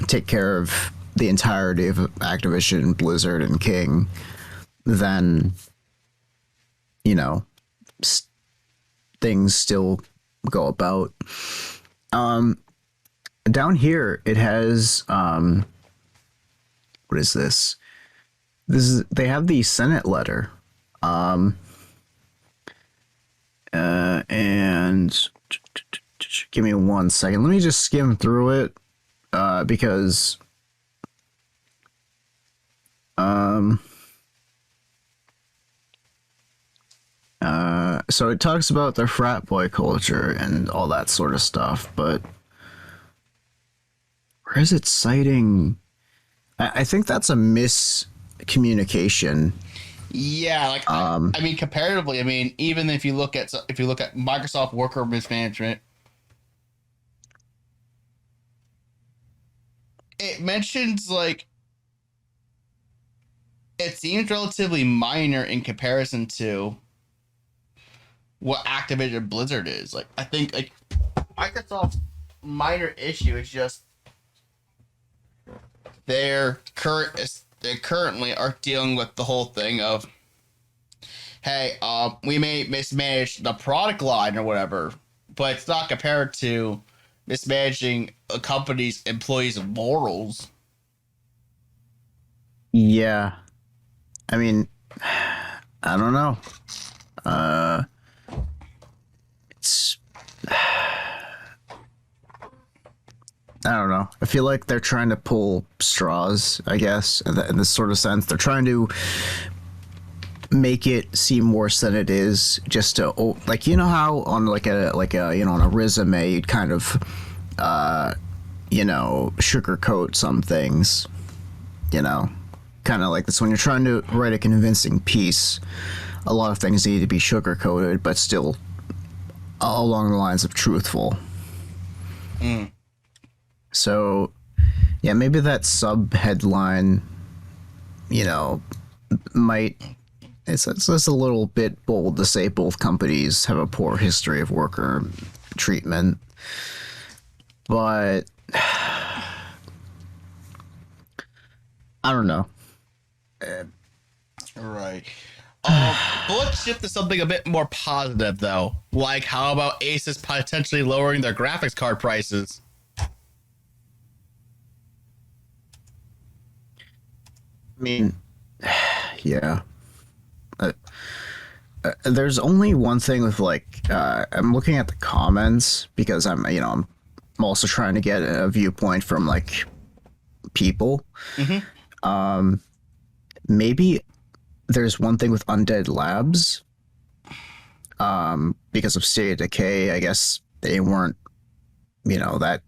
take care of the entirety of Activision, Blizzard, and King than, things still go about. Down here, it has, what is this? They have the Senate letter. And give me 1 second. Let me just skim through it, because so it talks about the frat boy culture and all that sort of stuff, but where is it citing? I think that's a miscommunication. Yeah, like I mean, comparatively, I mean, even if you look at Microsoft worker mismanagement, it mentions like it seems relatively minor in comparison to what Activision Blizzard is. Like, I think like Microsoft's minor issue is just they currently are dealing with the whole thing of, hey, we may mismanage the product line or whatever, but it's not compared to mismanaging a company's employees' morals. Yeah. I mean, I don't know. It's I don't know. I feel like they're trying to pull straws, I guess, in this sort of sense. They're trying to make it seem worse than it is, just to, like, how on like a on a resume you'd kind of sugarcoat some things, kind of like this. When you're trying to write a convincing piece, a lot of things need to be sugarcoated, but still along the lines of truthful. So, yeah, maybe that sub headline, might. It's just a little bit bold to say both companies have a poor history of worker treatment, but I don't know. Right. But let's shift to something a bit more positive, though. Like, how about Asus potentially lowering their graphics card prices? I mean, yeah. There's only one thing with I'm looking at the comments because I'm also trying to get a viewpoint from like people. Mm-hmm. Maybe there's one thing with Undead Labs. Because of State of Decay, I guess they weren't, that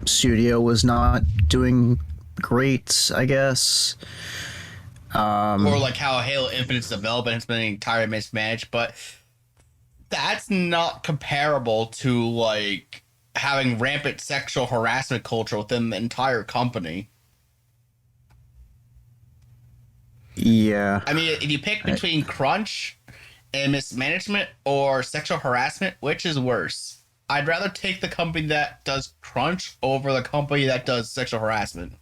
studio was not doing great, I guess. Or like how Halo Infinite's development has been entirely mismanaged, but that's not comparable to like having rampant sexual harassment culture within the entire company. Yeah. I mean, if you pick between crunch and mismanagement or sexual harassment, which is worse? I'd rather take the company that does crunch over the company that does sexual harassment.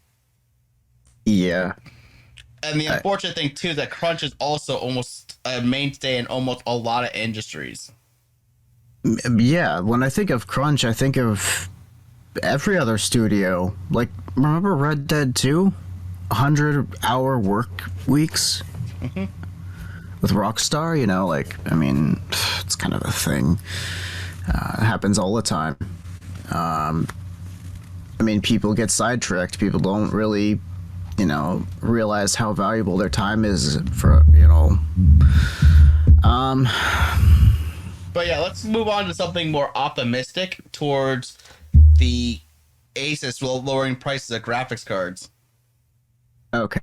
Yeah. And the unfortunate thing, too, is that crunch is also almost a mainstay in almost a lot of industries. Yeah, when I think of crunch, I think of every other studio. Like, remember Red Dead 2? 100-hour work weeks? Mm-hmm. With Rockstar, it's kind of a thing. It happens all the time. People get sidetracked. People don't really realize how valuable their time is for, But yeah, let's move on to something more optimistic towards the Asus lowering prices of graphics cards. Okay.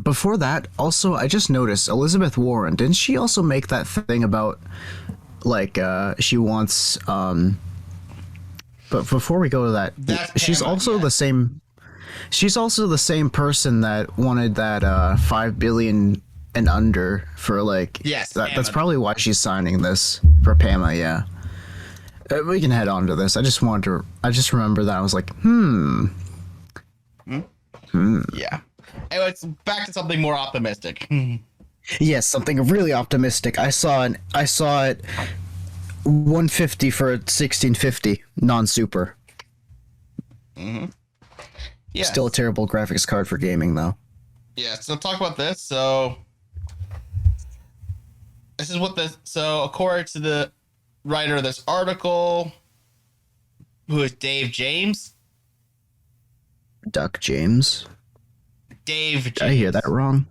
Before that, also, I just noticed Elizabeth Warren, didn't she also make that thing about like she wants but before we go to that, she's also the same. She's also the same person that wanted that 5 billion and under for like. Yes, that's probably why she's signing this for PAMA. Yeah, we can head on to this. I just remember that I was like, Yeah. Anyway, it's back to something more optimistic. Yes, something really optimistic. I saw it 150 for a 1650 non-super. Yeah. Still a terrible graphics card for gaming, though. Yeah, so talk about this. So this is what this. So according to the writer of this article, who is Dave James. Duck James. Dave James. Did I hear that wrong?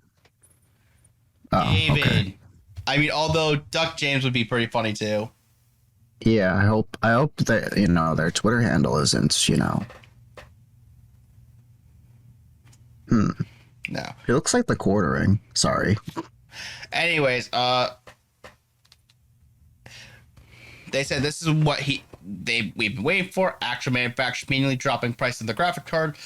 Oh, David. okay. I mean, although Duck James would be pretty funny too. Yeah, I hope that their Twitter handle isn't, No. It looks like the quartering. Sorry. Anyways, they said this is what we've been waiting for. Actual manufacturers manually dropping price of the graphic card.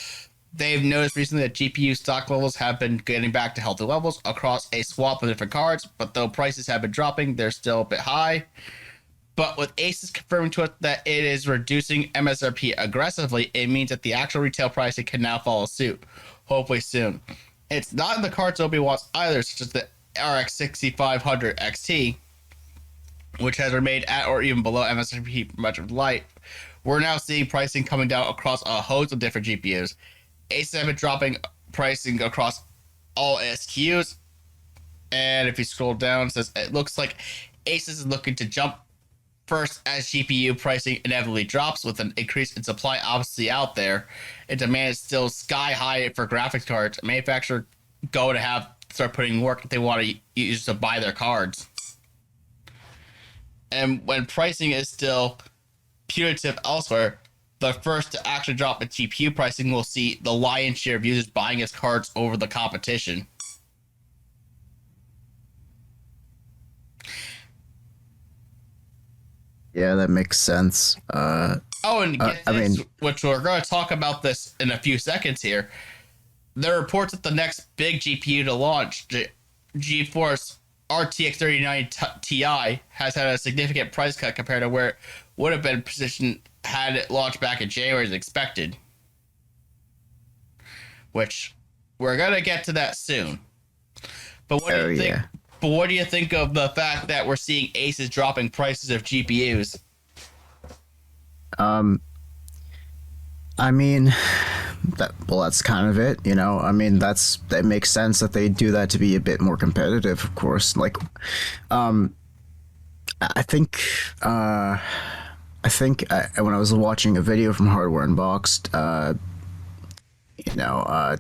They've noticed recently that GPU stock levels have been getting back to healthy levels across a swath of different cards, but though prices have been dropping, they're still a bit high. But with Asus confirming to us that it is reducing MSRP aggressively, it means that the actual retail pricing can now follow suit, hopefully soon. It's not in the cards nobody wants either, such as the RX 6500 XT, which has remained at or even below MSRP for much of life. We're now seeing pricing coming down across a host of different GPUs. Asus have been dropping pricing across all SKUs, and if you scroll down, it says it looks like Asus is looking to jump first as GPU pricing inevitably drops with an increase in supply obviously out there, and demand is still sky high for graphics cards. Manufacturers go to have start putting work if they want to use to buy their cards. And when pricing is still punitive elsewhere, the first to actually drop its GPU pricing will see the lion's share of users buying its cards over the competition. Yeah, that makes sense. And get this, which we're going to talk about this in a few seconds here. There are reports that the next big GPU to launch, the GeForce RTX 3090 Ti, has had a significant price cut compared to where it would have been positioned had it launched back in January as expected. Which we're going to get to that soon. But what do you think? Yeah. But what do you think of the fact that we're seeing Asus dropping prices of GPUs? I mean, that's kind of it, I mean, that makes sense that they do that to be a bit more competitive, of course. Like, I think when I was watching a video from Hardware Unboxed,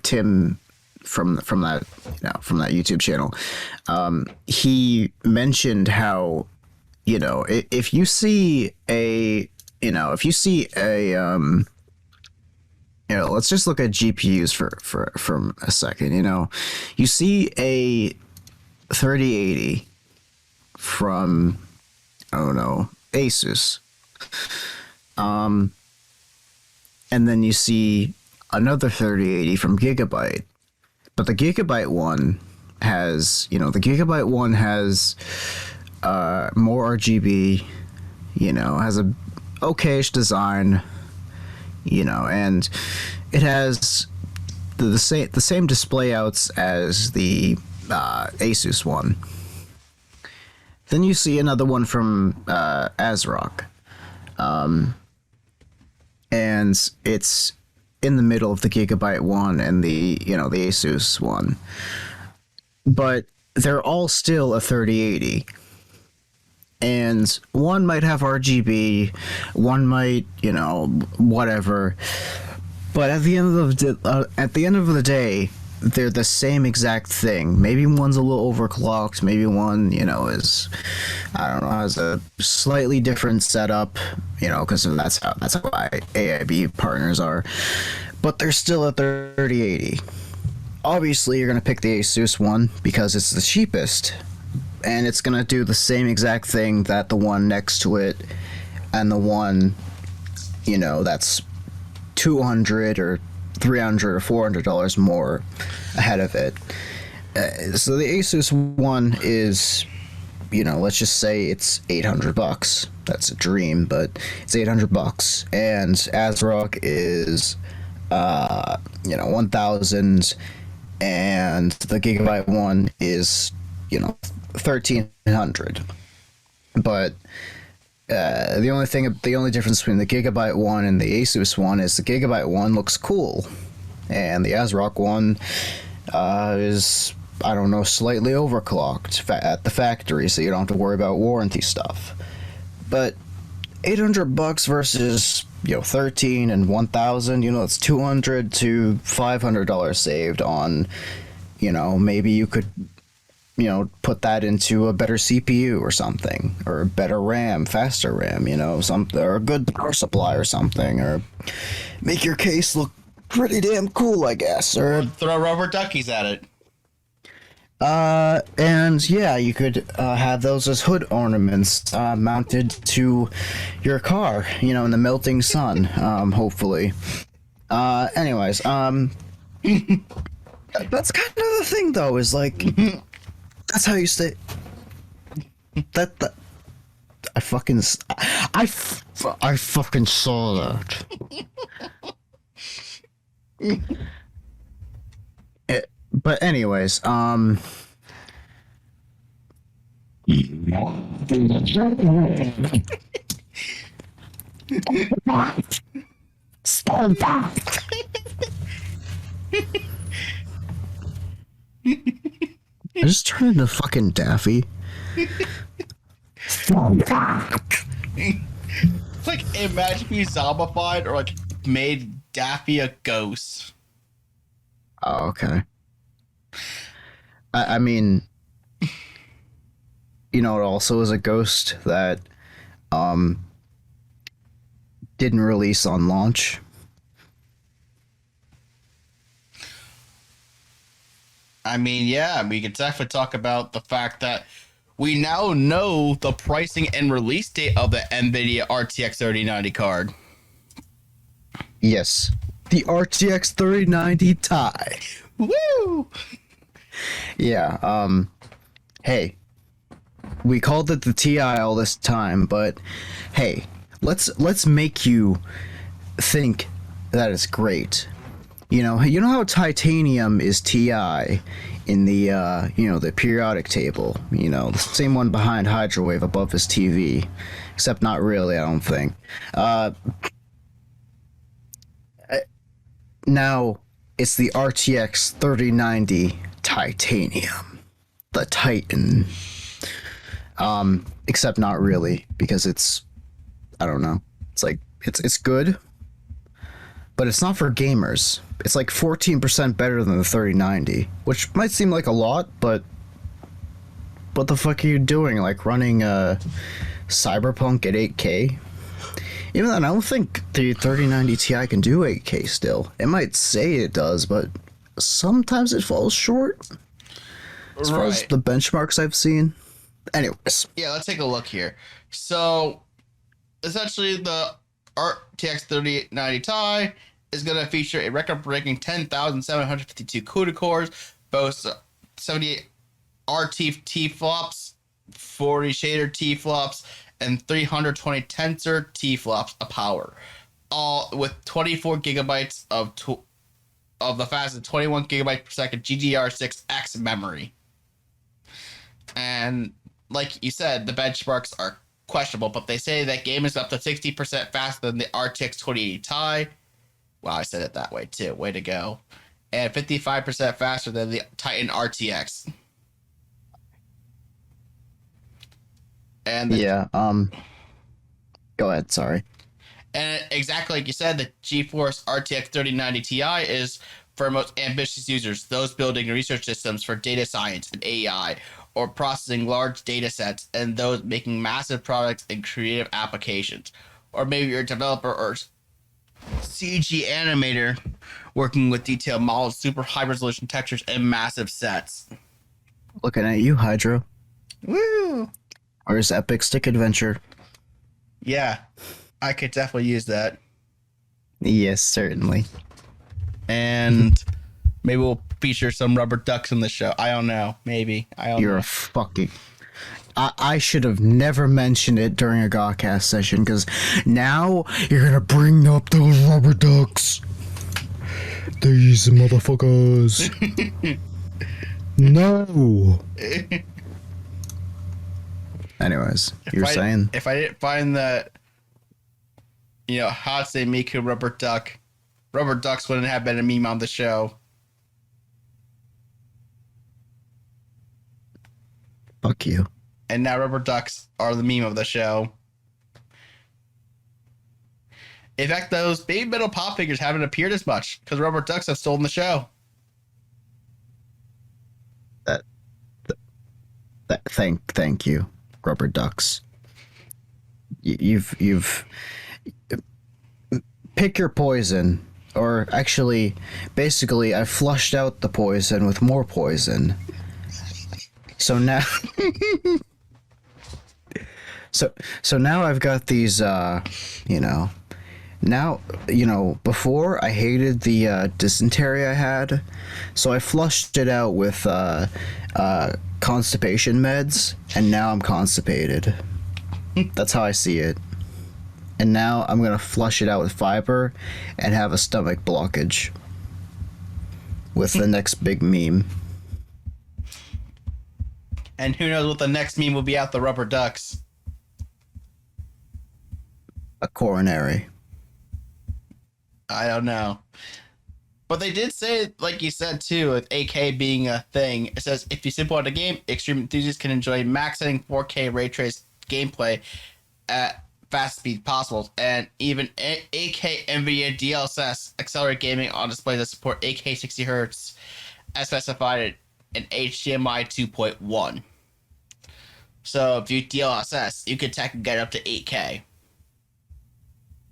Tim from that YouTube channel, he mentioned how, if you see a let's just look at GPUs for a second. You see a 3080 from, I don't know, Asus, and then you see another 3080 from Gigabyte, but the Gigabyte one has more RGB, has a okayish design, and it has the same display outs as the Asus one. Then you see another one from ASRock, and it's in the middle of the Gigabyte one and the Asus one, but they're all still a 3080. And one might have RGB, one might, whatever. But at the end of the day, they're the same exact thing. Maybe one's a little overclocked. Maybe one, is, I don't know, has a slightly different setup. Because that's how AIB partners are. But they're still at 3080. Obviously, you're gonna pick the Asus one because it's the cheapest. and it's gonna do the same exact thing that the one next to it and the one, that's $200 or $300 or $400 more ahead of it. So the Asus one is, let's just say it's $800. That's a dream, but it's $800, and ASRock is 1,000, and the Gigabyte one is 1,300. But the only difference between the Gigabyte one and the Asus one is the Gigabyte one looks cool, and the ASRock one is, I don't know, slightly overclocked at the factory, so you don't have to worry about warranty stuff. But $800 versus 13 and 1,000, it's $200 to $500 saved on, maybe you could put that into a better CPU or something, or a better RAM, faster RAM, something, or a good power supply or something, or make your case look pretty damn cool, I guess, or throw rubber duckies at it. And yeah, you could have those as hood ornaments mounted to your car, in the melting sun, hopefully. Anyways, that's kind of the thing, though, is like, that's how you stay. That I fucking saw that. But anyways, stop that. I just turned into fucking Daffy. Stop that. It's like, imagine being zombified or like made Daffy a ghost. Oh, okay. I mean, it also is a ghost that didn't release on launch. I mean, yeah, we could definitely talk about the fact that we now know the pricing and release date of the Nvidia RTX 3090 card. Yes, the RTX 3090 Ti. Woo! Yeah, hey, we called it the Ti all this time, but hey, let's make you think that it's great. You know how titanium is Ti in the the periodic table. The same one behind Hydrowave above his TV, except not really. I don't think. Now it's the RTX 3090 Titanium, the Titan. Except not really, because it's, I don't know. It's like it's good, but it's not for gamers. It's like 14% better than the 3090, which might seem like a lot, but what the fuck are you doing? Like running Cyberpunk at 8K? Even then, I don't think the 3090 Ti can do 8K still. It might say it does, but sometimes it falls short. As far as the benchmarks I've seen. Anyways. Yeah, let's take a look here. So, essentially, the RTX 3090 Ti is going to feature a record-breaking 10,752 CUDA cores, boasts 78 RT T-flops, 40 shader T-flops, and 320 tensor T-flops of power, all with 24 gigabytes of the fastest 21 gigabytes per second GDDR6X memory. And like you said, the benchmarks are questionable, but they say that game is up to 60% faster than the RTX 2080 Ti. Wow, I said it that way too. Way to go. And 55% faster than the Titan RTX. And go ahead, sorry. And exactly like you said, the GeForce RTX 3090 Ti is for most ambitious users, those building research systems for data science and AI, or processing large data sets, and those making massive products and creative applications. Or maybe you're a developer or CG animator working with detailed models, super high resolution textures, and massive sets. Looking at you, Hydro. Woo! Where's Epic Stick Adventure? Yeah, I could definitely use that. Yes, certainly. And maybe we'll feature some rubber ducks in the show. I don't know. Maybe. I don't You're know. a fucking... I should have never mentioned it during a GAHCast session, because now you're gonna bring up those rubber ducks. These motherfuckers. No. Anyways, you were saying? If I didn't find that, Hatsune Miku rubber ducks wouldn't have been a meme on the show. Fuck you. And now rubber ducks are the meme of the show. In fact, those baby metal pop figures haven't appeared as much because rubber ducks have stolen the show. Thank you, rubber ducks. You've pick your poison, or actually, basically, I flushed out the poison with more poison. So now, so now I've got these, Now, before I hated the dysentery I had, so I flushed it out with constipation meds, and now I'm constipated. That's how I see it. And now I'm gonna flush it out with fiber and have a stomach blockage with the next big meme. And who knows what the next meme will be out the rubber ducks. A coronary. I don't know. But they did say, like you said too, with AK being a thing, it says if you simple out the game, extreme enthusiasts can enjoy max-setting 4K ray trace gameplay at fast speed possible, and even AK Nvidia DLSS accelerate gaming on displays that support 8K 60 Hz as specified in HDMI 2.1. So if you DLSS, you could technically get up to 8K.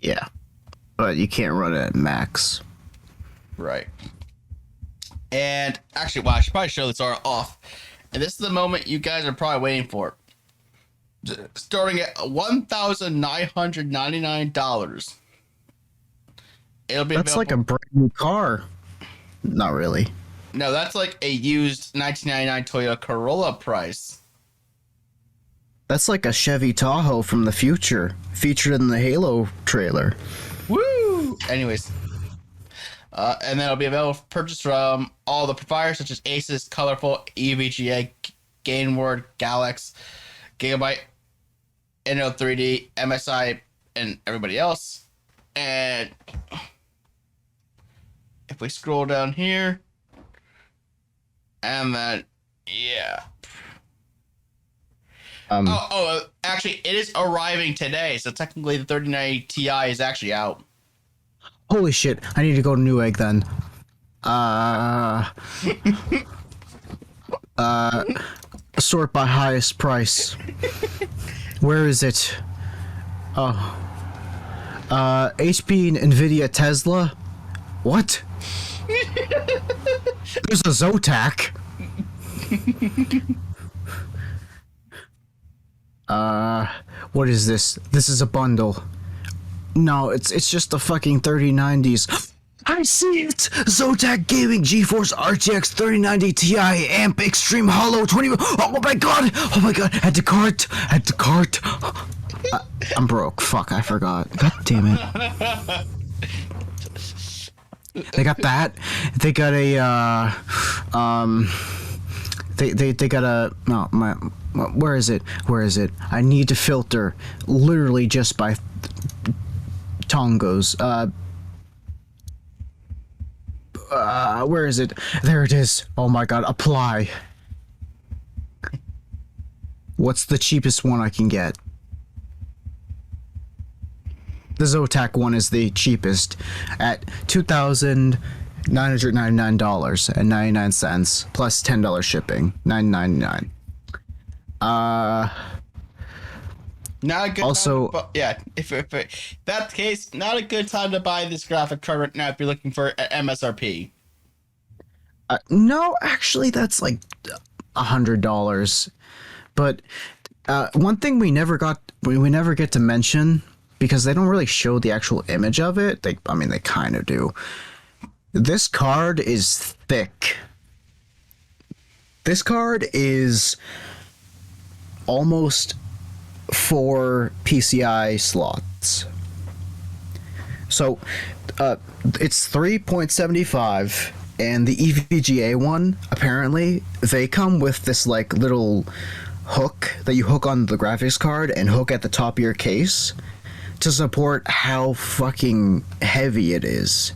Yeah, but you can't run it at max. Right. And actually, well, I should probably show this R off. And this is the moment you guys are probably waiting for. Starting at $1,999. It'll be That's available. like a brand new car. Not really. No, that's like a used 1999 Toyota Corolla price. That's like a Chevy Tahoe from the future, featured in the Halo trailer. Woo! Anyways. And then it'll be available for purchase from all the providers such as Asus, Colorful, EVGA, Gainward, Galax, Gigabyte, Inno3D, MSI, and everybody else. And if we scroll down here, and then, yeah. Actually, it is arriving today, so technically the 3090 Ti is actually out. Holy shit, I need to go to Newegg then. Sort by highest price. Where is it? Oh. HP, Nvidia, Tesla? What? There's a Zotac. What is this? This is a bundle. No, it's just the fucking 3090s. I see it! Zotac Gaming GeForce RTX 3090 Ti Amp Extreme Hollow 20. Oh my god! Oh my god! Add to cart! Add to cart! I'm broke. Fuck, I forgot. God damn it. They got that. They got a they got a no my where is it? Where is it? I need to filter literally just by tongos. Where is it? There it is. Oh my god, apply. What's the cheapest one I can get? The Zotac one is the cheapest at $2,999.99 plus $10 shipping. $9.99. Not a good also, time if that's the case, not a good time to buy this graphic card right now if you're looking for MSRP. No, actually, that's like $100. But one thing we never get to mention, because they don't really show the actual image of it. They kind of do. This card is thick. This card is almost 4 PCI slots. So it's 3.75, and the EVGA one, apparently, they come with this like little hook that you hook on the graphics card and hook at the top of your case to support how fucking heavy it is.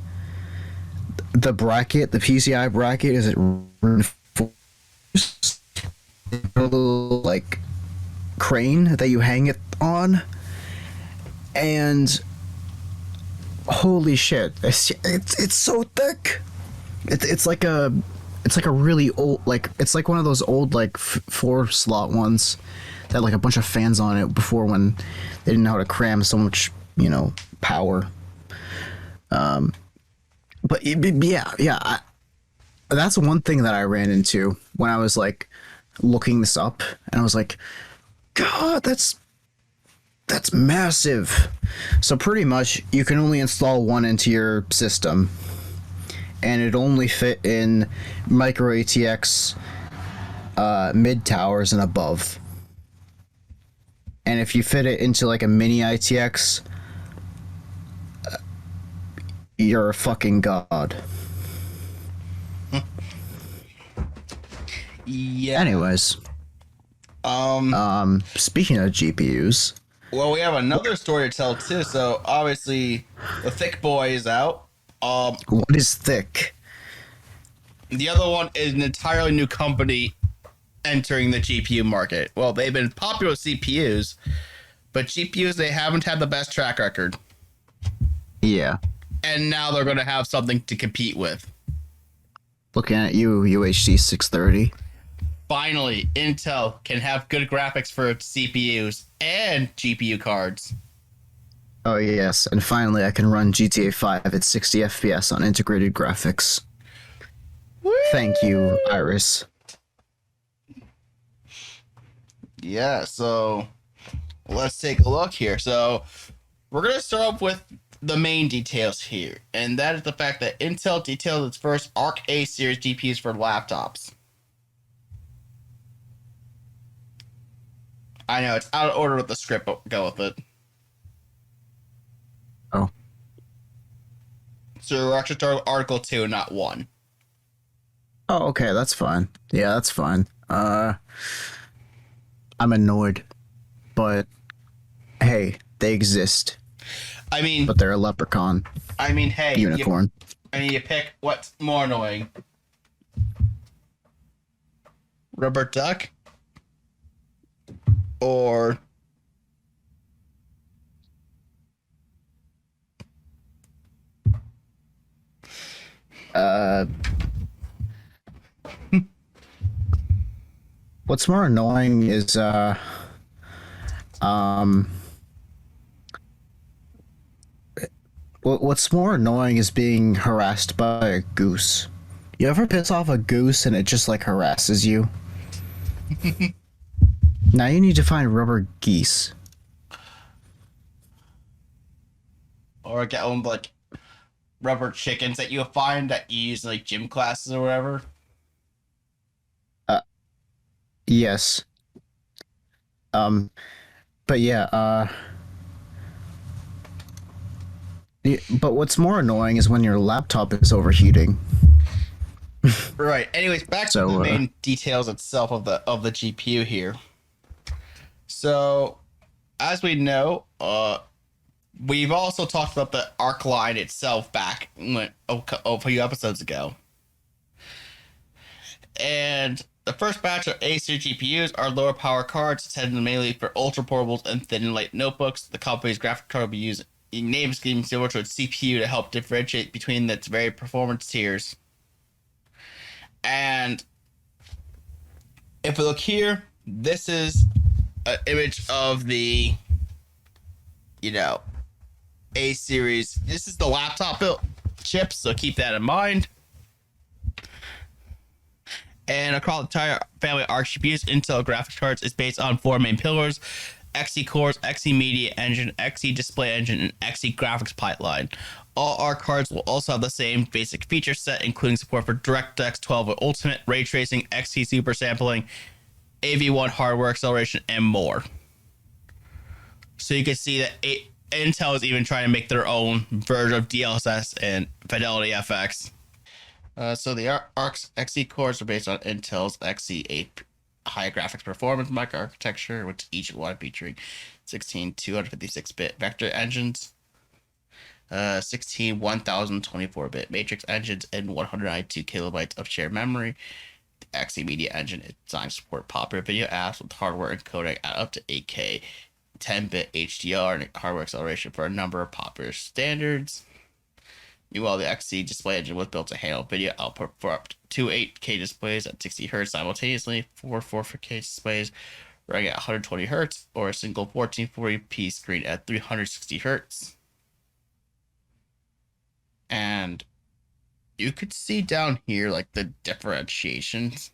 The bracket, the PCI bracket, is it reinforced? A little like crane that you hang it on, and holy shit, it's so thick. It's like a really old, like it's like one of those old like 4-slot ones that had like a bunch of fans on it before, when they didn't know how to cram so much power. But yeah, that's one thing that I ran into when I was like looking this up, and I was like, God, that's massive. So pretty much you can only install one into your system, and it only fit in micro ATX mid towers and above. And if you fit it into like a mini ITX, you're a fucking god. Yeah. Anyways, speaking of GPUs, well, we have another story to tell too. So obviously, the thick boy is out. what is thick? The other one is an entirely new company entering the GPU market. Well, they've been popular with CPUs, but GPUs, they haven't had the best track record. Yeah. And now they're going to have something to compete with. Looking at you, UHD 630. Finally, Intel can have good graphics for its CPUs and GPU cards. Oh yes, and finally I can run GTA 5 at 60 FPS on integrated graphics. Woo! Thank you, Iris. Yeah, so let's take a look here. So we're going to start off with the main details here, and that is the fact that Intel detailed its first Arc A series GPUs for laptops. I know it's out of order with the script, but go with it. Oh. So we're actually starting with Article 2, not 1. Oh, okay, that's fine. Yeah, that's fine. I'm annoyed, but hey, they exist. I mean, but they're a leprechaun. I mean, hey, unicorn. You pick what's more annoying: rubber duck or what's more annoying is what's more annoying is being harassed by a goose. You ever piss off a goose and it just like harasses you? Now you need to find rubber geese. Or get one like rubber chickens that you find that you use in like gym classes or whatever. Yes. But yeah, but what's more annoying is when your laptop is overheating. Right. Anyways, back to the main details itself of the GPU here. So, as we know, we've also talked about the Arc line itself back a few episodes ago. And the first batch of A-series GPUs are lower power cards intended mainly for ultra portables and thin and light notebooks. The company's graphic card will be used in name scheme similar to its CPU to help differentiate between its various performance tiers. And if we look here, this is an image of the, A-series. This is the laptop built chips, so keep that in mind. And across the entire family of ARC GPUs, Intel graphics cards is based on 4 main pillars: Xe cores, Xe media engine, Xe display engine, and Xe graphics pipeline. All ARC cards will also have the same basic feature set, including support for DirectX 12 with Ultimate, ray tracing, Xe super sampling, AV1 hardware acceleration, and more. So you can see that Intel is even trying to make their own version of DLSS and Fidelity FX. So the ARC's Xe cores are based on Intel's Xe8 high graphics performance microarchitecture, with each one featuring 16 256-bit vector engines, 16 1024-bit matrix engines, and 192 kilobytes of shared memory. The Xe Media Engine is designed to support popular video apps with hardware encoding at up to 8K, 10-bit HDR, and hardware acceleration for a number of popular standards. Meanwhile, the Xe display engine was built to handle video output for up to 8K displays at 60 Hz simultaneously, 4K displays running at 120 Hz, or a single 1440p screen at 360 Hz. And you could see down here like the differentiations.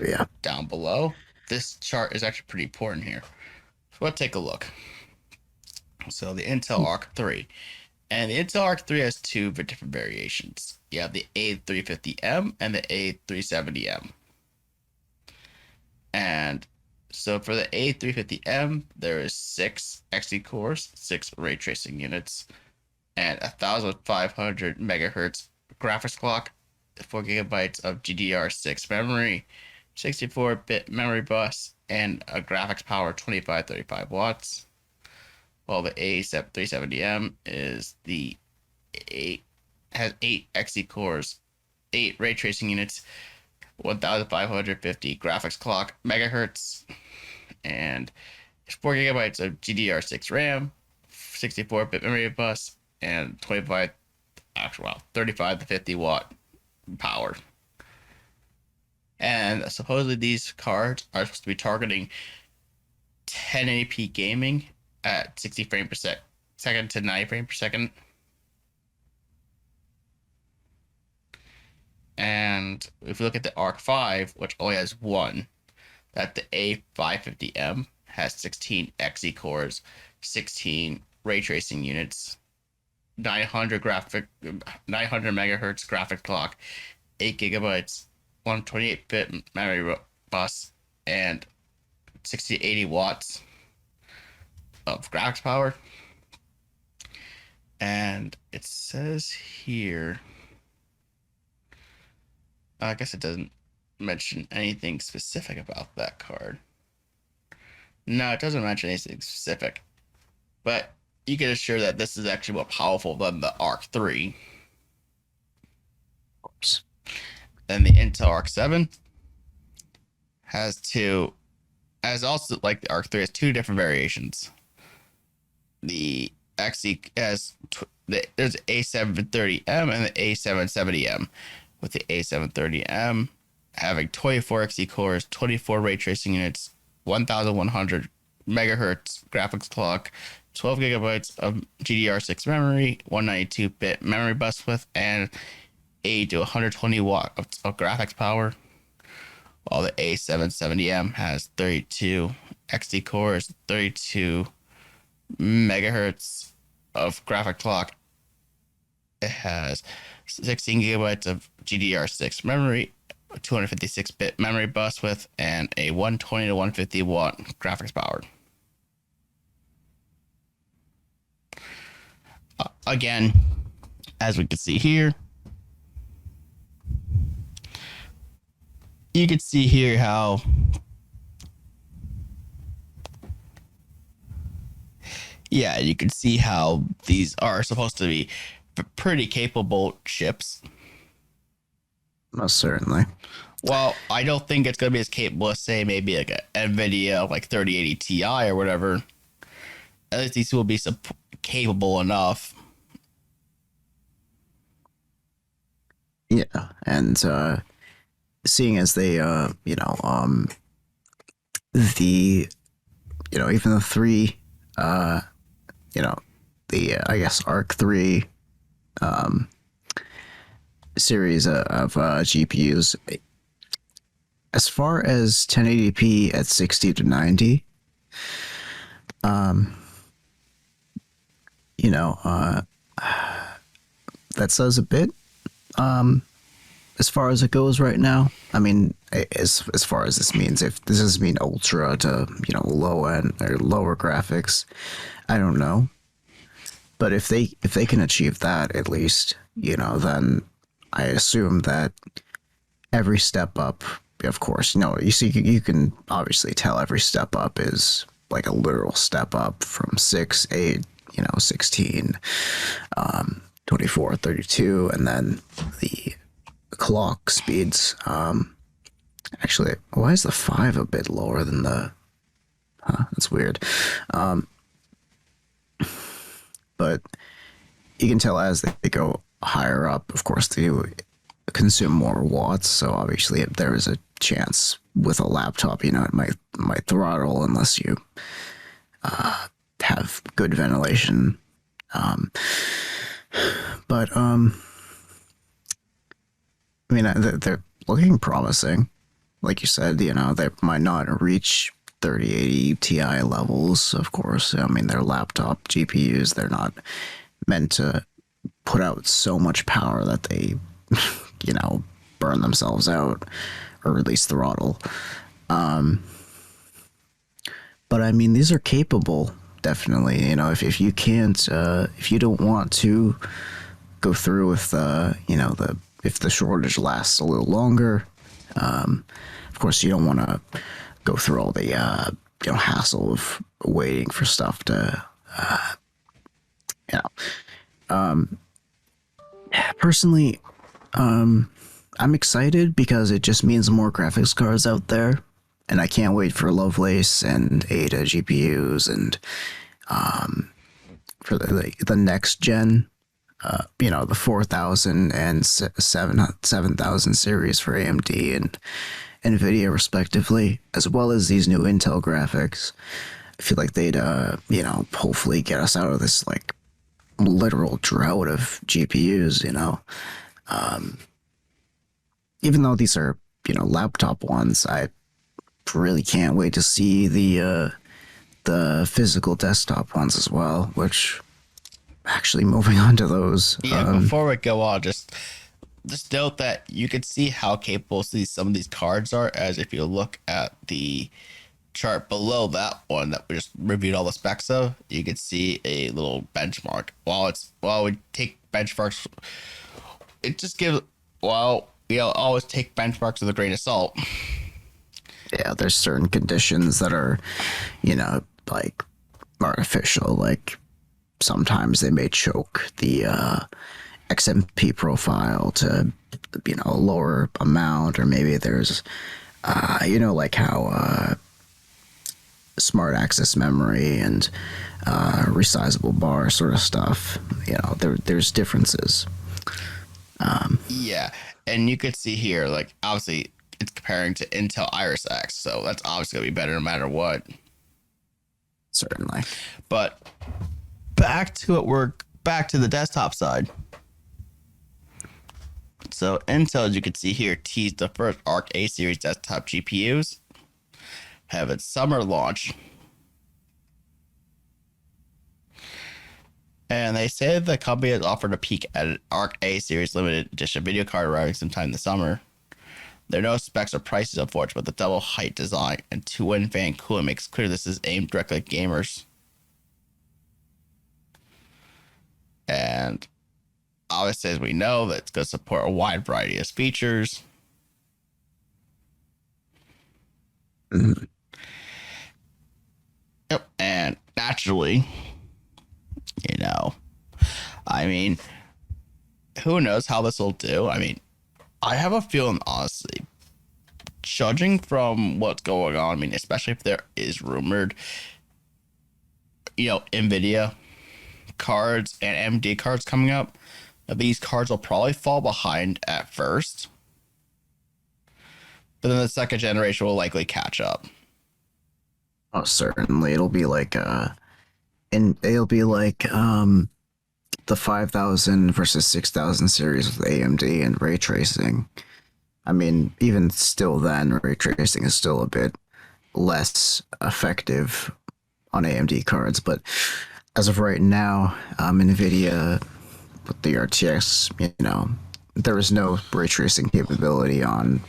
Yeah. Down below. This chart is actually pretty important here. So let's take a look. So the Intel Arc 3. And the Intel Arc 3 has two different variations. You have the A350M and the A370M. And so for the A350M, there is 6 Xe cores, 6 ray tracing units, and 1,500 megahertz graphics clock, 4 gigabytes of GDDR6 memory, 64-bit memory bus, and a graphics power 2535 watts. While the A370M has 8 Xe cores, 8 ray tracing units, 1,550 graphics clock megahertz, and 4 gigabytes of GDDR6 RAM, 64-bit memory bus, and 35 to 50 watt power. And supposedly these cards are supposed to be targeting 1080p gaming at 60 frames per second to 90 frames per second. And if we look at the Arc 5, which only has one, that the A550M has 16 Xe cores, 16 ray tracing units, 900 megahertz graphics clock, 8 gigabytes, 128-bit memory bus, and 60 to 80 watts of graphics power. And it says here, I guess it doesn't mention anything specific about that card. No, it doesn't mention anything specific, but you can assure that this is actually more powerful than the Arc 3. Of course. Then the Intel Arc 7 has also, like the Arc 3, has two different variations. The Xe has there's A730M and the A770M, with the A730M having 24 Xe cores, 24 ray tracing units, 1,100 megahertz graphics clock, 12 gigabytes of GDDR6 memory, 192-bit memory bus width, and 80 to 120 watt of graphics power. While the A770M has 32 Xe cores, 32 megahertz of graphic clock. It has 16 gigabytes of GDDR6 memory, 256-bit memory bus width, and a 120 to 150 watt graphics power. Again, as we can see here, you can see here how you can see how these are supposed to be pretty capable chips. Most certainly. Well, I don't think it's going to be as capable as, say, maybe like a Nvidia like 3080 Ti or whatever. At least these will be capable enough. Yeah, and seeing as they, even the 3, I guess Arc 3, series of GPUs. As far as 1080p at 60 to 90, you know, that says a bit. As far as it goes right now, I mean, as far as this means, if this does mean ultra to low end or lower graphics, I don't know. But if they can achieve that at least, then I assume that every step up, of course, you see, you can obviously tell every step up is like a literal step up from 6, 8, 16, 24, 32, and then the clock speeds. Actually, why is the 5 a bit lower than the? That's weird. But you can tell as they go higher up, of course, they do consume more watts. So obviously, if there is a chance with a laptop, it might throttle unless you have good ventilation. But I mean, they're looking promising. Like you said, they might not reach 3080 Ti levels, of course. I mean, they're laptop GPUs. They're not meant to put out so much power that they, burn themselves out or release throttle. But I mean, these are capable, definitely. If you can't, if you don't want to go through with, if the shortage lasts a little longer, of course, you don't want to go through all the hassle of waiting for stuff to personally, I'm excited because it just means more graphics cards out there, and I can't wait for Lovelace and Ada GPUs and for the next gen, the 4000 and 7000 series for AMD and Nvidia respectively, as well as these new Intel graphics. I feel like they'd hopefully get us out of this like literal drought of GPUs. Even though these are laptop ones, I really can't wait to see the physical desktop ones as well. Which, actually, moving on to those. Yeah, before we go on, just note that you can see how capable some of these cards are, as if you look at the chart below that one that we just reviewed all the specs of, you can see a little benchmark. While we take benchmarks, it just gives, we always take benchmarks with a grain of salt. Yeah, there's certain conditions that are, like artificial. Like sometimes they may choke the XMP profile to, a lower amount, or maybe there's, like how smart access memory and resizable bar sort of stuff. There's differences. Yeah, and you could see here, like, obviously it's comparing to Intel Iris X, so that's obviously gonna be better no matter what. Certainly. But back to it, we're back to the desktop side. So Intel, as you can see here, teased the first Arc A series desktop GPUs, have its summer launch. And they say the company has offered a peek at an Arc A series limited edition video card arriving sometime this summer. There are no specs or prices, unfortunately, but the double height design and 2-in fan cooling makes clear this is aimed directly at gamers. And obviously, as we know, that it's going to support a wide variety of features. Mm-hmm. Yep, and naturally, I mean, who knows how this will do? I mean, I have a feeling, honestly, judging from what's going on, I mean, especially if there is rumored, Nvidia cards and AMD cards coming up, these cards will probably fall behind at first, but then the second generation will likely catch up. Oh, certainly. It'll be like the the 5000 versus 6000 series with AMD and ray tracing. I mean, even still then, ray tracing is still a bit less effective on AMD cards, but as of right now, Nvidia with the RTX, there is no ray tracing capability on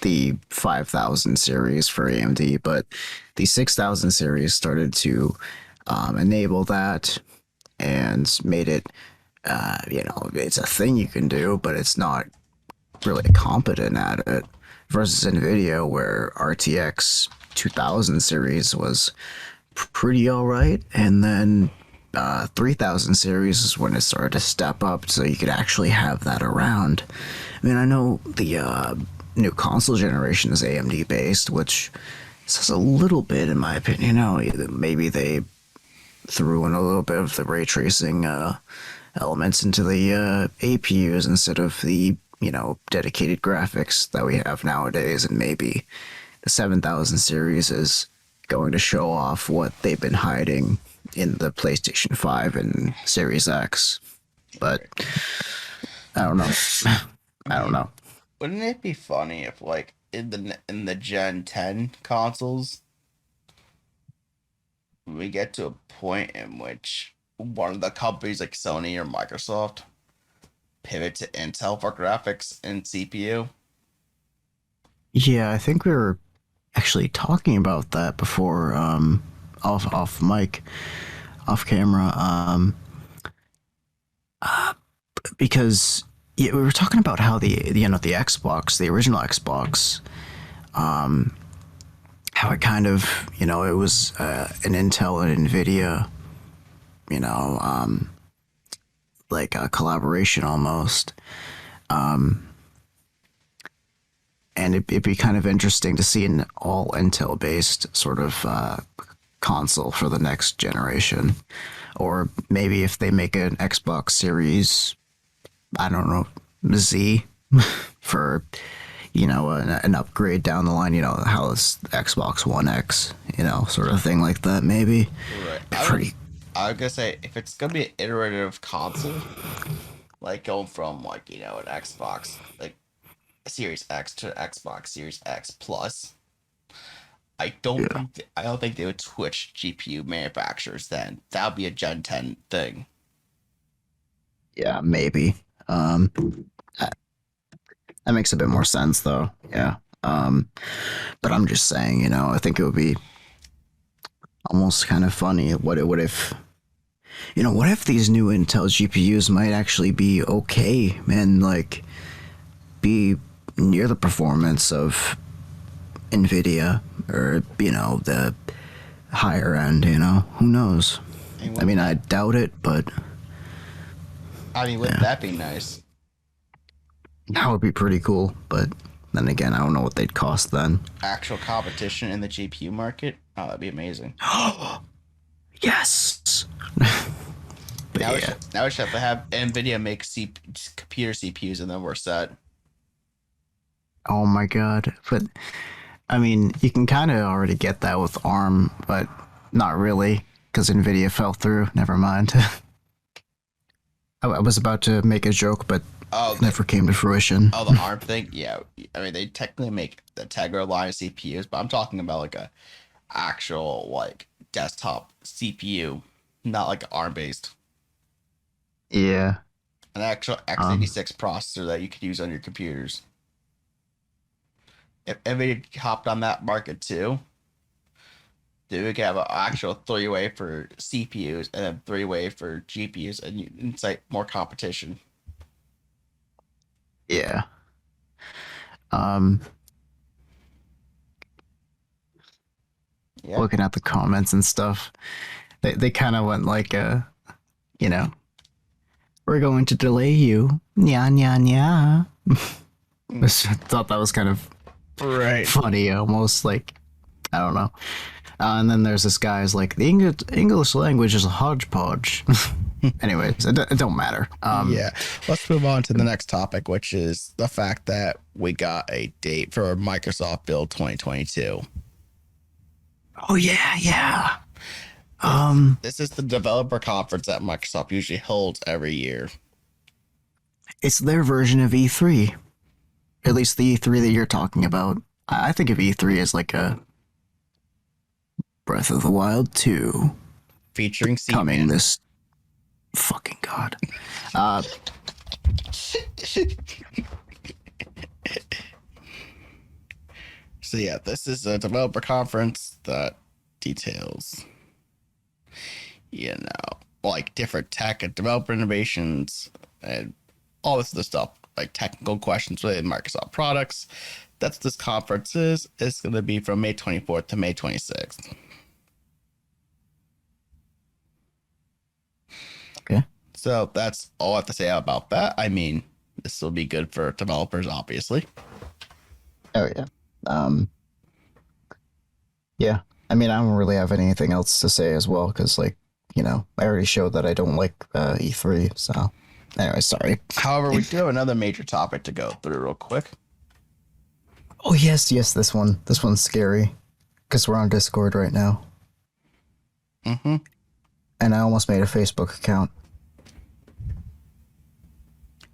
the 5000 series for AMD, but the 6000 series started to enable that and made it, it's a thing you can do, but it's not really competent at it. Versus Nvidia, where RTX 2000 series was pretty all right, and then 3000 series is when it started to step up, so you could actually have that around. I mean, I know the new console generation is AMD based, which says a little bit, in my opinion. Maybe they threw in a little bit of the ray tracing elements into the APUs instead of the dedicated graphics that we have nowadays, and maybe the 7000 series is going to show off what they've been hiding in the PlayStation 5 and Series X. But I don't know. Wouldn't it be funny if, like, in the Gen 10 consoles, we get to a point in which one of the companies like Sony or Microsoft pivot to Intel for graphics and CPU? Yeah, I think we were actually talking about that before, off mic, off camera, because we were talking about how the Xbox, the original Xbox, how it kind of, it was an Intel and Nvidia, like a collaboration almost. And it'd be kind of interesting to see an all Intel based sort of console for the next generation. Or maybe if they make an Xbox Series, I don't know, Z for, an upgrade down the line, how is Xbox One X, sort of thing like that, maybe. Right. I was gonna say, if it's gonna be an iterative console, like going from an Xbox, like Series X to Xbox Series X Plus, I don't think they would switch GPU manufacturers then. That would be a Gen 10 thing. Yeah, maybe. That makes a bit more sense though. Yeah. But I'm just saying, I think it would be almost kind of funny. What if these new Intel GPUs might actually be okay and like be near the performance of Nvidia or the higher end, who knows? I mean, I doubt it, but wouldn't that be nice? That would be pretty cool, but then again, I don't know what they'd cost then. Actual competition in the GPU market? Oh, that'd be amazing. Yes. Now we should have to have Nvidia make computer CPUs, and then we're set. Oh my god! But I mean, you can kind of already get that with ARM, but not really, because Nvidia fell through. Never mind. I was about to make a joke, but it never came to fruition. Oh, the ARM thing? Yeah. I mean, they technically make the Tegra line of CPUs, but I'm talking about like a actual like desktop CPU, not like ARM based. Yeah. An actual x86 processor that you could use on your computers. If Nvidia hopped on that market too, then we could have an actual three-way for CPUs and then three-way for GPUs, and you incite more competition. Yeah. Looking at the comments and stuff, they kind of went like, we're going to delay you. Nya, nya, nya. I thought that was kind of funny, almost like, I don't know. And then there's this guy's like, the English language is a hodgepodge. Anyways, it don't matter. Yeah, let's move on to the next topic, which is the fact that we got a date for Microsoft Build 2022. Oh yeah. This is the developer conference that Microsoft usually holds every year. It's their version of E3. At least the E3 that you're talking about. I think of E3 as like a Breath of the Wild 2 Featuring Seaman. coming this fucking god. So yeah, this is a developer conference that details, like different tech and developer innovations and all this other stuff, like technical questions related to Microsoft products. That's what this conference is. It's going to be from May 24th to May 26th. Okay. So that's all I have to say about that. I mean, this will be good for developers, obviously. Oh yeah. Yeah. I mean, I don't really have anything else to say as well because, like, I already showed that I don't like E3. So, anyway, sorry. However, we do have another major topic to go through real quick. Oh yes, this one. This one's scary because we're on Discord right now. Mm-hmm. And I almost made a Facebook account.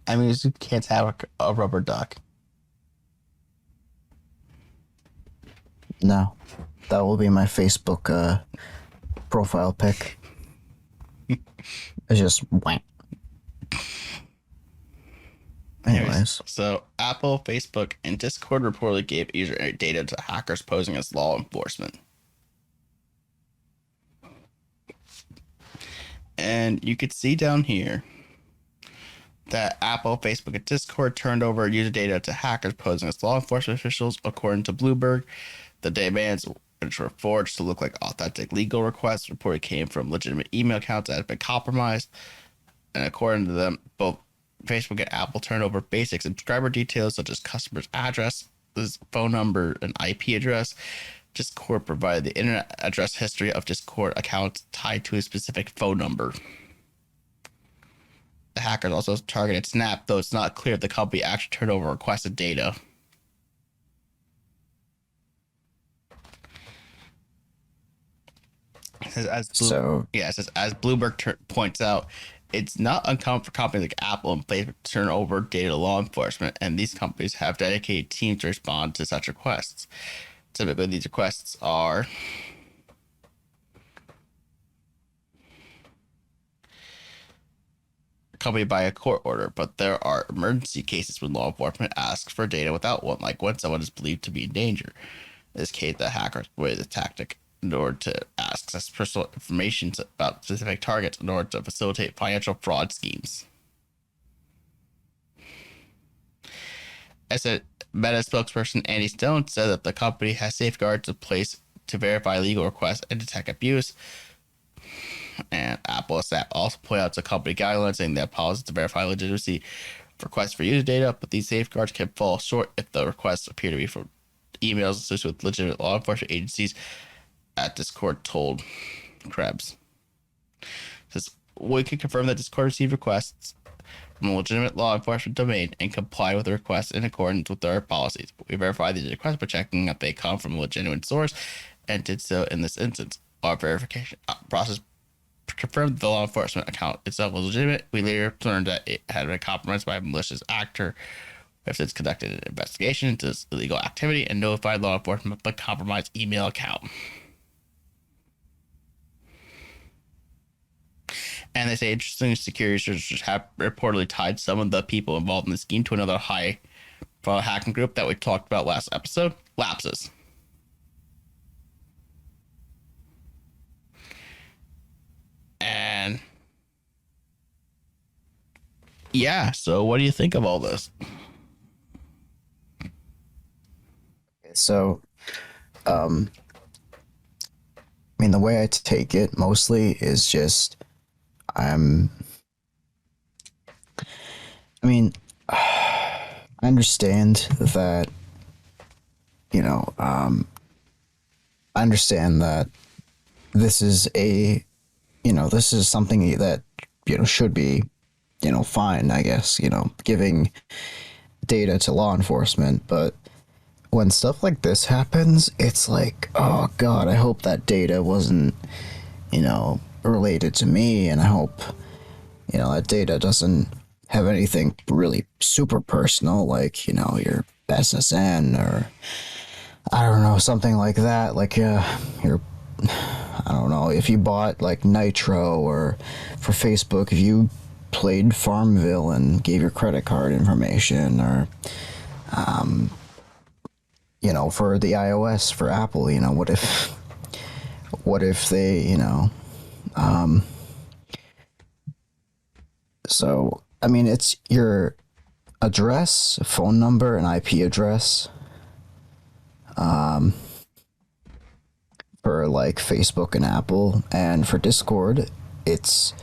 I mean, you can't have a rubber duck. No, that will be my Facebook profile pic. It's just whack. Anyways, so Apple, Facebook, and Discord reportedly gave user data to hackers posing as law enforcement. And you could see down here that Apple, Facebook, and Discord turned over user data to hackers posing as law enforcement officials, according to Bloomberg. The demands, which were forged to look like authentic legal requests, reported came from legitimate email accounts that had been compromised. And according to them, both Facebook and Apple turned over basic subscriber details such as customer's address, his phone number, and IP address. Discord provided the internet address history of Discord accounts tied to a specific phone number. The hackers also targeted Snap, though it's not clear if the company actually turned over requested data. It says, as Bloomberg points out, it's not uncommon for companies like Apple and Facebook to turn over data to law enforcement, and these companies have dedicated teams to respond to such requests. Typically, these requests are accompanied by a court order, but there are emergency cases when law enforcement asks for data without one, like when someone is believed to be in danger. In this case, the hackers employed the tactic in order to access personal information about specific targets in order to facilitate financial fraud schemes. As a Meta spokesperson, Andy Stone, said that the company has safeguards in place to verify legal requests and detect abuse. And Apple also pointed out the company guidelines saying they have policies to verify legitimacy of requests for user data, but these safeguards can fall short if the requests appear to be from emails associated with legitimate law enforcement agencies, at Discord told Krebs. It says, we can confirm that Discord received requests from a legitimate law enforcement domain and comply with the requests in accordance with their policies. We verify these requests by checking that they come from a legitimate source and did so in this instance. Our verification process confirmed the law enforcement account itself was legitimate. We later learned that it had been compromised by a malicious actor. We have since conducted an investigation into this illegal activity and notified law enforcement of the compromised email account. And they say, interestingly, security researchers have reportedly tied some of the people involved in the scheme to another high-profile hacking group that we talked about last episode, Lapsus. And yeah, so what do you think of all this? So, I mean, the way I take it mostly is just, I understand that, I understand that this is this is something that, should be, fine, I guess, giving data to law enforcement, but when stuff like this happens, it's like, oh God, I hope that data wasn't related to me, and I hope, that data doesn't have anything really super personal, like, your SSN or I don't know, something like that. Like, your, I don't know, if you bought like Nitro, or for Facebook, if you played Farmville and gave your credit card information, or, for the iOS, for Apple, what if they, so, I mean, it's your address, phone number, and IP address, for like Facebook and Apple, and for Discord, it's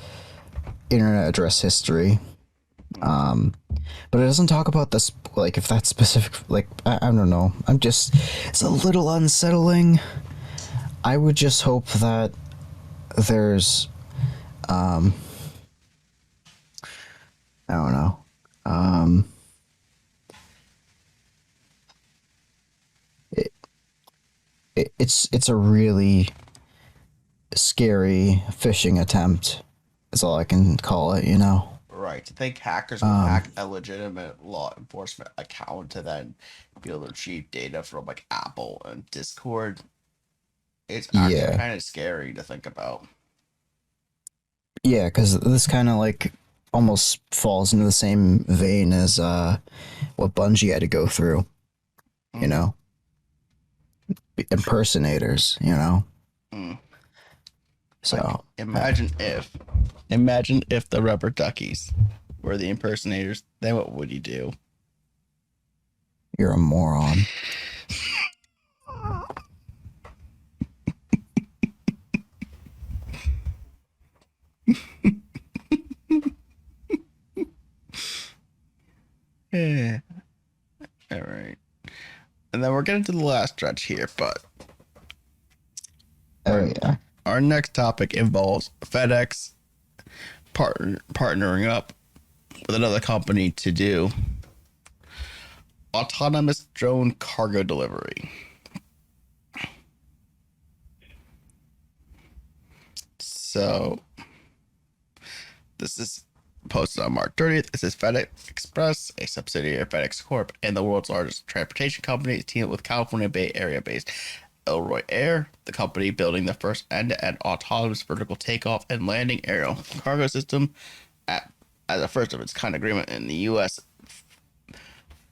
internet address history. But it doesn't talk about this, like, if that's specific, like, I don't know. It's a little unsettling. I would just hope that there's, I don't know. It, it's a really scary phishing attempt. That's all I can call it, Right. To think hackers would hack a legitimate law enforcement account to then be able to retrieve data from like Apple and Discord, it's actually Yeah. kind of scary to think about. Yeah, because this kind of like almost falls into the same vein as what Bungie had to go through, you know? Impersonators, Mm. So Like, imagine if the rubber duckies were the impersonators, then what would you do? you're a moron. Yeah. All right. And then we're getting to the last stretch here, but Oh yeah. our next topic involves FedEx partnering up with another company to do autonomous drone cargo delivery. So this is posted on March 30th. It says FedEx Express, a subsidiary of FedEx Corp and the world's largest transportation company, teamed up with California Bay Area-based Elroy Air, the company building the first end-to-end autonomous vertical takeoff and landing aerial cargo system as a first of its kind agreement in the U.S.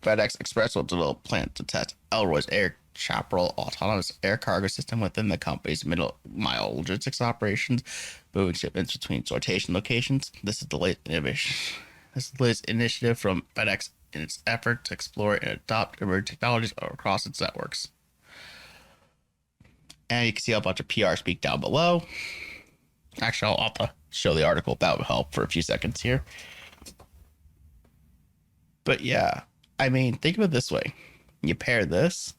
FedEx Express will develop plans to test Elroy's Air Chaparral autonomous air cargo system within the company's middle-mile logistics operations, moving shipments between sortation locations. This is the latest initiative from FedEx in its effort to explore and adopt emerging technologies across its networks. And you can see a bunch of PR speak down below. Actually, I'll have to show the article. That would help for a few seconds here. But yeah, I mean, think of it this way. You pair this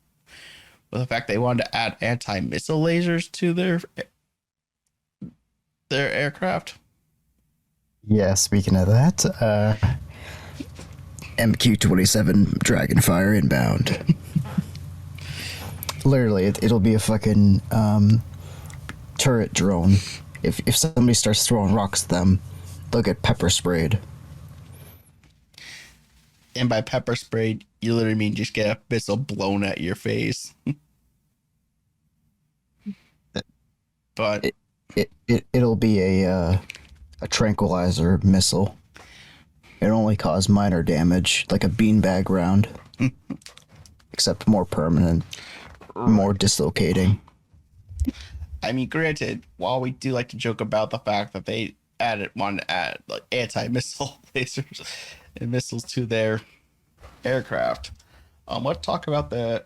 with the fact they wanted to add anti-missile lasers to their aircraft. Yeah, speaking of that, MQ-27 Dragonfire inbound. Literally, it'll be a fucking turret drone. If somebody starts throwing rocks at them, they'll get pepper sprayed. And by pepper sprayed, you literally mean just get a missile blown at your face. But It'll be a tranquilizer missile. It only cause minor damage, like a beanbag round, except more permanent, more dislocating. I mean, granted, while we do like to joke about the fact that they wanted to add like anti-missile lasers and missiles to their aircraft, let's talk about the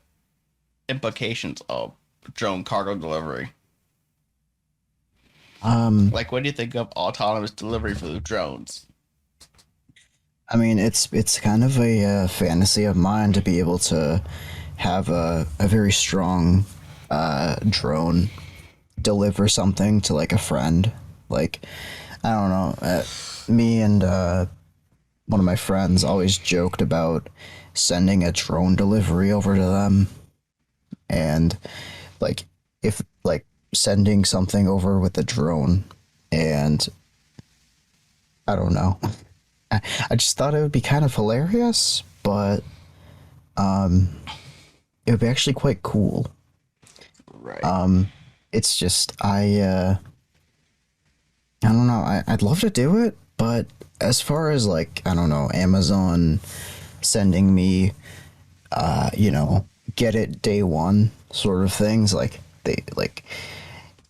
implications of drone cargo delivery. Like, what do you think of autonomous delivery for the drones? I mean, it's kind of a fantasy of mine to be able to have a very strong drone deliver something to like a friend. Like, I don't know, me and one of my friends always joked about sending a drone delivery over to them, and like if like sending something over with a drone, and I don't know. I just thought it would be kind of hilarious, but it would be actually quite cool. Right. It's just I don't know. I'd love to do it, but as far as like I don't know, Amazon sending me, get it day one sort of things, like they like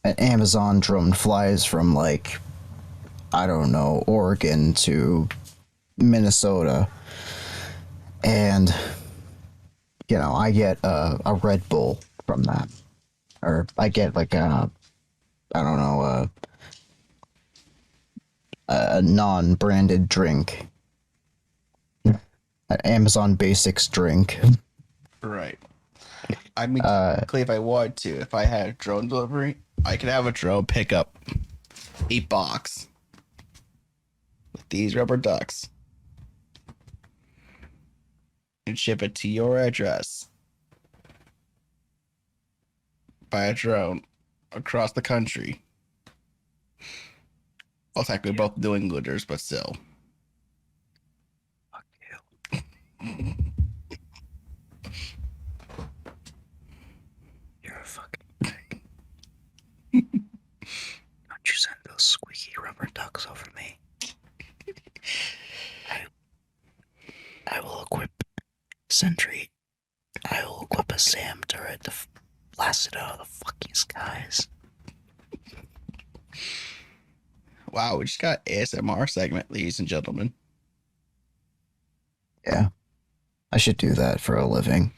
an Amazon drone flies from like I don't know Oregon to Minnesota, and I get a Red Bull from that, or I get like I don't know a non-branded drink, an Amazon Basics drink. Right. I mean, technically, if I wanted to, if I had drone delivery, I could have a drone pick up a box with these rubber ducks and ship it to your address by a drone across the country. Well, technically, both New Englanders, but still. Fuck you. You're a fucking pig. Don't you send those squeaky rubber ducks over me. I will equip Sentry. I will equip a SAM turret to blast it out of the fucking skies. Wow, we just got ASMR segment, ladies and gentlemen. Yeah. I should do that for a living.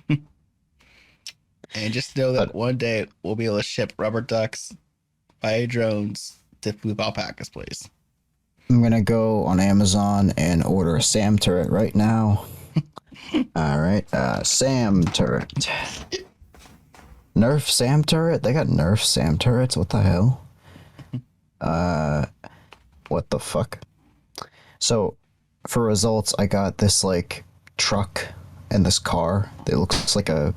And just know that one day we'll be able to ship rubber ducks by drones to FluufAlpaca's place. I'm gonna go on Amazon and order a SAM turret right now. Alright, SAM turret. Nerf SAM turret? They got Nerf SAM turrets? What the hell? What the fuck? So, for results, I got this, like, truck and this car. It looks like a...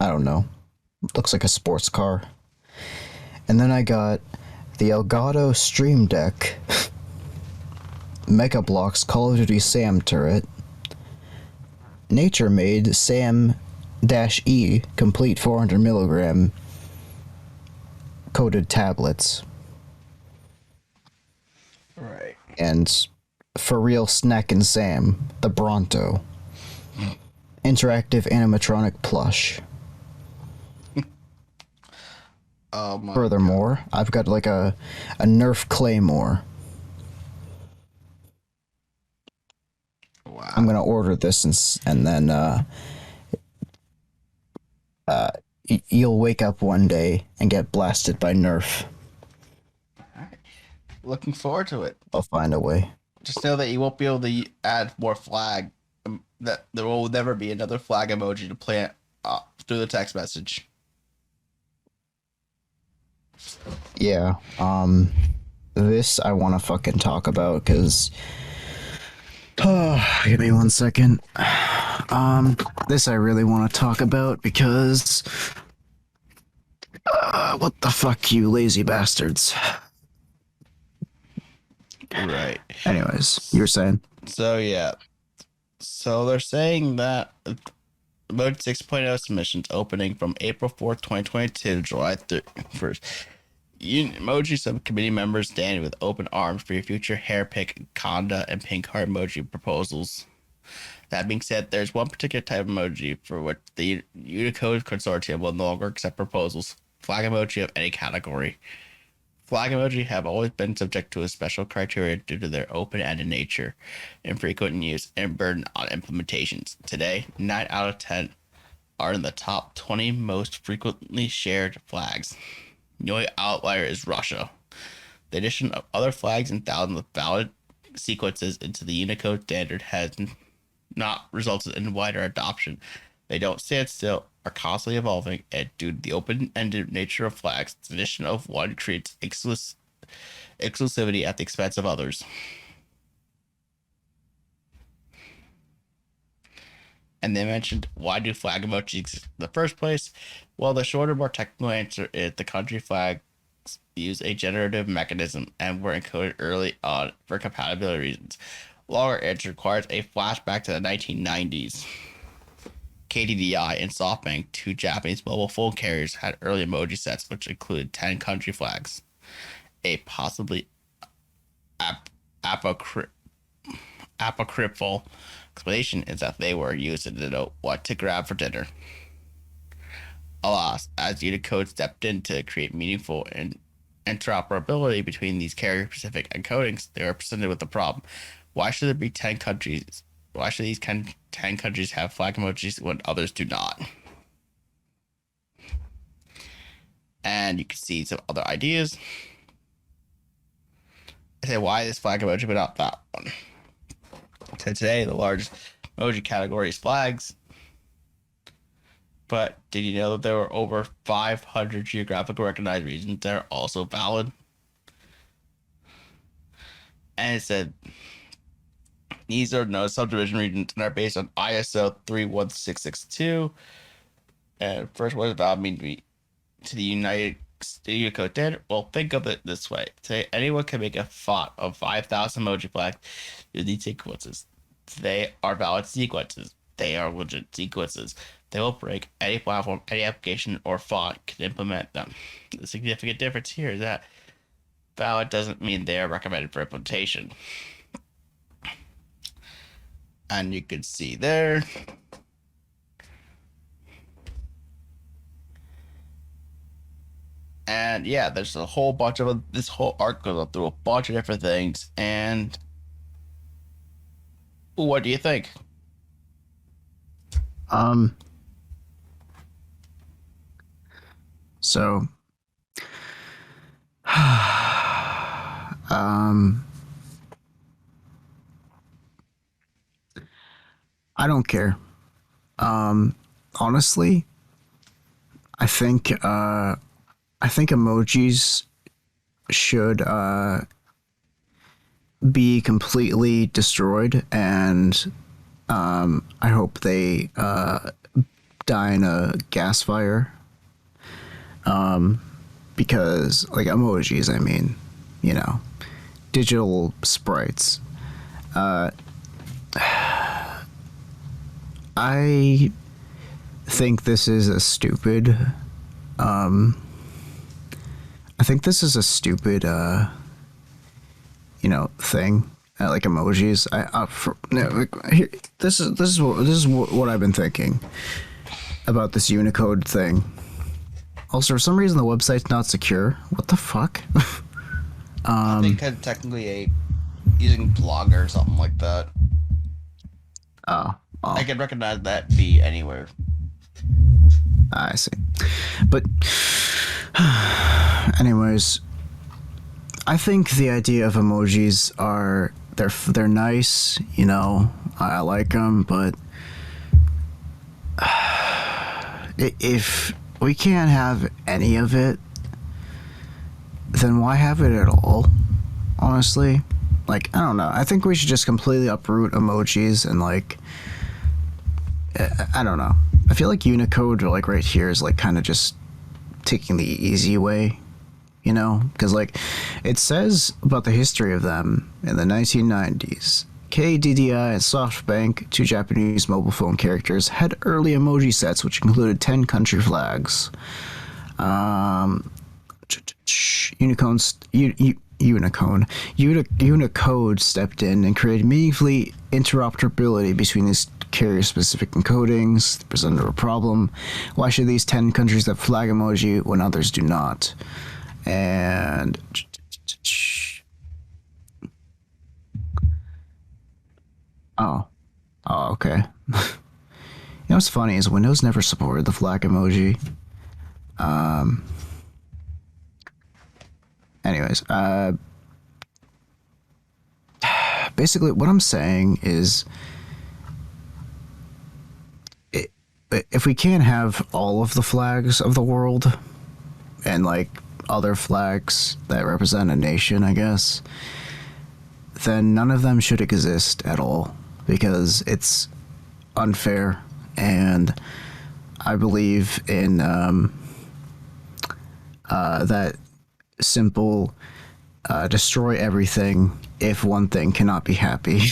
I don't know. Looks like a sports car. And then I got the Elgato Stream Deck, Mega Bloks Call of Duty SAM turret, Nature Made SAM-E complete 400 milligram coated tablets, Right. and For Real Snack and Sam, the Bronto, interactive animatronic plush. Oh my Furthermore, I've got like a Nerf Claymore. Wow. I'm gonna order this and then you'll wake up one day and get blasted by Nerf. Looking forward to it. I'll find a way. Just know that you won't be able to add more flag. That there will never be another flag emoji to plant through the text message. Yeah. This I want to fucking talk about because. Give me 1 second. This I really want to talk about because. What the fuck, you lazy bastards. Right. Anyways, you were saying? So yeah. So they're saying that Mode 6.0 submissions opening from April 4th, 2022 to July 31st. Emoji subcommittee members stand with open arms for your future hair pick, conda, and pink heart emoji proposals. That being said, there's one particular type of emoji for which the Unicode consortium will no longer accept proposals. Flag emoji of any category. Flag emoji have always been subject to a special criteria due to their open-ended nature, infrequent use, and burden on implementations. Today, 9 out of 10 are in the top 20 most frequently shared flags. The only outlier is Russia. The addition of other flags and thousands of valid sequences into the Unicode standard has not resulted in wider adoption. They don't stand still, are constantly evolving, and due to the open-ended nature of flags, the addition of one creates exclusivity at the expense of others. And they mentioned, why do flag emojis exist in the first place? Well, the shorter, more technical answer is the country flags use a generative mechanism and were encoded early on for compatibility reasons. Longer answer requires a flashback to the 1990s. KDDI and SoftBank, two Japanese mobile phone carriers, had early emoji sets which included 10 country flags. A possibly apocryphal explanation is that they were used to denote what to grab for dinner. Alas, as Unicode stepped in to create meaningful and interoperability between these carrier-specific encodings, they were presented with the problem. Why should there be 10 countries? Why should these 10 countries have flag emojis when others do not? And you can see some other ideas. I say, why this flag emoji but not that one? So today, the largest emoji category is flags. But did you know that there were over 500 geographically recognized regions that are also valid? And it said these are no subdivision regions and are based on ISO 31662. And first, what does valid mean to the Unicode standard? Well, think of it this way. Today, anyone can make a font of 5,000 emoji flags using sequences. They are valid sequences. They are legit sequences. They will break any platform, any application, or font can implement them. The significant difference here is that valid doesn't mean they are recommended for implementation. And you can see there. And yeah, there's a whole bunch of this whole arc goes through a bunch of different things. And what do you think? So, I don't care. Honestly, I think emojis should be completely destroyed, and I hope they die in a gas fire. Because like emojis, I mean, you know, digital sprites. I think this is a stupid. I think this is a stupid, thing. Like emojis. This is what I've been thinking about this Unicode thing. Also, for some reason, the website's not secure. What the fuck? I think technically using Blogger or something like that. Oh. I can recognize that be anywhere. I see. But anyways, I think the idea of emojis they're nice, you know. I like them, but if we can't have any of it, then why have it at all? Honestly, like, I don't know. I think we should just completely uproot emojis and like, I don't know. I feel like Unicode, like right here, is like kind of just taking the easy way, you know? Because like, it says about the history of them in the 1990s. KDDI and SoftBank, two Japanese mobile phone characters, had early emoji sets which included 10 country flags. Unicode stepped in and created meaningfully interoperability between these carrier-specific encodings. They presented a problem. Why should these 10 countries have flag emoji when others do not? And okay. You know what's funny is Windows never supported the flag emoji. Anyways, basically what I'm saying is, if we can't have all of the flags of the world and like other flags that represent a nation, I guess, then none of them should exist at all, because it's unfair and I believe in that simple destroy everything if one thing cannot be happy.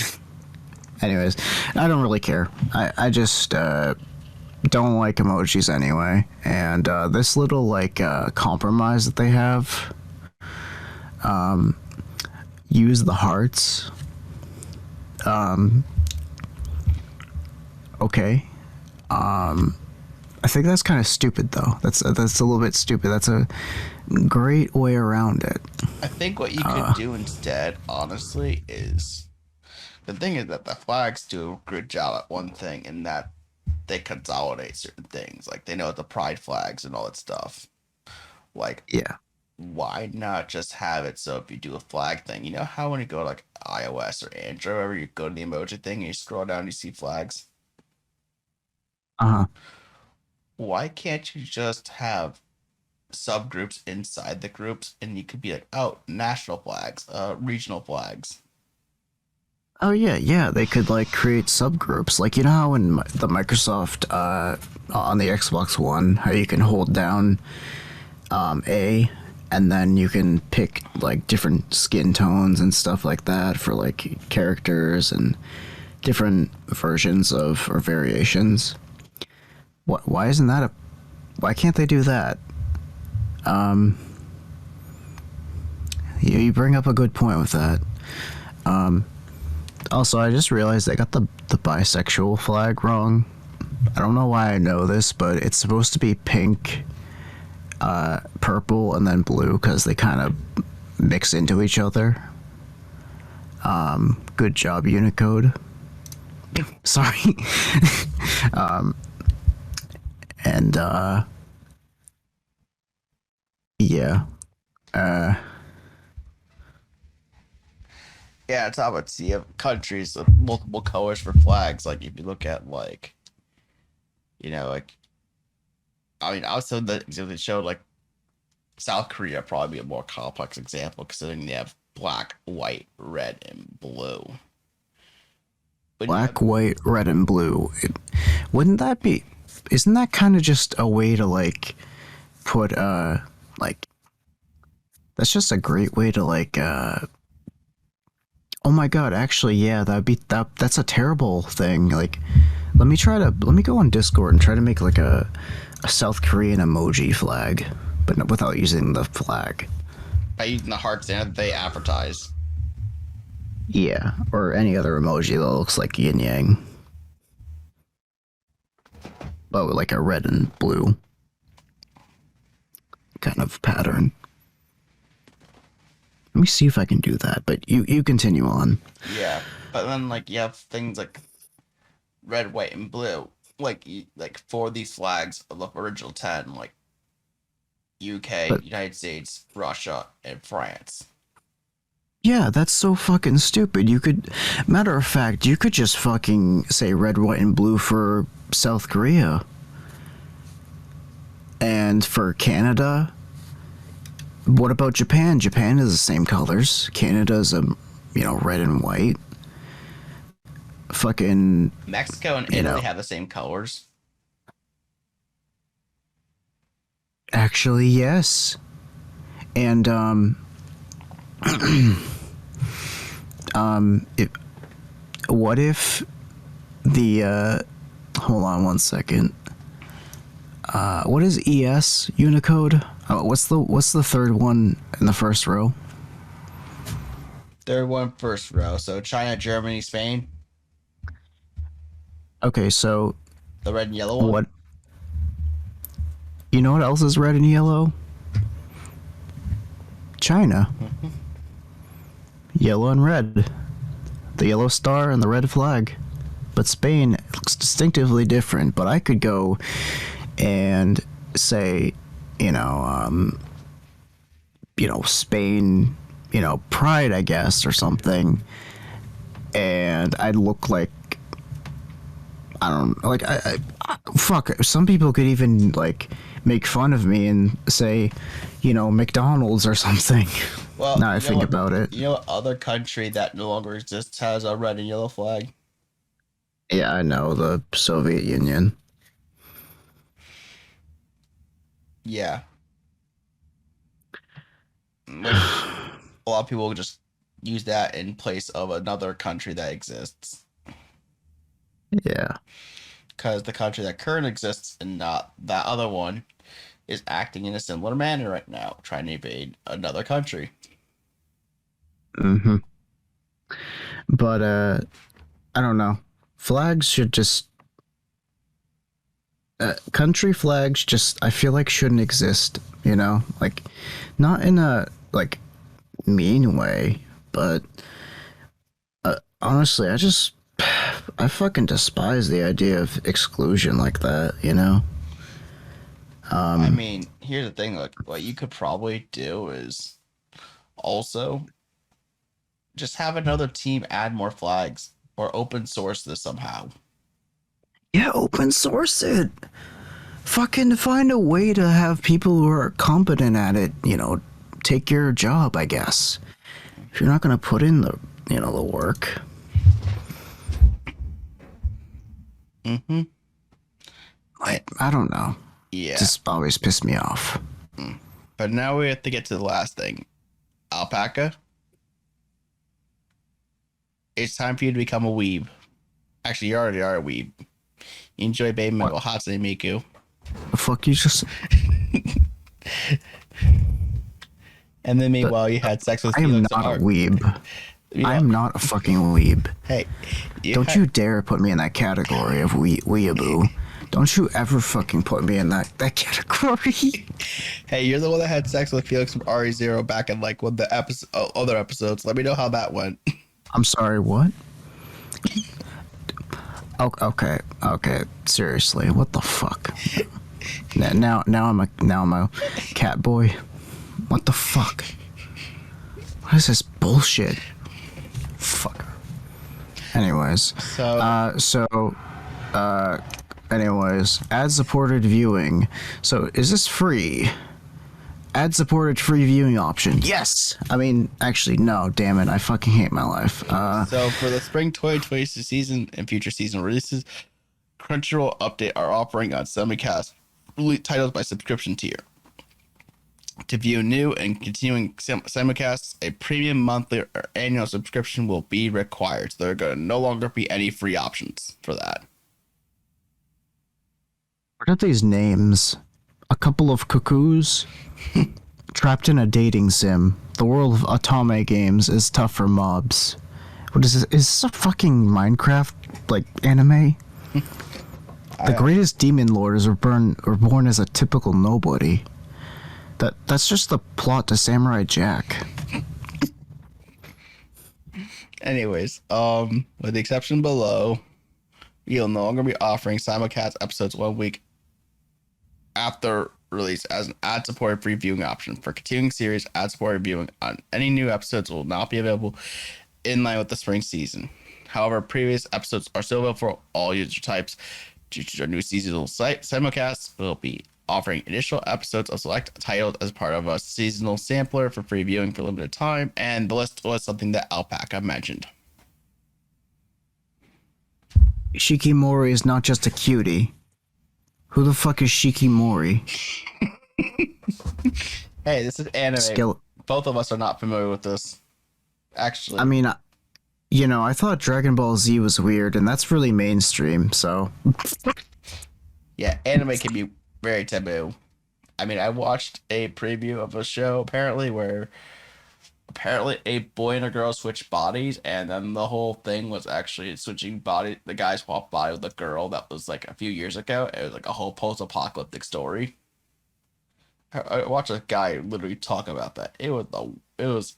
Anyways, I don't really care. I just don't like emojis anyway. And this little like compromise that they have, use the hearts. Okay. I think that's kind of stupid though. That's a little bit stupid. That's a great way around it. I think what you could do instead, honestly, is the thing is that the flags do a good job at one thing in that they consolidate certain things. Like they know the pride flags and all that stuff. Like, Yeah. why not just have it so if you do a flag thing, you know how when you go to like iOS or Android, wherever you go to the emoji thing and you scroll down, you see flags. Uh-huh. Why can't you just have subgroups inside the groups and you could be like, oh, national flags, regional flags. Oh yeah, they could like create subgroups. Like you know how in the Microsoft on the Xbox One, how you can hold down A, and then you can pick like different skin tones and stuff like that for like characters and different versions of or variations. Why isn't that a? Why can't they do that? You bring up a good point with that. Also, I just realized I got the bisexual flag wrong. I don't know why I know this, but it's supposed to be pink, purple, and then blue because they kind of mix into each other. Good job, Unicode. Sorry. And yeah. Yeah, it's how it's you have countries with multiple colors for flags. Like if you look at like, like I mean, also the example they showed like South Korea probably be a more complex example considering they have black, white, red, and blue. Black, white, red, and blue. Wouldn't that be? Isn't that kind of just a way to like put like? That's just a great way to like. Oh my god! Actually, yeah, that's a terrible thing. Like, let me go on Discord and try to make like a South Korean emoji flag, but without using the flag. By using the hearts that they advertise. Yeah, or any other emoji that looks like yin yang, but with like a red and blue kind of pattern. Let me see if I can do that, but you continue on. Yeah, but then like you have things like red, white, and blue. Like for these flags of the original 10, like UK, United States, Russia, and France. Yeah, that's so fucking stupid. Matter of fact, you could just fucking say red, white, and blue for South Korea. And for Canada, what about Japan? Japan is the same colors. Canada is red and white. Fucking Mexico and Italy have the same colors. Actually, yes. And what if the hold on one second. What is ES Unicode? What's the third one in the first row? Third one, first row. So China, Germany, Spain. Okay, so the red and yellow one. What? You know what else is red and yellow? China. Yellow and red. The yellow star and the red flag. But Spain looks distinctively different. But I could go and say, Spain, pride, I guess, or something. And I'd look like, I don't know, like, fuck, some people could even, like, make fun of me and say, McDonald's or something. Well, now I think about it. You know what other country that no longer exists has a red and yellow flag? Yeah, I know, the Soviet Union. Yeah, which a lot of people just use that in place of another country that exists. Yeah. Because the country that currently exists and not that other one is acting in a similar manner right now, trying to invade another country. Mm-hmm. But I don't know. Flags should just country flags just I feel like shouldn't exist, you know? Like not in a like mean way, but honestly, I fucking despise the idea of exclusion like that, you know? I mean, here's the thing: like, what you could probably do is also just have another team add more flags or open source this somehow. Yeah, open source it. Fucking find a way to have people who are competent at it, you know, take your job, I guess. If you're not gonna put in the, you know, the work. Mm-hmm. I don't know. Yeah. Just always piss me off. But now we have to get to the last thing. Alpaca. It's time for you to become a weeb. Actually, you already are a weeb. You enjoy Baby Metal Hatsune Miku. The fuck you just... And then meanwhile, you had sex with I am Felix not a Art. weeb. You know, I am not a fucking weeb. Hey, Don't you dare put me in that category of weeaboo. Don't you ever fucking put me in that category. Hey, you're the one that had sex with Felix from RE0 back in like one of the other episodes. Let me know how that went. I'm sorry, what? Okay. Seriously, what the fuck? Now I'm a cat boy. What the fuck? What is this bullshit? Fuck. Anyways, anyways, ad-supported viewing. So, is this free? Ad-supported free viewing option. Yes! I mean, actually, no, damn it. I fucking hate my life. So for the spring 2020 season and future season releases, Crunchyroll update are offering on simulcast titles by subscription tier. To view new and continuing simulcasts, a premium monthly or annual subscription will be required. So there are going to no longer be any free options for that. What are these names? A couple of cuckoos? Trapped in a dating sim. The world of otome games is tough for mobs. What is this? Is this a fucking Minecraft, like, anime? The greatest demon lords are born as a typical nobody. That's just the plot to Samurai Jack. Anyways, with the exception below, you'll no longer be offering simulcast episodes 1 week after release as an ad-supported free viewing option. For continuing series, ad-supported viewing on any new episodes will not be available in line with the spring season. However, previous episodes are still available for all user types. Due to our new seasonal simulcasts, we'll be offering initial episodes of select titles as part of a seasonal sampler for free viewing for limited time, and the list was something that Alpaca mentioned. Shikimori is not just a cutie. Who the fuck is Shikimori? Hey, this is anime. Both of us are not familiar with this. Actually, I mean, you know, I thought Dragon Ball Z was weird, and that's really mainstream, so... Yeah, anime can be very taboo. I mean, I watched a preview of a show, apparently, where a boy and a girl switched bodies, and then the whole thing was actually switching body. The guy swapped body with the girl. That was like a few years ago. It was like a whole post-apocalyptic story. I watched a guy literally talk about that. It was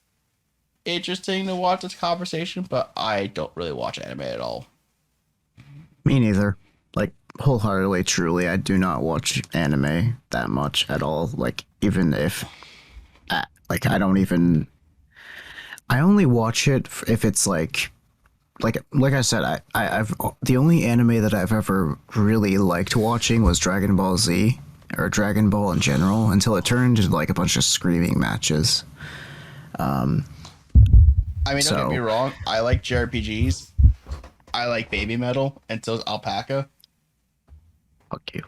interesting to watch this conversation, but I don't really watch anime at all. Me neither. Like, wholeheartedly, truly, I do not watch anime that much at all. Like, even if, like, I only watch it if it's like I said, I've the only anime that I've ever really liked watching was Dragon Ball Z or Dragon Ball in general until it turned into like a bunch of screaming matches. I mean, don't get me wrong. I like JRPGs, I like baby metal, and so is Alpaca. Fuck you.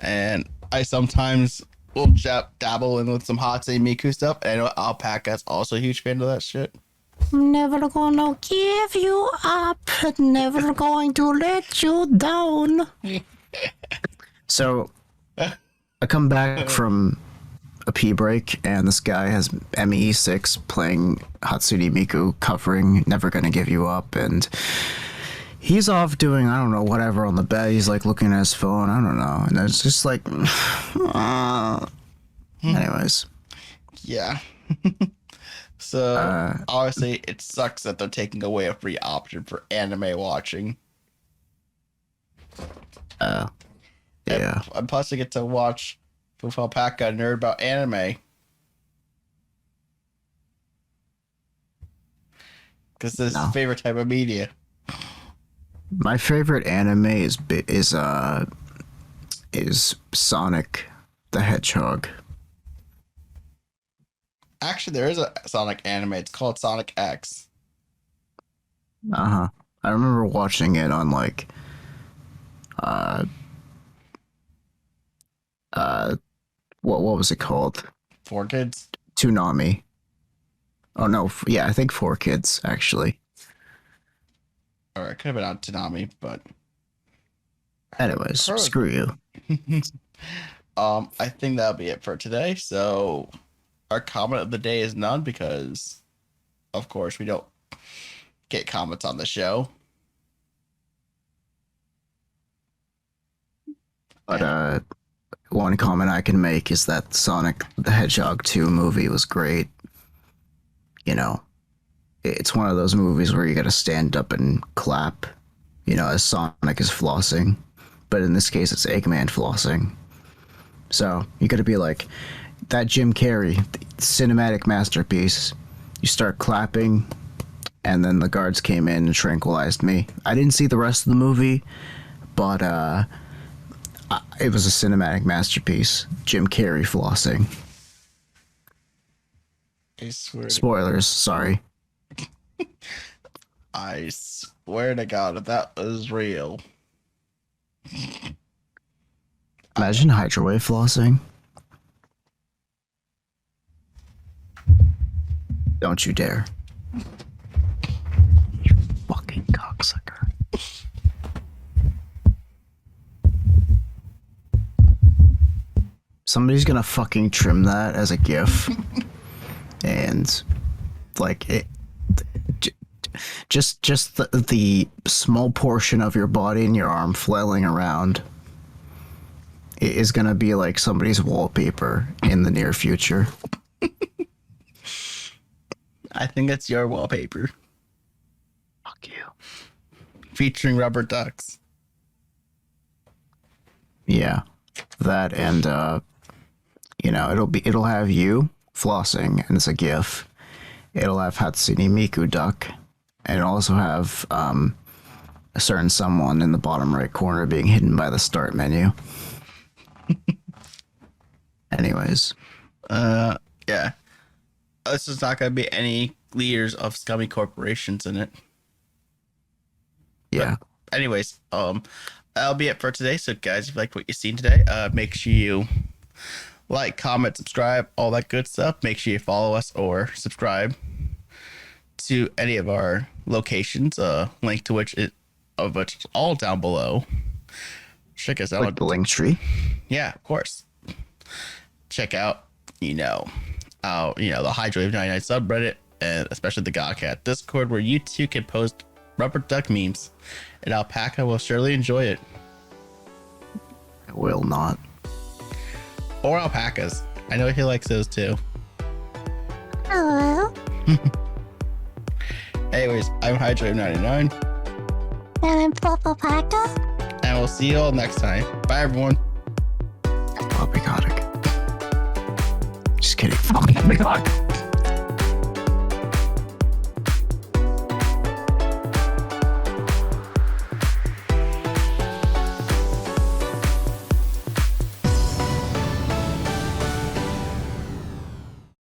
And I sometimes will dabble in with some Hatsune Miku stuff. And I know Alpaca's also a huge fan of that shit. Never gonna give you up. Never going to let you down. So, I come back from a pee break, and this guy has ME6 playing Hatsune Miku, covering Never Gonna Give You Up, and he's off doing, I don't know, whatever on the bed. He's like looking at his phone, I don't know. And it's just like, anyways. Yeah. So, obviously, it sucks that they're taking away a free option for anime watching. Yeah. And plus, I get to watch FluufAlpaca nerd about anime. Because this is his favorite type of media. My favorite anime is Sonic the Hedgehog. Actually, there is a Sonic anime. It's called Sonic X. I remember watching it on like what was it called? 4Kids? Toonami. Oh no, yeah, I think 4Kids actually. Or it could have been on Toonami, but anyways, screw you. I think that'll be it for today. So our comment of the day is none because, of course, we don't get comments on the show. But one comment I can make is that Sonic the Hedgehog 2 movie was great. You know, it's one of those movies where you gotta stand up and clap, you know, as Sonic is flossing. But in this case, it's Eggman flossing. So you gotta be like, that Jim Carrey cinematic masterpiece. You start clapping, and then the guards came in and tranquilized me. I didn't see the rest of the movie, but it was a cinematic masterpiece. Jim Carrey flossing. I swear. Spoilers, sorry. I swear to God, if that was real. Imagine Hydrowave flossing. Don't you dare. You fucking cocksucker. Somebody's gonna fucking trim that as a GIF. And like it just the small portion of your body and your arm flailing around is gonna be like somebody's wallpaper in the near future. I think it's your wallpaper. Fuck you. Featuring rubber ducks. Yeah. That and you know, it'll have you flossing and it's a GIF. It'll have Hatsune Miku duck, and it'll also have a certain someone in the bottom right corner being hidden by the start menu. Anyways. Yeah. This is not going to be any leaders of scummy corporations in it. Yeah. But anyways, that'll be it for today. So guys, if you liked what you've seen today, make sure you like, comment, subscribe, all that good stuff. Make sure you follow us or subscribe to any of our locations, link to which is all down below. Check us out. Like the link tree. Yeah, of course. Check out, the Hydrowave99 subreddit, and especially the GAHCast Discord, where you too can post rubber duck memes, and Alpaca will surely enjoy it. I will not. Or alpacas. I know he likes those too. Hello. Anyways, I'm Hydrowave99. And I'm FluufAlpaca. And we'll see you all next time. Bye, everyone. Poppycock. Just kidding. Fucking